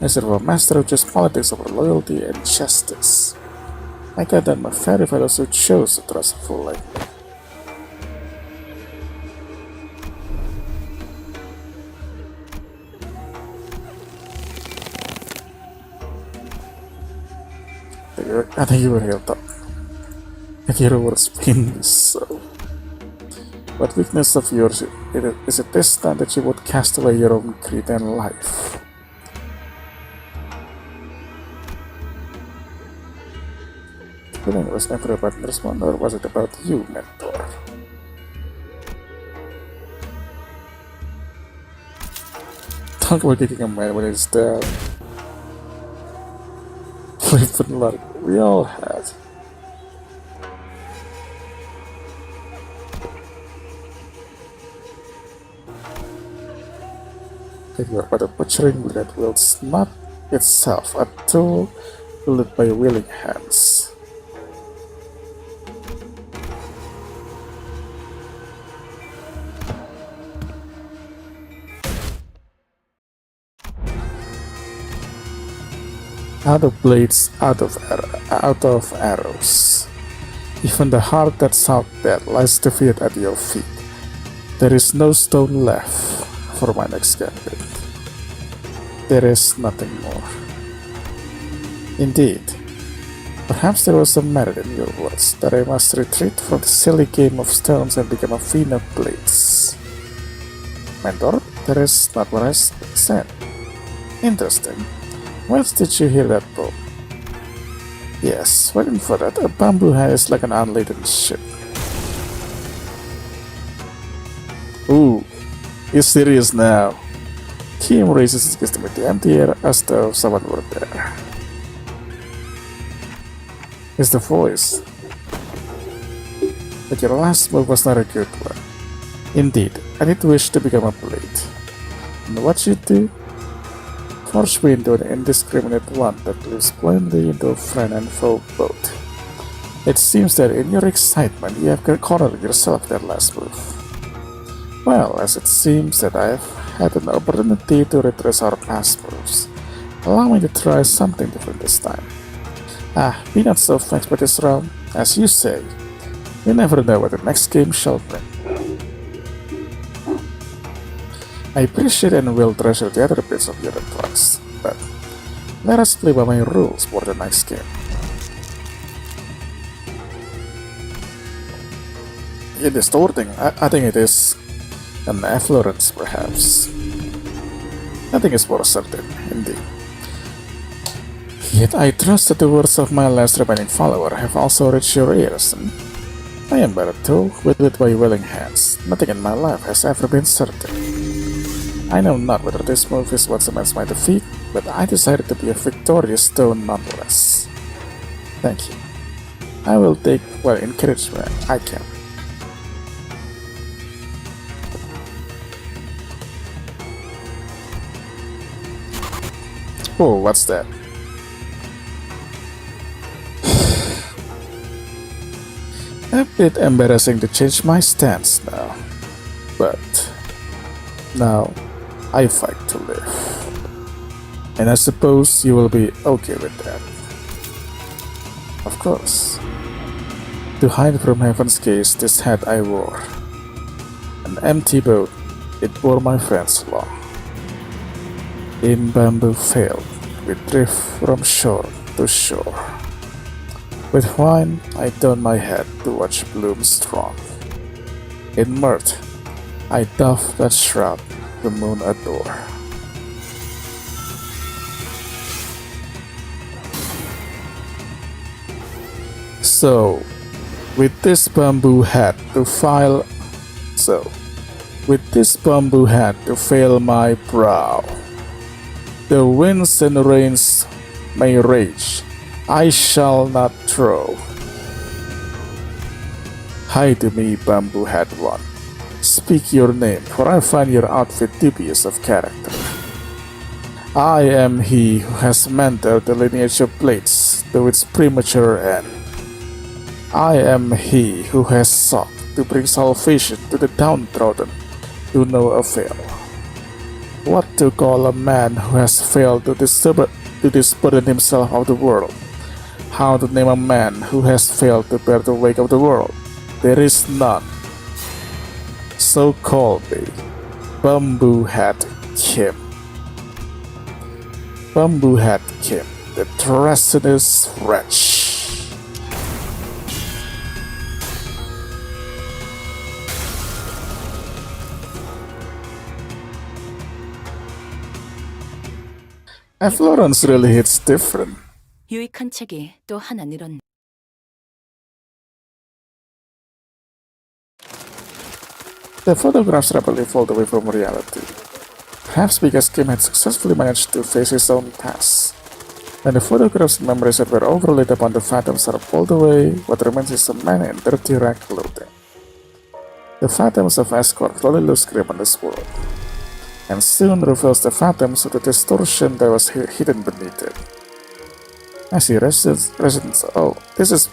instead of a master who chose politics over loyalty and justice. I got them a very fellows who chose to trust a fool like me. I think you were real tough. And your words pain me so. What weakness of yours is it this time that you would cast away your own creed and life? The feeling was never about Nurseman, nor was it about you, mentor. Talk about kicking a man when he's dead. Flippin' luck, we all had. But a butchering blade wields not itself a tool wielded by willing hands. Out of blades, out of arrows. Even the heart that's out there lies defeated at your feet. There is no stone left for my next gambit. There is nothing more. Indeed, perhaps there was some merit in your words that I must retreat from the silly game of stones and become a fiend of blades. Mentor, that is not what I said. Interesting. Where did you hear that, Bob? Yes, waiting for that, a bamboo hand is like an unladen ship. Ooh, he's serious now. Kim raises his gaze to meet the empty air as though someone were there. It's the voice. But your last move was not a good one. Indeed, I did wish to become a blade. And what you do? Force me into an indiscriminate one that lives blindly into a friend and foe both. It seems that in your excitement you have cornered yourself that last move. Well, as it seems that I have had an opportunity to retrace our past moves, allow me to try something different this time. Be not so vexed by this round. As you say, you never know what the next game shall bring. I appreciate and will treasure the other bits of your advice, but let us play by my rules for the next game. In this thing, I think it is an effluence, perhaps. Nothing is more certain, indeed. Yet I trust that the words of my last remaining follower have also reached your ears, and I am but a tool wielded by willing hands. Nothing in my life has ever been certain. I know not whether this move is what cements my defeat, but I decided to be a victorious though nonetheless. Thank you. I will take what encouragement I can. Oh, what's that? A bit embarrassing to change my stance now, but now I fight to live. And I suppose you will be okay with that. Of course. To hide from heaven's gaze this hat I wore. An empty boat, it bore my friends along. In bamboo failed, we drift from shore to shore. With wine, I turn my head to watch bloom strong. In mirth, I doff that shroud the moon adore. So, with this bamboo hat to file, veil my brow, the winds and rains may rage, I shall not throw. Hi to me, bamboo hat one. Speak your name, for I find your outfit dubious of character. I am he who has mentored the lineage of blades to its premature end. I am he who has sought to bring salvation to the downtrodden to no avail. What to call a man who has failed to disburden himself of the world? How to name a man who has failed to bear the weight of the world? There is none. So call me Bamboo Hat Kim. Bamboo Hat Kim, the treasonous wretch. And Florence really hits different. 유익한 책이 또 하나 늘었네. The photographs rapidly fall away from reality. Perhaps because Kim had successfully managed to face his own past. When the photographs and memories that were overlaid upon the phantoms are pulled away, what remains is a man in dirty rag clothing. The phantoms of escort slowly lose grip on this world, and soon reveals the phantoms of the distortion that was hidden beneath it. As he residents, oh, this is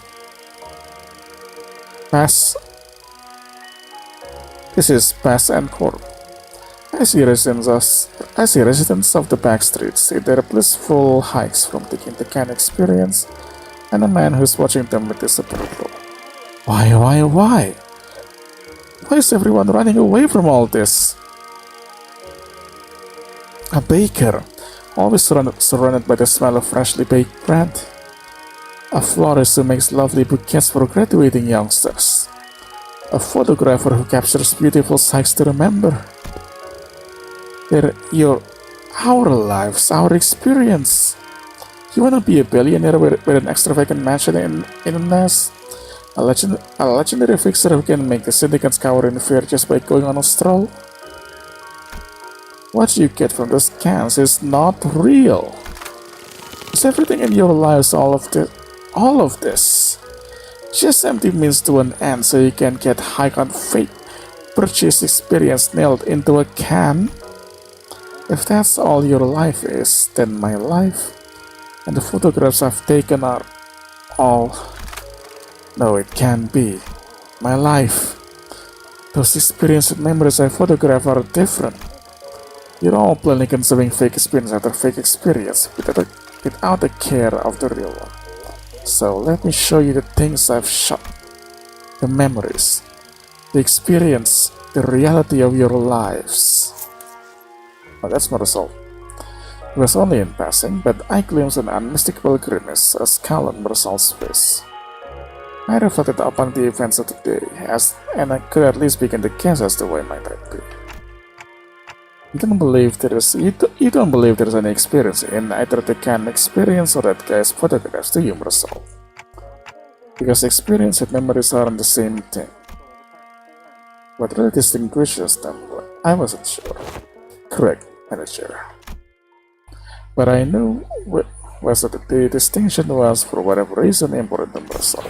past and core. I see residents of the back streets in their blissful hikes from taking the can experience, and a man who's watching them with disapproval. Why? Why is everyone running away from all this? A baker, always surrounded by the smell of freshly baked bread. A florist who makes lovely bouquets for graduating youngsters. A photographer who captures beautiful sights to remember. Our lives, our experience. You wanna be a billionaire with an extravagant mansion in a nest? A legendary fixer who can make the syndicates cower in fear just by going on a stroll? What you get from those cans is not real. Is everything in your lives all of this? Just empty means to an end so you can get high on fake purchase experience nailed into a can? If that's all your life is, then my life and the photographs I've taken are all... No, it can't be. My life. Those experiences and memories I photograph are different. You're all plainly consuming fake experience after fake experience without the care of the real one. So let me show you the things I've shot. The memories, the experience, the reality of your lives. Oh, that's not assault. It was only in passing, but I glimpsed an unmistakable grimace, a scowl on Marcel's face. I reflected upon the events of the day, and I could at least begin to guess as to why might that be. You don't believe there's any experience in either the can experience or that guy's photographs, do you, Marcel? Because experience and memories aren't the same thing. What really distinguishes them, I wasn't sure. Correct, manager. But I knew was that the distinction was, for whatever reason, important to Marcel.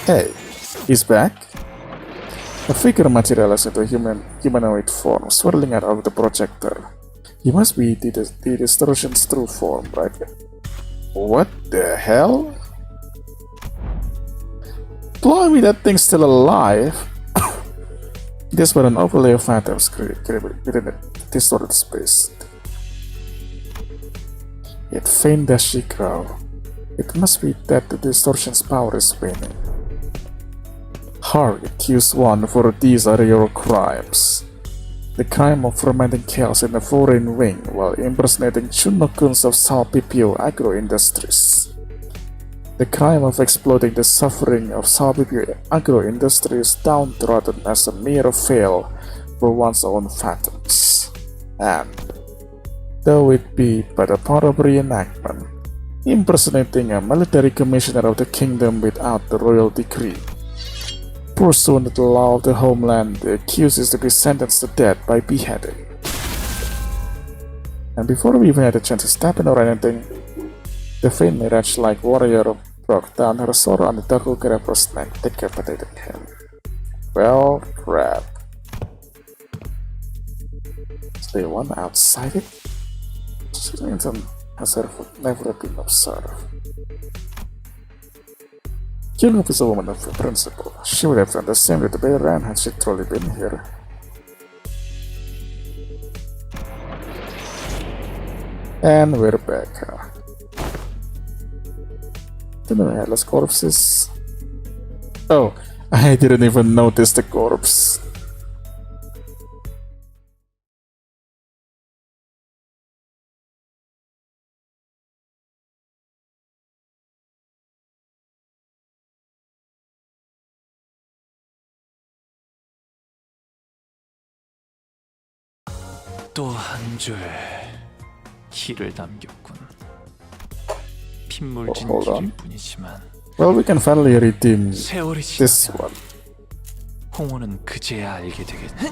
Hey, he's back? A figure materialized into a humanoid form, swirling out of the projector. He must be the distortion's true form, right? What the hell? Blimey, that thing's still alive! This was an overlay of phantoms created within a distorted space. Yet faint as she grew, it must be that the distortion's power is waning. Harriet, use one, for these are your crimes. The crime of fermenting chaos in a foreign wing while impersonating Chunokuns of Salpipio Agro Industries. The crime of exploiting the suffering of Sabibi agro-industry is downtrodden as a mere fail for one's own phantoms. And, though it be but a part of reenactment, impersonating a military commissioner of the kingdom without the royal decree, pursuant to the law of the homeland, the accused is to be sentenced to death by beheading. And before we even had a chance to step in or anything, the faint mirage-like warrior broke down her sword on the Tokugare's neck, decapitating him. Well, crap. Is there one outside it? Clinton has never been observed. Killing is a woman of principle. She would have done the same with the bear ran had she truly been here. And we're back. The headless corpses. Oh, I didn't even notice the corpse. 또 한 줄 희를 담겼군. 핏물진 hold on. 길일 뿐이지만 Well, we can finally redeem 세월이 this 지나면 one. 홍호는 그제야 알게 되겠네.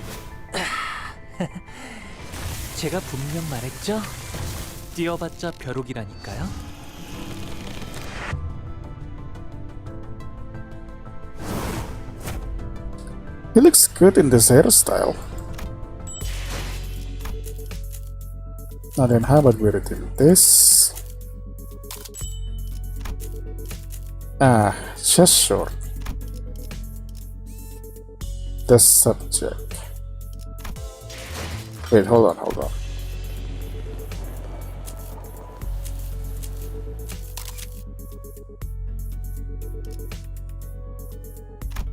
제가 분명 말했죠? 뛰어봤자 벼룩이라니까요. He looks good in this hairstyle. Now then, how about we redeem this? Chest short. The subject. Wait, hold on.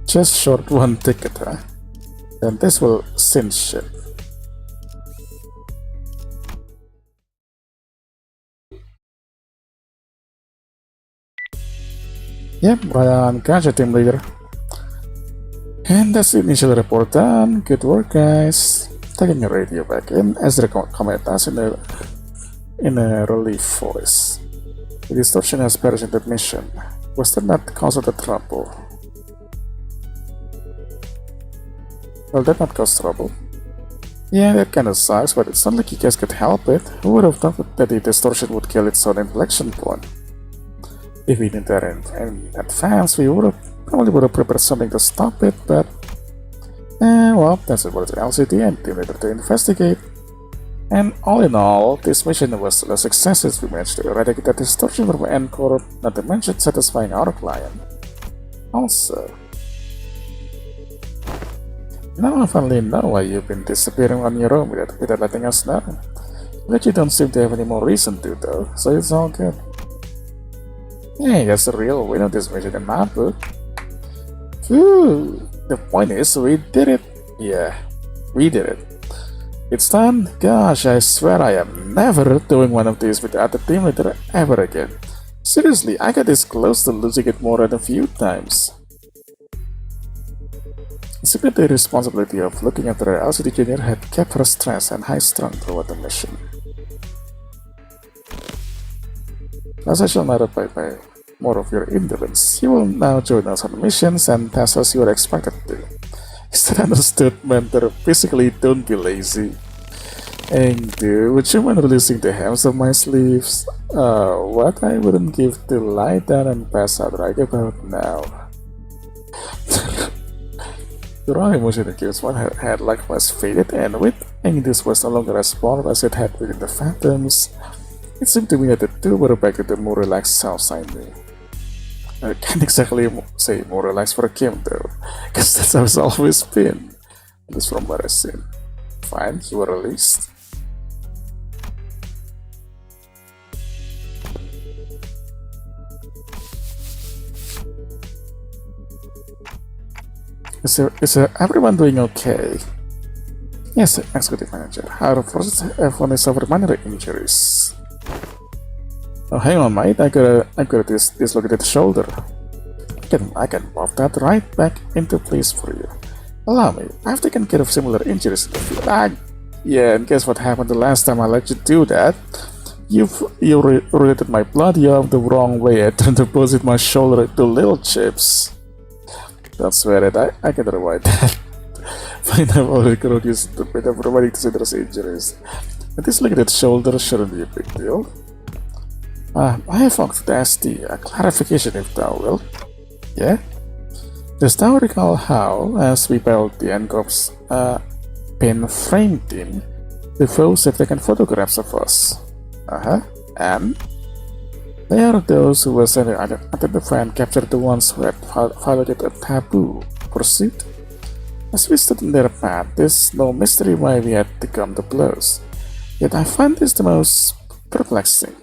Just short one ticket, huh? Then this will cinch it. Yep, Brian, gotcha, team leader. And that's the initial report done. Good work, guys. Taking the radio back in as the comment us in a relief voice. The distortion has perished in the mission. Was that not the cause of the trouble? Well, that not cause trouble. Yeah, that kinda sucks, but it's not like you guys could help it. Who would have thought that the distortion would kill its own inflection point? If we knew that in advance, we probably would have prepared something to stop it, but well, that's what the LCD and team leader to investigate. And all in all, this mission was a success as we managed to eradicate that distortion from Encore, not to mention satisfying our client. Also, now I finally know why you've been disappearing on your own without letting us know. But you don't seem to have any more reason to though, so it's all good. Hey, that's the real win of this mission in my book. Phew, the point is, we did it. Yeah, we did it. It's done. Gosh, I swear I am never doing one of these without the team leader ever again. Seriously, I got this close to losing it more than a few times. Simply the responsibility of looking after her LCD Junior had kept her stressed and high-strung throughout the mission. As I shall not abide by more of your indolence, you will now join us on missions and tasks as you are expected to. Is that understatement that basically don't be lazy? And dude, would you mind releasing the hems of my sleeves? What I wouldn't give to lie down and pass out right about now. The raw emotion against one had likewise faded, and with this was no longer as bold as it had within the phantoms. It seemed to me that the two were back to the more relaxed selves I knew. I can't exactly say more relaxed for Kim though, because that's how it's always been. At least from what I've seen. Fine, you were released. Is everyone doing okay? Yes, executive manager. Our first everyone is suffered minor injuries. Oh, hang on, mate. I got this dislocated shoulder. I can move that right back into place for you. Allow me. I've taken care of similar injuries in the field. Yeah, and guess what happened the last time I let you do that? You related my bloody arm the wrong way. I turned to deposit my shoulder into little chips. That's where I can rewind that. Fine, I've already grown used to the bit of providing to serious injuries. A dislocated shoulder shouldn't be a big deal. I have found the SD, a clarification if thou will. Yeah? Does thou recall how, as we built the NCORP's pin frame team, the foes have taken photographs of us? And? They are those who were sent to identify and capture the ones who had violated a taboo. Pursuit? As we stood in their path, there's no mystery why we had to come to blows. Yet I find this the most perplexing.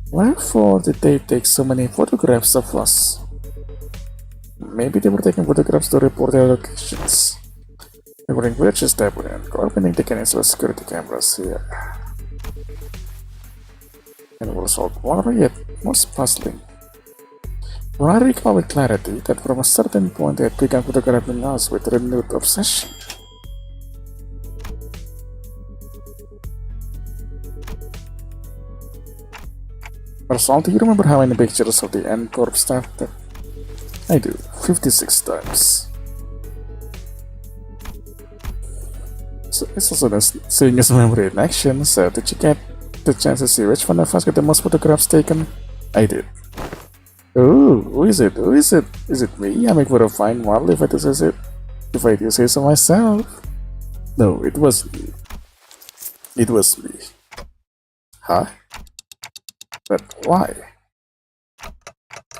Wherefore did they take so many photographs of us? Maybe they were taking photographs to report their locations. Recording footage is tabled and opening the install security cameras here. And we'll solve one yet most puzzling. For I recall with clarity that from a certain point they had begun photographing us with renewed obsession. Marcel, do you remember how many pictures of the NCORP staff that I do? 56 times. So it's also nice seeing his memory in action. So did you get the chance to see which one of us got the most photographs taken? I did. Oh, who is it? Who is it? Is it me? I make for a fine model if I do say it. If I do say so myself. No, it was me. It was me. Huh? But why?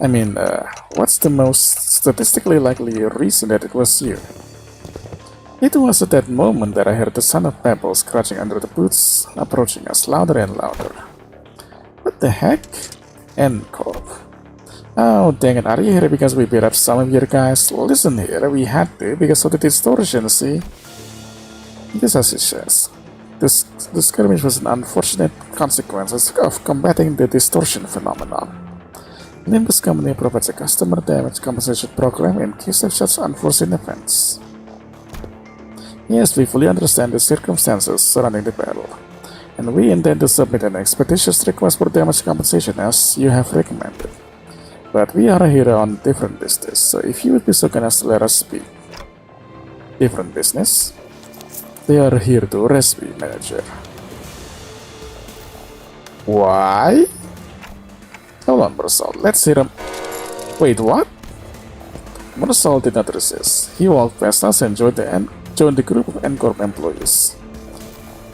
I mean, what's the most statistically likely reason that it was you? It was at that moment that I heard the sound of pebbles scratching under the boots, approaching us louder and louder. What the heck? NCORP. Oh, dang it, are you here because we beat up some of your guys? Listen here, we had to because of the distortion, see? This as it says. The skirmish was an unfortunate consequence of combating the distortion phenomenon. LIMBUS Company provides a customer damage compensation program in case of such unforeseen events. Yes, we fully understand the circumstances surrounding the battle, and we intend to submit an expeditious request for damage compensation as you have recommended. But we are here on different business, so if you would be so kind as to let us speak. Different business? They are here to arrest me, manager. Why? Hold on, Marcel. Let's hear him. Wait, what? Marcel did not resist. He walked past us and joined the group of NCORP employees.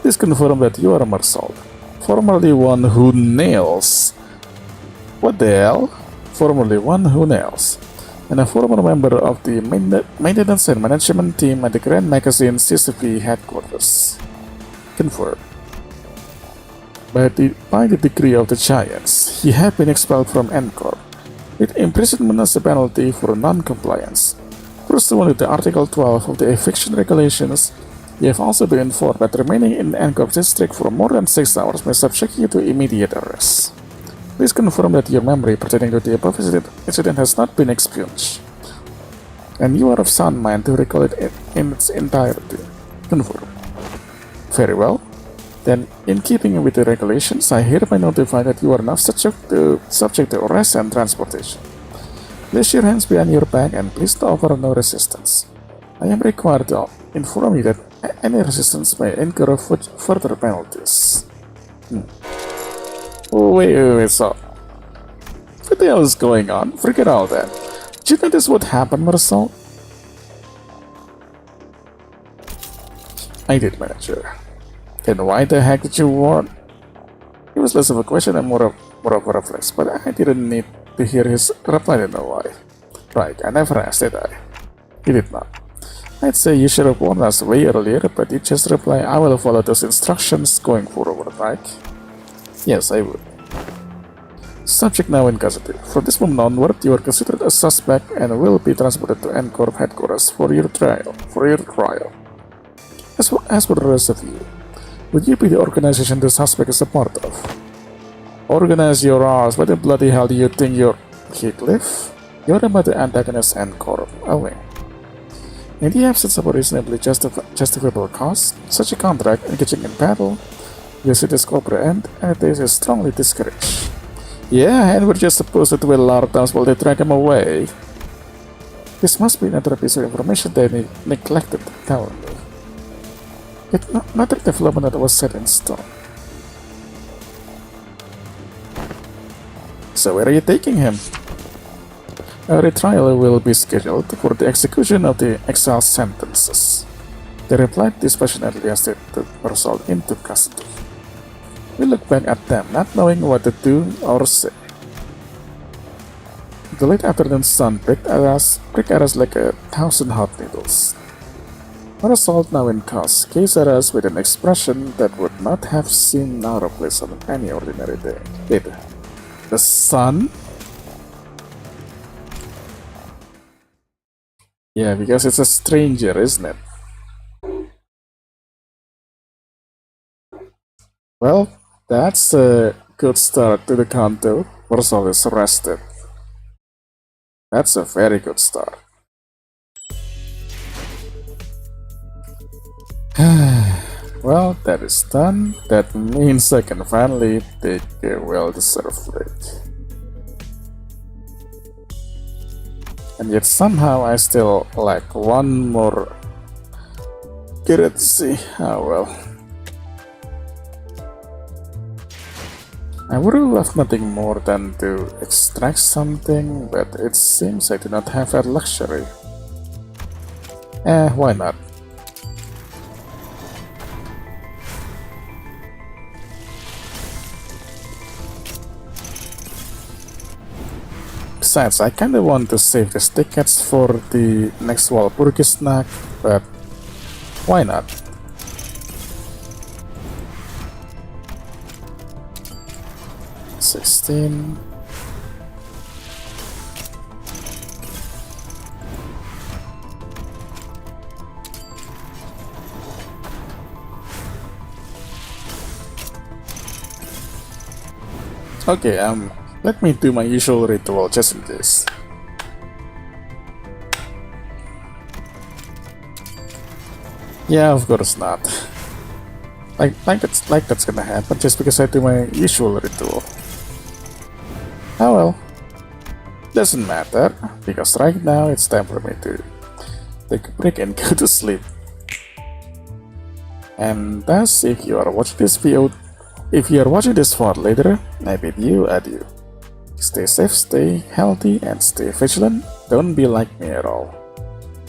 Please confirm that you are Marcel, formerly one who nails. What the hell? Formerly one who nails. And a former member of the maintenance and management team at the Grand Magazine CCP headquarters. Confirmed. By the decree of the Giants, he had been expelled from NCORP, with imprisonment as a penalty for non-compliance. Pursuant to the Article 12 of the Eviction Regulations, you have also been informed that remaining in the NCORP district for more than 6 hours may subject you to immediate arrest. Please confirm that your memory pertaining to the above incident has not been expunged, and you are of sound mind to recall it in its entirety. Confirm. Very well. Then, in keeping with the regulations, I hereby notify that you are now subject to arrest and transportation. Place your hands behind your back and please offer no resistance. I am required to inform you that any resistance may incur further penalties. Oh, wait, so... What the hell is going on? Forget all that. Did you notice what happened, Marcel? I did, manager. Then why the heck did you warn? It was less of a question and more of a reflex, but I didn't need to hear his reply, I don't know why. Right, I never asked, did I? He did not. I'd say you should have warned us way earlier, but you just reply, I will follow those instructions going forward, right? Yes, I would. Subject now in custody. From this moment onward, you are considered a suspect and will be transported to NCORP headquarters for your trial. As for the rest of you, would you be the organization the suspect is a part of? Organize your arse. What the bloody hell do you think you're, Heathcliff? You're about the antagonist and Corp. Away. In the absence of a reasonably justifiable cause, such a contract engaging in battle will see this corporate end, and it is strongly discouraged. Yeah, and we're just supposed to dwell our times while they drag him away. This must be another piece of information they neglected to tell me. Yet another development that was set in stone. So where are you taking him? A retrial will be scheduled for the execution of the exile sentences. They replied dispassionately as they took Ursula into custody. We look back at them, not knowing what to do or say. The late afternoon sun pricked at us like 1,000 hot needles. Ursula, now in custody, gazed at us with an expression that would not have seemed out of place on any ordinary day. Did the sun? Yeah, because it's a stranger, isn't it? Well, that's a good start to the counter. Ursula is arrested. That's a very good start. Well, that is done. That means I can finally take a well-deserved break. And yet somehow I still lack one more currency. Oh well. I would love nothing more than to extract something, but it seems I do not have that luxury. Why not? Besides, I kinda want to save these tickets for the next Walpurgis snack, but why not? $16. Okay, let me do my usual ritual just in case. Yeah, of course not. Like that's gonna happen just because I do my usual ritual. Oh well. Doesn't matter, because right now it's time for me to take a break and go to sleep. And thus, if you are watching this far later, I bid you adieu. Stay safe, stay healthy, and stay vigilant. Don't be like me at all.